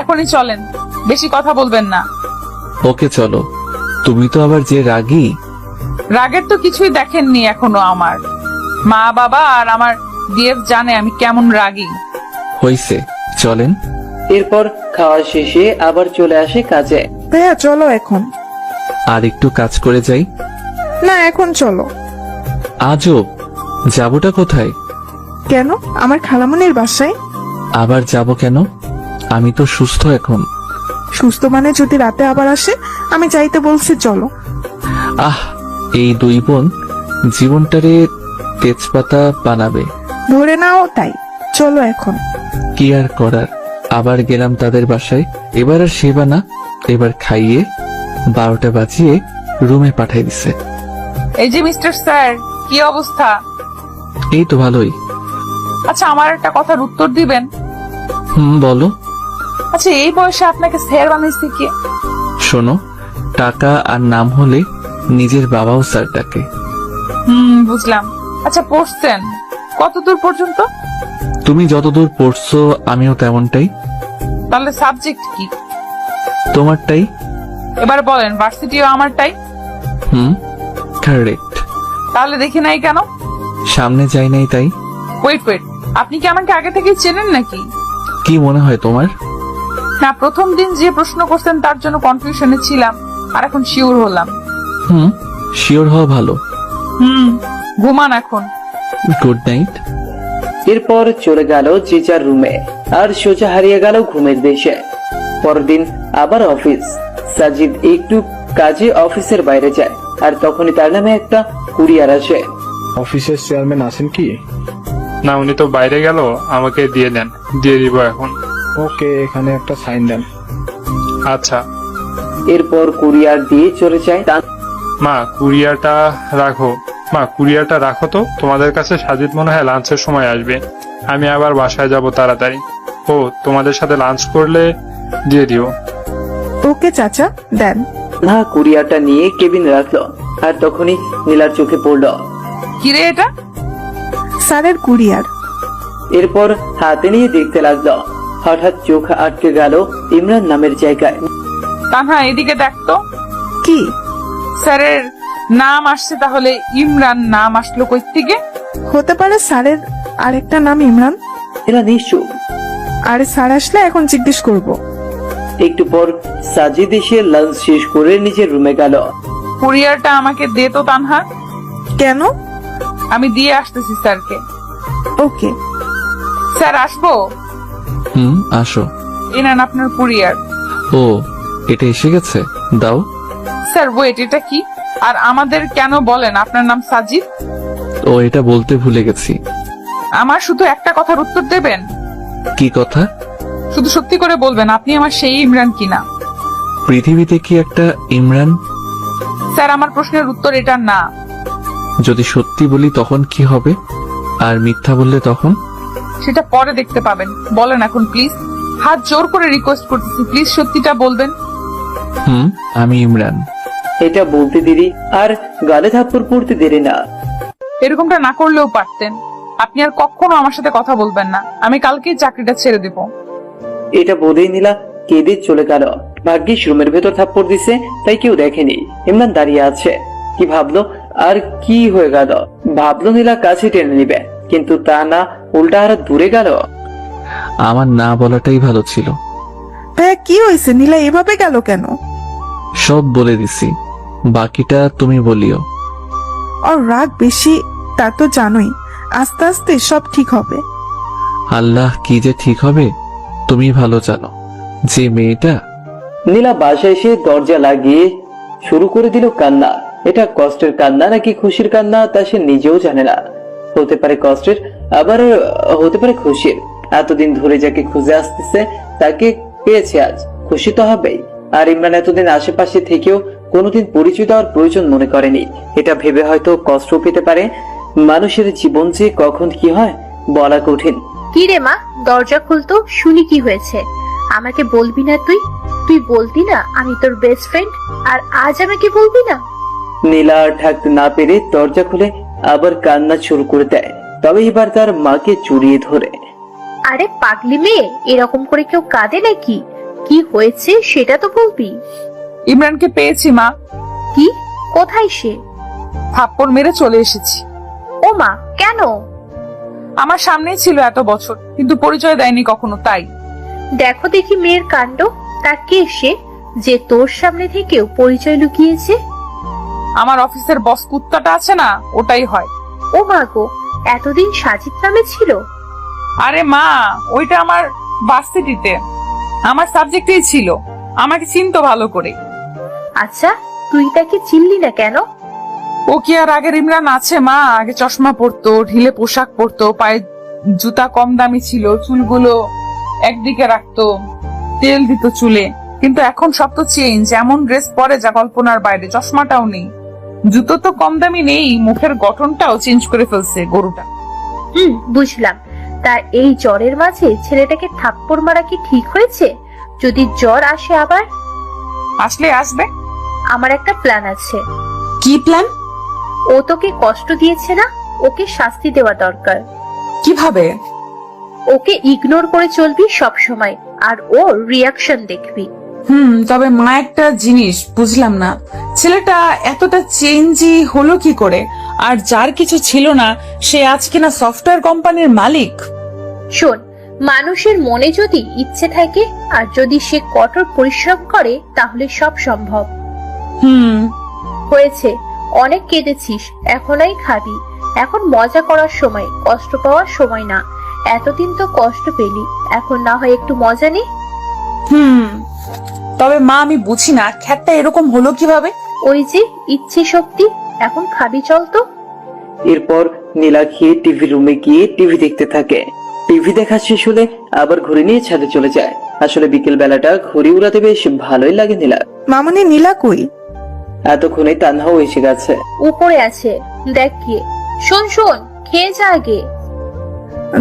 এখনই চলেন, বেশি কথা বলবেন না। ওকে চলো। তুমি তো আবার যে রাগী। রাগের তো কিছুই দেখেননি এখনো। আমার মা বাবা আর আমার ডিএফ জানে আমি কেমন রাগী। হইছে, চলেন। এরপর খাওয়া শেষে আবার চলে আসে কাজে। ভাইয়া চলো এখন। আর একটু কাজ করে যাই। না, এখন চলো। আজব, যাবোটা কোথায়? কেন? আমার খালামনির বাসায়। আবার যাব কেন? আমি তো সুস্থ এখন। সুস্থ মানে যদি রাতে আবার আসে? আমি যাইতে বলছি, চলো। আহ, এই দুই বোন জীবনটারে তেজপাতা বানাবে। ধরে নাও তাই, চলো এখন। কি আর করার, আবার গেলাম তাদের বাসায়। এবার আর সেবা না, এবার খাইয়ে 12টা বাজিয়ে রুমে পাঠাই দিছে। এই যে মিস্টার স্যার, কি অবস্থা? এই তো ভালোই। আচ্ছা, আমার একটা কথার উত্তর দিবেন? বলো। আচ্ছা, এই বয়সে আপনাকে স্যার বানাইছে কে? শোনো, টাকা আর নাম হলে নিজের বাবাও স্যার ডাকে। বুঝলাম। আচ্ছা, পড়ছেন কতদূর পর্যন্ত? তুমি যতদূর পড়ছো আমিও তেমনটাই। তাহলে সাবজেক্ট কি? তোমারটাই। এবার বলেন, ভার্সিটিও আমারটাই। কারেক্ট। তাহলে দেখি নাই কেন? সামনে যাই নাই তাই। ওয়েট, আপনি কি আমাকে আগে থেকে চেনেন নাকি? কি মনে হয় তোমার? না, প্রথম দিন যে প্রশ্ন করছেন তার জন্য কনফিউশনে ছিলাম, আর এখন শিওর হলাম। শিওর হওয়া ভালো। ঘুমান এখন। Good night. এরপর চলে গেল যে যার রুমে আর সোজা হারিয়ে গেল ঘুমের দেশে। পরদিন আবার অফিস। সাজিদ একটু কাজে অফিসের বাইরে যায়, আর তখনই তার নামে একটা কুরিয়ার আসে। অফিসের চেয়ারম্যান আছেন কি? না, উনি তো বাইরে গেল, আমাকে দিয়ে দেন। দিয়ে দিব এখন। ওকে, এখানে একটা সাইন দেন। আচ্ছা। এরপর কুরিয়ার দিয়ে চলে যায়। মা, কুরিয়ারটা রাখো। মা, কুরিয়ারটা রাখো তো, তোমাদের কাছে সাজিদ মনে হয় লাঞ্চের সময় আসবে। আমি আবার বাসায় যাব তাড়াতাড়ি। ও, তোমাদের সাথে লাঞ্চ করলে দিয়ে দিও। ওকে চাচা, দেন। না, কুরিয়ারটা নিয়ে কেবিন রাখলো, আর তখনই নীলার চোখে পড়লো। কিরে এটা? স্যারের কুরিয়ার। এরপর হাতে নিয়ে দেখতে লাগলো। হঠাৎ চোখ আটকে গেল ইমরান নামের জায়গায়। তানহা, এদিকে দেখতো। কি? স্যারের নাম আসছে, তাহলে ইমরান নাম আসলো কই থেকে? হতে পারে স্যারের আরেকটা নাম ইমরান। এরা নিশ্চয়। আরে স্যার আসলে এখন জিজ্ঞেস করব। একটু পর সাজিদ এসে লাঞ্চ শেষ করে নিজের রুমে গেল। কুরিয়ারটা আমাকে দে তো তানহা। কেন? আমি দিয়ে আসতেছি স্যারকে। ওকে। স্যার, আসবো? আসো। এই নেন আপনার কুরিয়ার। ও, এটা এসে গেছে, দাও। স্যার ওয়েট, এটা কি? আর আমাদের কেন বলেন আপনার নাম সাজিদ? ও, এটা বলতে ভুলে গেছি। আমার শুধু একটা কথার উত্তর দেবেন। কি কথা? শুধু সত্যি করে বলবেন আপনি আমার সেই ইমরান কিনা। পৃথিবীতে কি একটা ইমরান? স্যার, আমার প্রশ্নের উত্তর এটা না। যদি সত্যি বলি তখন কি হবে, আর মিথ্যা বললে তখন? সেটা পরে দেখতে পাবেন। বলেন এখন প্লিজ, হাত জোর করে রিকোয়েস্ট করতেছি, প্লিজ সত্যিটা বলবেন। আমি ইমরান। এটা বলতে দেরি আর গালে থাপ্পড় পড়তে দেরি না। এরকমটা না করলেও পারতেন। আপনি আর কখনো আমার সাথে কথা বলবেন না। আমি কালকেই চাকরিটা ছেড়ে দেব। এটা বলেই নীলা কেঁদে চলে গেল। ভাগ্যিস রুমের ভেতর থাপ্পড় দিছে, তাই কেউ দেখেনি। ইমরান দাঁড়িয়ে আছে। কি ভাবলো আর কি হয়ে গেল? ভাবলো নীলা কাছে টেনে নিবে, কিন্তু তা না, উল্টা আর দূরে গেল। আমার না বলাটাই ভালো ছিল। ভাইয়া কি হয়েছে? নীলা এভাবে গেল কেন? সব বলে দিছি, বাকিটা তুমি বলিও। আর রাগ বেশি, তা তো জানোই। আস্তে আস্তে সব ঠিক হবে। আল্লাহ, কি যে ঠিক হবে তুমি ভালো জানো। যে মেয়েটা নীলা বাসায় এসে দরজা লাগিয়ে শুরু করে দিল কান্না। এটা কষ্টের কান্না নাকি খুশির কান্না তা সে নিজেও জানে না। হতে পারে কষ্টের, আবার হতে পারে খুশির। এতদিন ধরে যাকে খুঁজে আসতেছে তাকে পেয়েছে আজ, খুশি তো হবেই। আর ইমরান এতদিন আশেপাশে থেকেও কোনোদিন পরিচয় দেওয়ার প্রয়োজন মনে করেনি। এটা ভেবে হয়তো কষ্ট পেতে পারে। মানুষের জীবন যে কখন কি হয় বলা কঠিন। কি রে মা, দরজা খুলতো, শুনি কি হয়েছে। আমাকে বলবি না তুই? তুই বলতি না আমি তোর বেস্ট ফ্রেন্ড, আর আজ আমাকে বলবি না? নীলা আর থাকতে না পেরে দরজা খুলে আবার কান্না শুরু করে দেয়। তবে এবার তার মাকে জড়িয়ে ধরে। আরে পাগলি মেয়ে, এরকম করে কেউ কাঁদে নাকি? কি হয়েছে সেটা তো বলবি। ইমরানকে পেয়েছি মা। কি? কোথায় সে? থাপ্পড় মেরে চলে এসেছি। ও মা, কেন? আমার সামনেই ছিল এত বছর, কিন্তু পরিচয় দেয়নি কখনো, তাই। দেখো দেখি মেয়ের কাণ্ড। তা কে সে যে তোর সামনে থেকেও পরিচয় লুকিয়েছে? আমার অফিসের বস কুত্তাটা আছে না, ওটাই হয়। ও মা গো, এতদিন সাজিদ নামে ছিল? আরে মা, ওইটা আমার ভার্সিটিতে আমার সাবজেক্টেই ছিল, আমাকে চিনতো ভালো করে। আচ্ছা, তুই তাকে চিনলি না কেন? ও কি আর আগের ইমরান আছে মা? আগে চশমা পরতো, ঢিলে পোশাক পরতো, পায়ে জুতা কম দামি ছিল, চুলগুলো একদিকে রাখতো, তেল দিত চুলে। কিন্তু এখন সব তো চেঞ্জ, এমন ড্রেস পরে যা কল্পনার বাইরে। চশমাটাও নেই, জুতো তো কম দামি নেই, মুখের গঠনটাও চেঞ্জ করে ফেলছে গরুটা। বুঝলাম। তা এই জ্বরের মাঝে ছেলেটাকে থাপ্পড় মারা কি ঠিক হয়েছে? যদি জ্বর আসে আবার? আসলে আসবে। আমার একটা প্ল্যান আছে। কি প্ল্যান? ও তোকে কষ্ট দিয়েছে না, ওকে শাস্তি দেওয়া দরকার। কিভাবে? ওকে ইগনোর করে চলবি সব সময়, আর ওর রিয়াকশন দেখবি। তবে মা, একটা জিনিস বুঝলাম না, ছেলেটা এতটা চেঞ্জই হলো কি করে? আর যার কিছু ছিল না সে আজ কিনা সফটওয়্যার কোম্পানির মালিক। শোন, মানুষের মনে যদি ইচ্ছে থাকে আর যদি সে কঠোর পরিশ্রম করে তাহলে সব সম্ভব। হয়েছে, অনেক কেঁদেছিস, এখনই খাবি। এখন মজা করার সময়, কষ্ট পাওয়ার সময় না। এতদিন তো কষ্ট পেলি, এখন না হয় একটু মজা নে। তবে মা, আমি বুঝি না খ্যাতটা এরকম হলো কিভাবে। ওই যে ইচ্ছে শক্তি। এখন খাবি, চল তো। এরপর নীলা খেয়ে টিভি রুমে গিয়ে টিভি দেখতে থাকে। টিভি দেখা শেষ হলে আবার ঘুরে নিয়ে ছাদে চলে যায়। আসলে বিকেল বেলাটা ঘুরে উড়াতে বেশ ভালোই লাগে নীলা। মামুনি, নীলা কই? এতক্ষণে তানহাও এসে গেছে। উপরে আছে, দেখ গিয়ে। শোন শোন, খেয়ে যা আগে।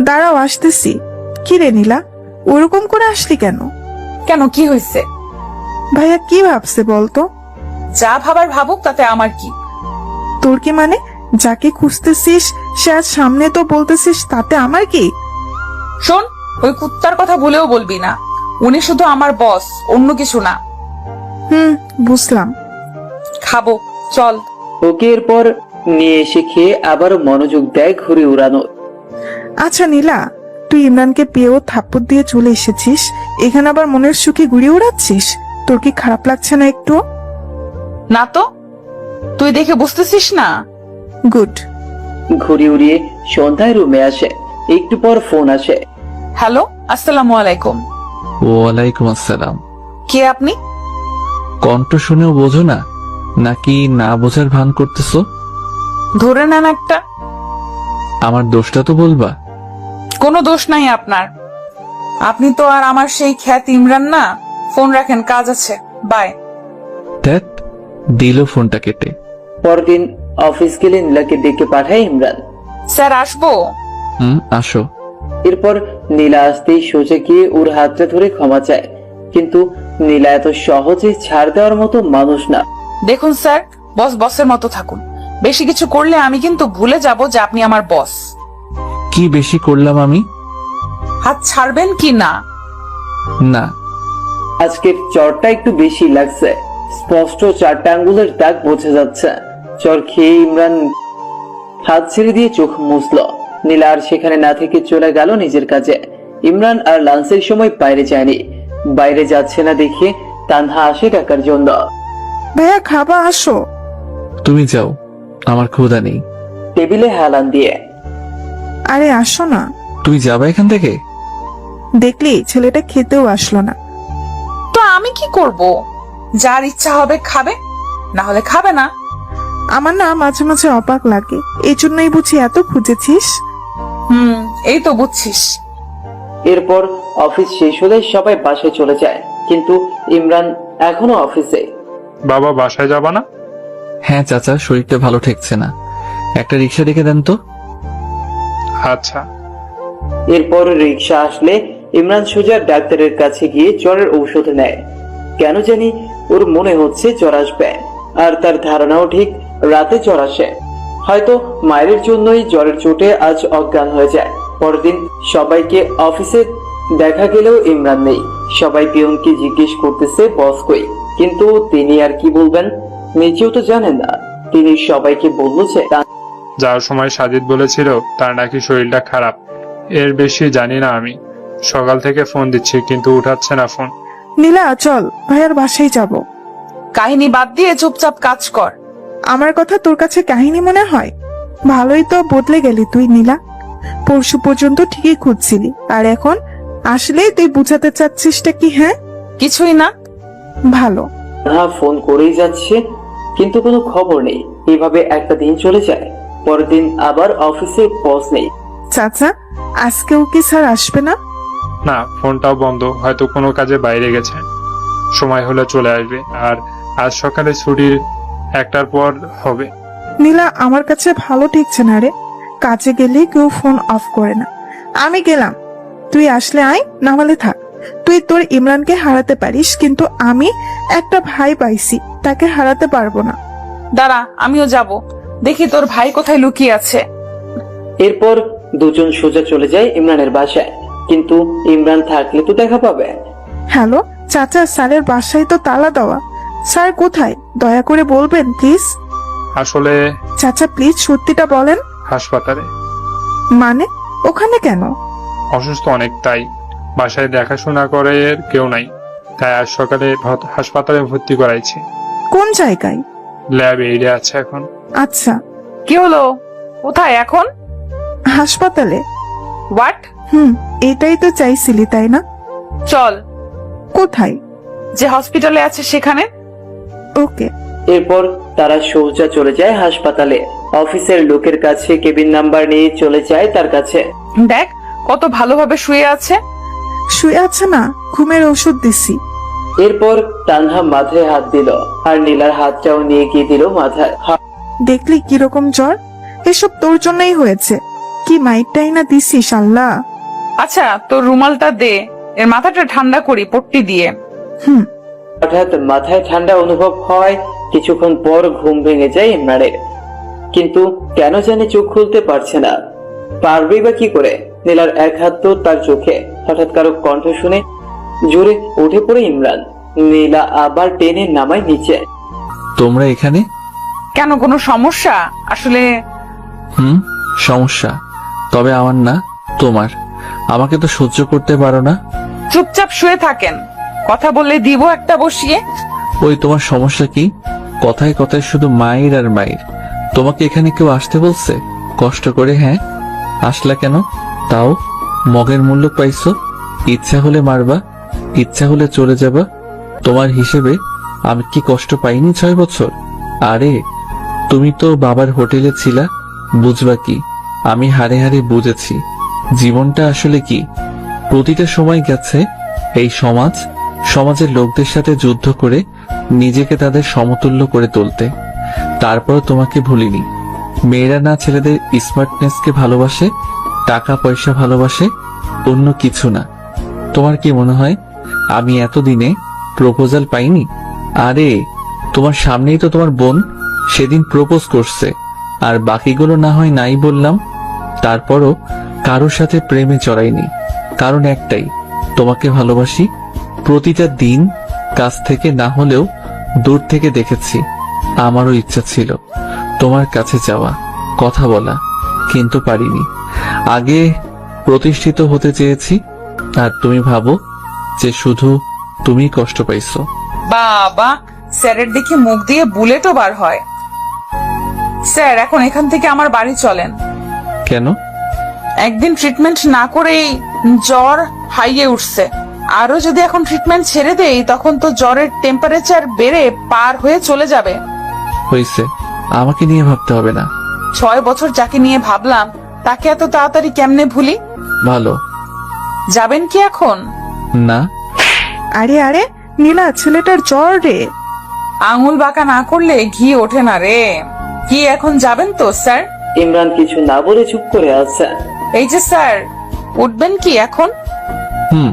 দাঁড়াও, আসতেছি। কি রে নীলা, ওরকম করে আসলি কেন? কেন, কি হয়েছে? ভাইয়া কি ভাবছে বলতো? যা ভাবার ভাবুক, তাতে আমার কি? তোর কি মানে? যাকে খুঁজতেছিস সে আজ সামনে তো বলতেছিস, তাতে আমার কি? শোন, ওই কুত্তার কথা ভুলেও বলবি না। উনি শুধু আমার বস, অন্য কিছু না। বুঝলাম। খাবো, চল। ওকে এরপর নিয়ে এসে খেয়ে আবার মনোযোগ দেয় ঘুরে উড়ানো। আচ্ছা নীলা, তুই ইমরানকে পেয়েও থাপ্পড় দিয়ে চলে এসেছিস, এখানে আবার মনের সুখে ঘুরে উড়াচ্ছিস। তোর কি খারাপ লাগছে না একটু? না তো, তুই দেখে বুঝতেছিস না? গুড। ঘুরে উড়িয়ে সন্ধ্যায় রুমে আসে। একটু পর ফোন আসে। হ্যালো, আসসালামু আলাইকুম। ওয়ালাইকুম আসসালাম। কে আপনি? কণ্ঠ শুনেও বোঝো না, নাকি না বোঝার ভান করতেছো? ধরে নেন একটা। আমার দোষটা তো বলবা। কোনো দোষ নাই আপনার। আপনি তো আর আমার সেই খ্যাত ইমরান না। ফোন রাখেন, কাজ আছে, বাই। ধ্যাত, দিল ফোনটা কেটে। পরদিন অফিস গেলে নীলাকে ডেকে পাঠায় ইমরান। স্যার, আসবো? আসো। এরপর নীলা আসতেই সোজা গিয়ে ওর হাতটা ধরে ক্ষমা চায়। কিন্তু নীলা এত সহজে ছাড় দেওয়ার মতো মানুষ না। দেখুন স্যার, বস বসের মতো থাকুন। বেশি কিছু করলে আমি কিন্তু ভুলে যাব যে আপনি আমার বস। কি বেশি করলাম আমি? হাত ছাড়বেন কি না? না। আজকের চরটা একটু বেশি লাগছে। স্পষ্ট 4টা আঙ্গুলের দাগ বোঝা যাচ্ছে। চর খেয়ে ইমরান হাত ছেড়ে দিয়ে চোখ মুছল। নীলা আর সেখানে না থেকে চলে গেল নিজের কাজে। ইমরান আর লাঞ্চের সময় বাইরে যায়নি। বাইরে যাচ্ছে না দেখে তানহা আসে ডাকার জন্য। ভাইয়া, খাবা, আসো। তুমি যাও, আমার ক্ষুধা নেই। টেবিলে হেলান দিয়ে। আরে আসো না। তুমি যাবে এখান থেকে? দেখলি ছেলেটা খেতেও আসলো না। তো আমি কি করব? যার ইচ্ছা হবে খাবে, না হলে খাবে না। আমার না মাঝে মাঝে অবাক লাগে, এই জন্যই বুঝি এত খুঁজেছিস। এই তো বুঝছিস। এরপর অফিস শেষ হলে সবাই বাসায় চলে যায়, কিন্তু ইমরান এখনো অফিসে। বাবা বাসায় যাবা না? হ্যাঁ চাচা, শরীরটা ভালো ঠেকছে না, একটা রিক্সা ডেকে দেন তো। আচ্ছা। এরপর রিক্সা আসলে ইমরান সোজা ডাক্তারের কাছে গিয়ে জ্বরের ঔষধ নেয়। কেন জানি ওর মনে হচ্ছে জ্বর আসবে, আর তার ধারণাও ঠিক রাতে জ্বর আসে। হয়তো মায়ের জন্যই জ্বরের চোটে আজ অজ্ঞান হয়ে যায়। পরদিন সবাইকে অফিসে দেখা গেলেও ইমরান নেই। সবাই পিয়নকে জিজ্ঞেস করতেছে বস কই, কিন্তু তিনি আর কি বলবেন, নিজেও তো জানেন না। তিনি সবাইকে বলল যে যাওয়ার সময় সাজিদ বলেছিল তার নাকি শরীরটা খারাপ। এর বেশি জানি না আমি। সকাল থেকে ফোন দিচ্ছি কিন্তু উঠাচ্ছে না ফোন। নীলা চল, ভাইয়ার বাসায় যাব। কাহিনী বাদ দিয়ে চুপচাপ কাজ কর। আমার কথা তোর কাছে কাহিনী মনে হয়? ভালোই তো বদলে গেলি তুই নীলা। পরশু পর্যন্ত ঠিকই খুঁজছিলি, আর এখন আসলেই তুই বুঝাতে চাচ্ছিসটা কি? হ্যাঁ কিছুই না। ভালো। ফোন করেই যাচ্ছে কিন্তু কোনো খবর নেই। এভাবে একটা দিন চলে যায়। পরের দিন আবার অফিসে বস নেই। চাচা আজকেও কি স্যার আসবে না? না, ফোনটাও বন্ধ, হয়তো কোনো কাজে বাইরে গেছে। সময় হলে চলে আসবে। আর আজ সকালে ছুটির 1টার পর হবে। নীলা আমার কাছে ভালো ঠেকছে না রে, কাজে গেলে কেউ ফোন অফ করে না। আমি গেলাম, তুই আসলে আয়, না হলে থাক। তুই তোর ইমরানকে হারাতে পারিস, কিন্তু আমি একটা ভাই পাইছি, তাকে হারাতে পারবো না। দাঁড়া, আমিও যাব, দেখি তোর ভাই কোথায় লুকিয়ে আছে। এরপর দুজন সোজা চলে যায় ইমরানের বাসায়, কিন্তু ইমরান থাকলে তো দেখা পাবে। হ্যালো চাচা, স্যারের বাসায় তো তালা দেওয়া। স্যার কোথায় দয়া করে বলবেন প্লিজ? আসলে চাচা প্লিজ সত্যিটা বলেন। হাসপাতালে। মানে ওখানে কেন? অসুস্থ অনেক, তাই বাসায় দেখাশোনা করে কেউ নাই, তাই আজ সকালে হাসপাতালে ভর্তি করাইছি। কোন জায়গায়? ল্যাব এইডে আছে এখন। আচ্ছা। কি হলো, কোথায় এখন? হাসপাতালে। হোয়াট? এটাই তো চাইছিলি তাই না? চল। কোথায়? যে হসপিটালে আছে সেখানে। ওকে। এরপর তারা সোজা চলে যায় হাসপাতালে। অফিসের লোকের কাছে কেবিন নাম্বার নিয়ে চলে যায় তার কাছে। দেখ কত ভালোভাবে শুয়ে আছে। শুয়ে আছে না, ঘুমের ওষুধ দিছি। এরপর তানহা মাথায় হাত দিল, আর নীলার হাতটাও নিয়ে গিয়ে দিল মাথায়। দেখলি কিরকম জ্বর? এসব তোর জন্যই হয়েছে। কি মাইটটাই না দিছিস আল্লাহ। আচ্ছা তোর রুমালটা দে, এর মাথাটা ঠান্ডা করি পট্টি দিয়ে। হঠাৎ মাথায় ঠান্ডা অনুভব হয়। কিছুক্ষণ পর ঘুম ভেঙে যায় ইমরানের, কিন্তু কেন জানি চোখ খুলতে পারছে না। পারবেই বা কি করে? নীলার এক হাত তো তার চোখে। হঠাৎ কারো কণ্ঠ শুনে জোরে উঠে পড়ে ইমরান। নীলা আবার টেনে নামায় নিচে। তোমরা এখানে কেন, কোনো সমস্যা? আসলে সমস্যা, তবে আমার না তোমার। আমাকে তো সহ্য করতে পারো না। চুপচাপ শুয়ে থাকেন, কথা বললে দিব একটা বসিয়ে। ওই তোমার সমস্যা কি? কথায় কথায় শুধু মায়ের আর মায়ের। তোমাকে এখানে কেউ আসতে বলছে কষ্ট করে? হ্যাঁ আসলা কেন? তাও মগের মূল্য পাইছো। ইচ্ছা হলে মারবা, ইচ্ছা হলে চলে যাবা। তোমার হিসেবে আমি কি কষ্ট পাইনি 6 বছর? আরে তুমি তো বাবার হোটেলে ছিলা, বুঝবা কি? আমি হারে হারে বুঝেছি জীবনটা আসলে কি। প্রতিটা সময় গেছে এই সমাজের লোকদের সাথে যুদ্ধ করে নিজেকে তাদের সমতুল্য করে তুলতে। তারপর তোমাকে ভুলিনি। মেয়েরা না ছেলেদের স্মার্টনেসকে ভালোবাসে, টাকা পয়সা ভালোবাসে, অন্য কিছু না। তোমার কি মনে হয় আমি এতদিনে প্রপোজাল পাইনি? আরে তোমার সামনেই তো তোমার বোন সেদিন প্রপোজ করছে, আর বাকিগুলো না হয় নাই বললাম। তারপরও কারোর সাথে প্রেমে জড়াইনি, কারণ একটাই, তোমাকে ভালোবাসি। প্রতিটা দিন কাছ থেকে না হলেও দূর থেকে দেখেছি। আমারও ইচ্ছা ছিল তোমার কাছে যাওয়া, কথা বলা, কিন্তু পারিনি। আগে প্রতিষ্ঠিত হতে চেয়েছি, আর তুমি ভাবো যে শুধু তুমি কষ্ট পাইছো। বাবা, স্যারের দিকে মুখ দিয়ে বুলেটও বার হয়। স্যার এখন এখান থেকে আমার বাড়ি চলেন। কেন? একদিন ট্রিটমেন্ট না করেই জ্বর হাইয়ে উঠছে। আরো যদি এখন ট্রিটমেন্ট ছেড়ে দেই তখন তো জ্বরের টেম্পারেচার বেড়ে পার হয়ে চলে যাবে। হয়েছে, আমাকে নিয়ে ভাবতে হবে না। 6 বছর যাকে নিয়ে ভাবলাম তাকে এত তাড়াতাড়ি কেমনে ভুলি? ভালো। যাবেন কি এখন? না। আরে আরে নীলা, ছেলেটার জ্বর রে। আঙুল বাঁকা না করলে ঘি ওঠে না রে। কি এখন যাবেন তো স্যার? ইমরান কিছু না বলে চুপ করে আছে। এই যে স্যার, উঠবেন কি এখন? হুম।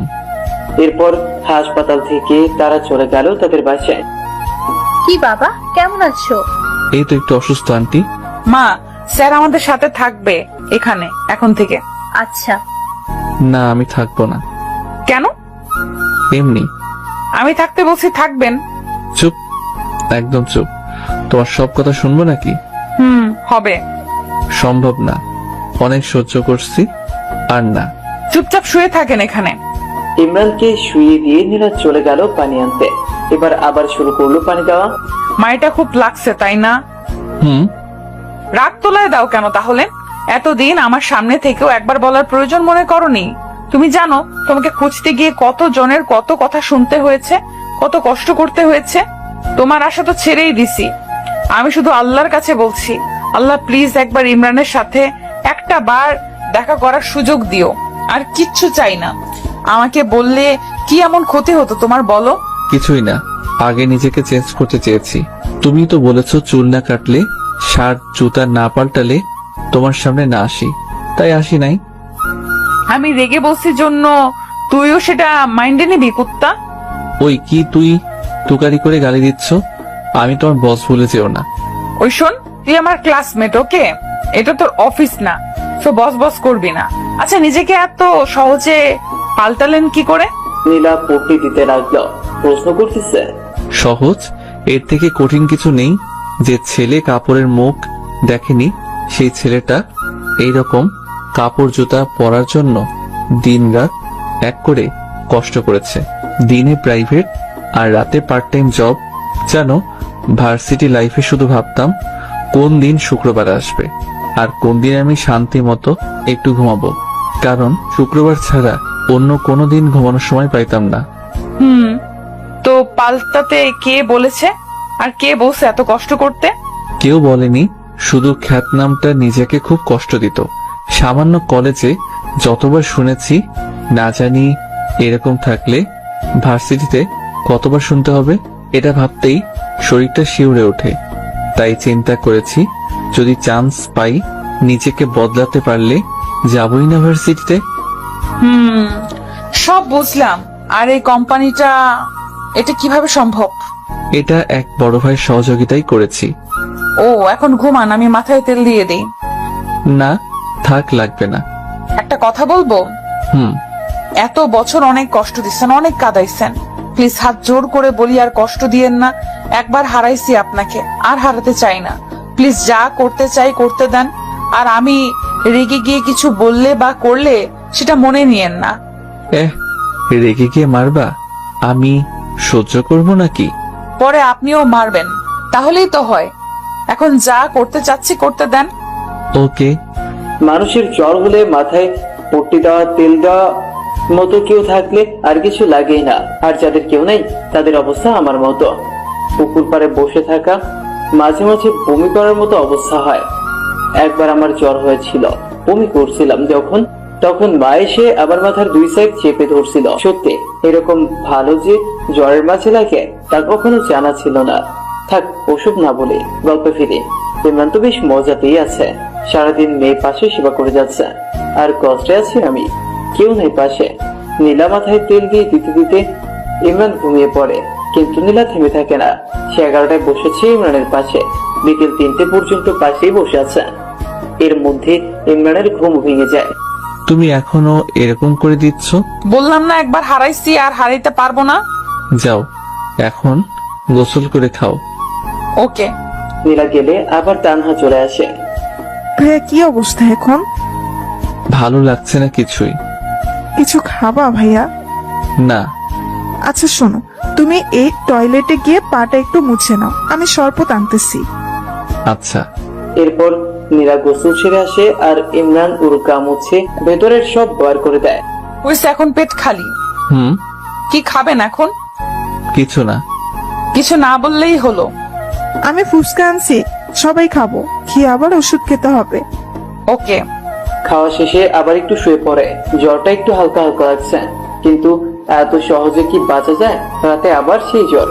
এরপর হাসপাতাল থেকে তারা চলে গেল তাদের বাসায়। কি বাবা, কেমন আছো? এই তো একটু অসুস্থ আন্টি। মা, স্যার আমাদের সাথে থাকবে এখানে এখন থেকে। আচ্ছা। না, আমি থাকবো না। কেন? এমনি। আমি থাকতে বলছি, থাকবেন। চুপ, একদম চুপ। তোমার সব কথা শুনবো নাকি? হবে। সম্ভব না, অনেক সহ্য করছি, আর না। চুপচাপ শুয়ে থাকেন এখানে। ইমরানকে শুয়ে দিয়ে নীলা চলে গেল পানি আনতে। এবার আবার শুরু করলো পানি দেওয়া। মাইটা খুব লাগছে তাই না? হুম। রাগ তোলায় দাও কেন তাহলে? এতদিন আমার সামনে থেকেও একবার বলার প্রয়োজন মনে করনি? তুমি জানো তোমাকে খুঁজতে গিয়ে কত জনের কত কথা শুনতে হয়েছে, কত কষ্ট করতে হয়েছে। তোমার আশা তো ছেড়েই দিছি। আমি শুধু আল্লাহর কাছে বলছি, আল্লাহ প্লিজ একবার ইমরানের সাথে একটা বার দেখা করার সুযোগ দিও। আর কিচ্ছু চাই না। আমাকে বললে কি এমন ক্ষতি হতো তোমার, বলো? কিছুই না, আগে নিজেকে চেঞ্জ করতে চেয়েছি। তুমি তো বলেছো চুল না কাটলে, শার্ট জুতা না পাল্টালে তোমার সামনে না আসি, তাই আসি নাই। আমি রেগে বলছি জন্য তুইও সেটা মাইন্ডে নিবি কুত্তা? ওই কি তুই তুকারি করে গালি দিচ্ছ? আমি তোমার বস ভুলে যেও না। ওই শোন, তুই আমার ক্লাসমেট, ওকে? এটা তোর অফিস না, তো বস বস করবি না। আচ্ছা, নিজেকে এত সহজে পাল্টালেন কি করে? নীলা পট্টি দিতে লাগলো। প্রশ্ন করতেছে, সহজ? এর থেকে কঠিন কিছু নেই। যে ছেলে কাপড়ের মুখ দেখেনি সেই ছেলেটা এইরকম কাপড় জুতা পরার জন্য দিনরাত এক করে কষ্ট করেছে। দিনে প্রাইভেট আর রাতে পার্ট টাইম জব। জানো, ভার্সিটি লাইফে শুধু ভাবতাম কোন দিন শুক্রবার আসবে আর কোন দিন আমি শান্তি মতো একটু ঘুমাবো, কারণ শুক্রবার ছাড়া অন্য কোনো দিন ঘুমানোর সময় পাইতাম না। তো পাল্টাতে কে বলেছে? আর কে বলছে এত কষ্ট করতে? কেউ বলেনি, শুধু খ্যাতনামটা নিজেকে খুব কষ্ট দিত। সামান্য কলেজে যতবার শুনেছি, না জানি এরকম থাকলে ভার্সিটিতে কতবার শুনতে হবে। এটা ভাবতেই শরীরটা শিউরে ওঠে। তাই চিন্তা করেছি, যদি চান্স পাই নিজেকে বদলাতে পারলে যাবই না ভার্সিটিতে। সব বুঝলাম। আর এই কোম্পানিটা, এটা কিভাবে সম্ভব? এটা এক বড় ভাইয়ের সহযোগিতাই করেছি। ও, এখন ঘুমান, আমি মাথায় তেল দিয়ে দিই। না থাক, লাগবে না। একটা কথা বলবো? এত বছর অনেক কষ্ট দিচ্ছেন, অনেক কাঁদাইছেন। প্লিজ হাত জোর করে বলি, আর কষ্ট দিয়েন না। একবার হারাইছি আপনাকে, আর হারাতে চাই না। প্লিজ যা করতে চাই করতে দেন। আর আমি রেগে গিয়ে কিছু বললে বা করলে সেটা মনে নিয়েন না। রেগে গিয়ে মারবা? আমি সহ্য করব নাকি? পরে আপনিও মারবেন, তাহলেই তো হয়। এখন যা করতে চাচ্ছি করতে দেন। ওকে। মানুষের জ্বর হলে মাথায় পট্টি দেওয়া, তেল দেওয়া মতো কেউ থাকলে আর কিছু লাগেই না। আর যাদের কেউ নেই তাদের অবস্থা আমার মতো। পুকুর পাড়ে বসে থাকা, মাঝে মাঝে বমি করার মতো অবস্থা হয়। একবার আমার জ্বর হয়েছিল, বমি করছিলাম যখন, তখন মা এসে আবার মাথার 2 সাইড চেপে ধরছিল। সত্যি এরকম ভালো যে জ্বরের মাঝে লাগে তা কখনো জানা ছিল না। থাক, ওসব না বলে গল্পে ফিরে। ইমরান তো বেশ মজাতেই আছে। সারাদিন মেয়ে পাশে সেবা করে যাচ্ছে, আর কষ্টে আছি আমি, কেউ নেই পাশে। নীলা মাথায় তেল দিয়ে দিতে দিতে ইমরান ঘুমিয়ে পড়ে, কিন্তু নীলা থেমে থাকে না। সে 11টায় বসেছে ইমরানের পাশে, বিকেল 3টে পর্যন্ত পাশেই বসে আছে। এর মধ্যে ইমরানের ঘুম ভেঙে যায়। তুমি এখনো এরকম করে দিচ্ছ? বললাম না একবার হারাইছি, আর হারাইতে পারবো না। যাও, এখন গোসল করে খাও। ওকে। নীলা গেলে আবার তানহা চলে আসে। ভাইয়া, কি অবস্থা এখন? ভালো লাগছে না কিছুই। কিছু খাবা ভাইয়া? না। আচ্ছা শোনো, তুমি এই টয়লেটে গিয়ে পাটা একটু মুছে নাও, আমি শরবত আনতেছি। আচ্ছা। এরপর নীলা গোসল সেরে আসে আর ইমরান ওর মুছে ভেতরের সব বার করে দেয়। হয়েছে, এখন পেট খালি। হুম, কি খাবেন এখন? কিছু না। কিছু না বললেই হলো। আমি ফুচকা আনছি, সবাই খাবো, খেয়ে আবার ওষুধ খেতে হবে। ওকে। খাওয়া শেষে আবার একটু শুয়ে পড়ে। জ্বরটা একটু হালকা হালকা লাগছে, কিন্তু এত সহজে কি বাঁচা যায়? রাতে আবার সেই জ্বর,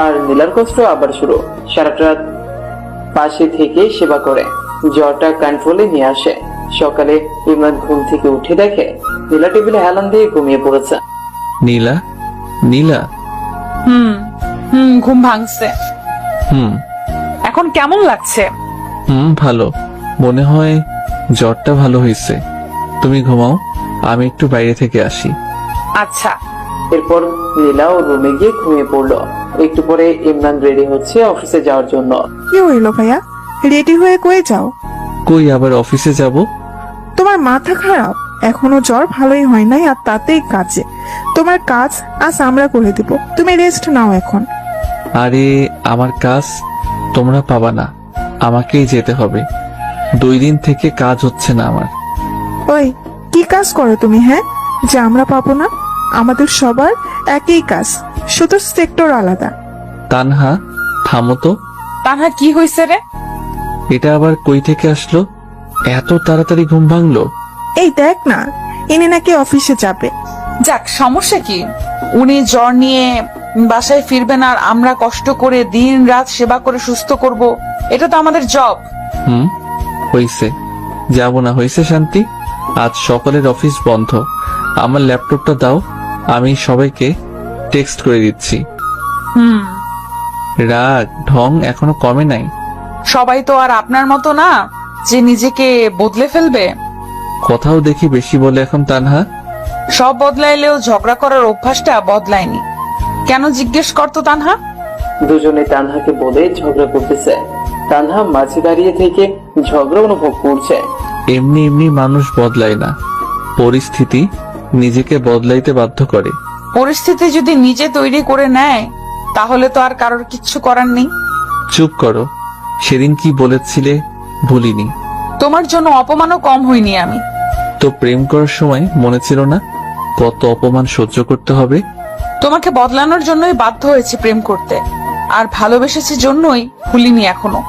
আর নীলার কষ্ট আবার শুরু। সারাটা রাত পাশে থেকে সেবা করে জ্বরটা কন্ট্রোলে নিয়ে আসে। সকালে ইমরান ঘুম থেকে উঠে দেখে নীলা টেবিলে হেলান দিয়ে ঘুমিয়ে পড়েছে। নীলা, নীলা। হুম হুম, ঘুম ভাঙছে। হুম এখন কেমন লাগছে? ভালো। মনে হয় জ্বরটা ভালো হয়েছে। তুমি ঘুমাও, আমি একটু বাইরে থেকে আসি। আচ্ছা। এরপর নীলা ও রুমে গিয়ে ঘুমিয়ে পড়লো। একটু পরে ইমরান রেডি হচ্ছে অফিসে যাওয়ার জন্য। কি হইলো ভাইয়া, রেডি হয়ে কয়ে যাও? কই আবার অফিসে যাব? তোমার মাথা খারাপ? এখনো জ্বর ভালোই হয় নাই, আর তাতেই কাজে। তোমার কাজ আজ আমরা করে দিব, তুমি রেস্ট নাও এখন। আরে আমার কাজ তোমরা পাবা না, আমাকেই যেতে হবে। 2 দিন থেকে কাজ হচ্ছে না আমার। ওই কি কাজ করো তুমি, হ্যাঁ, যে আমরা পাবো না? আমাদের সবার একই কাজ, শুধু সেক্টর আলাদা। তানহা, থামো তো। তানহা, কি হয়েছে রে? এটা আবার কই থেকে আসলো? এত তাড়াতাড়ি ঘুম ভাঙলো? এই দেখ না, ইনি নাকি অফিসে যাবে। যাক, সমস্যা কি? উনি জ্বর নিয়ে বাসায় ফিরবেন আর আমরা কষ্ট করে দিন রাত সেবা করে সুস্থ করব। এটা তো আমাদের জব। হইছে, যাব না। হইছে শান্তি, আজ সকালের অফিস বন্ধ। আমার ল্যাপটপটা দাও, আমি সবাইকে টেক্সট করে দিচ্ছি। রাগ ঢং এখনো কমে নাই। সবাই তো আর আপনার মতো না যে নিজেকে বদলে ফেলবে। কথাও দেখি বেশি বলে এখন তানহা। সব বদলাইলেও ঝগড়া করার অভ্যাসটা বদলায়নি। কেন জিজ্ঞেস করতো তানহা? দুজনে তানহাকে বলে ঝগড়া করতেছে। তানহা মাঝে দাঁড়িয়ে থেকে ঝগড়া অনুভব করছে। এমনি এমনি মানুষ বদলায় না, পরিস্থিতি নিজেকে বদলাইতে বাধ্য করে। পরিস্থিতি যদি নিজে তৈরি করে নেয় তাহলে তো আর কারোর কিচ্ছু করার নেই। চুপ করো, সেদিন কি বলেছিলে ভুলিনি। তোমার জন্য অপমানও কম হইনি আমি। তো প্রেম করার সময় মনে ছিল না কত অপমান সহ্য করতে হবে? তোমাকে বদলানোর জন্যই বাধ্য হয়েছে প্রেম করতে, আর ভালোবেসেছি জন্যই ভুলিনি এখনো।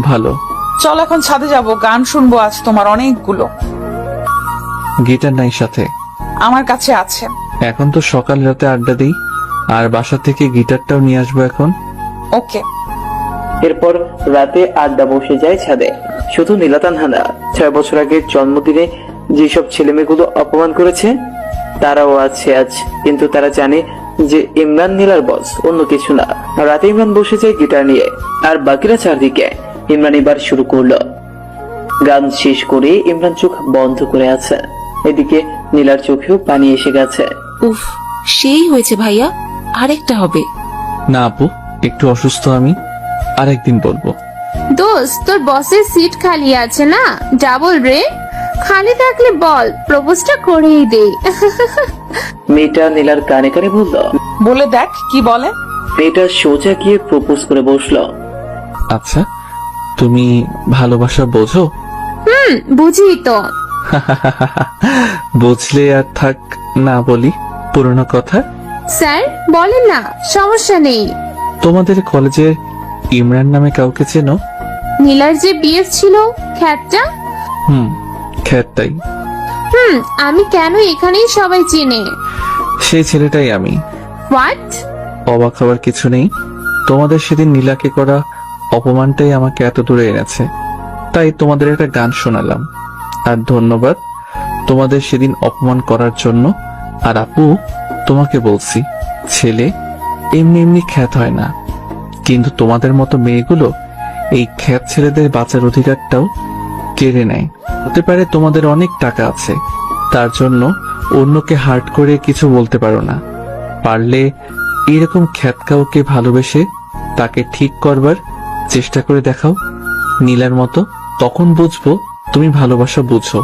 ভালো। চল এখন ছাদে যাব, গান শুনবো আজ তোমার অনেকগুলো। গিটার নাই সাথে? আমার কাছে আছে। এখন তো সকাল রাতে আড্ডা দিই, আর বাসা থেকে গিটারটাও নিয়ে আসবো এখন। ওকে। এরপর রাতে আড্ডা বসে যায় ছাদে। শুধু নীলা তানহা না, 6 বছর আগের জন্মদিনে যেসব ছেলেমেয়েগুলো অপমান করেছে তারাও আছে আজ। কিন্তু তারা জানে যে ইমরান নীলার বস, অন্য কিছু না। রাতে ইমরান বসে যায় গিটার নিয়ে, আর বাকিরা চারদিকে। ইমরান এবার শুরু করলো গান। শেষ করে ইমরান চোখ বন্ধ করে আছে। এদিকে নীলার চোখেও পানি এসে গেছে। উফ, সেই হয়েছে ভাইয়া, আরেকটা হবে। না আপু, একটু অসুস্থ আমি, আরেকদিন বলবো। দোস্ত, তোর বসের সিট খালি আছে না, ডাবল রে। খালি থাকলে বল, প্রপোজটা করেই দে। মেয়েটা নীলার কানে কানে বলল। বলে দেখ কি বলে। মেয়েটা সোজা গিয়ে প্রপোজ করে বসলো। আচ্ছা, তুমি ভালোবাসা বোঝো? বুঝি তো। বুঝলে আর থাক না বলি পুরনো কথা। স্যার বলেন না, সমস্যা নেই। তোমাদের কলেজের ইমরান নামে কাউকে চেনো? নীলার যে বিয়ে ছিল, খ্যাতটা। খ্যাতটাই। আমি কেন, এখানেই সবাই চিনে। সেই ছেলেটাই আমি। হোয়াট? অবাক হওয়ার কিছু নেই। তোমাদের সেদিন নীলাকে করা অপমানটাই আমাকে এত দূরে এনেছে, তাই তোমাদের একটা গান শোনালাম। আর ধন্যবাদ তোমাদের সেদিন অপমান করার জন্য। আর আপু, তোমাকে বলছি, ছেলে এমনি এমনি খ্যাত হয় না, কিন্তু তোমাদের মতো মেয়েগুলো এই খ্যাত ছেলেদের বাঁচার অধিকারটাও কেড়ে নেয়। হতে পারে তোমাদের অনেক টাকা আছে, তার জন্য অন্যকে হার্ট করে কিছু বলতে পারো না। পারলে এরকম খ্যাত কাউকে ভালোবেসে তাকে ঠিক করবার চেষ্টা করে দেখাও নীলার মতো, তখন বুঝবো তুমি ভালোবাসা বুঝো।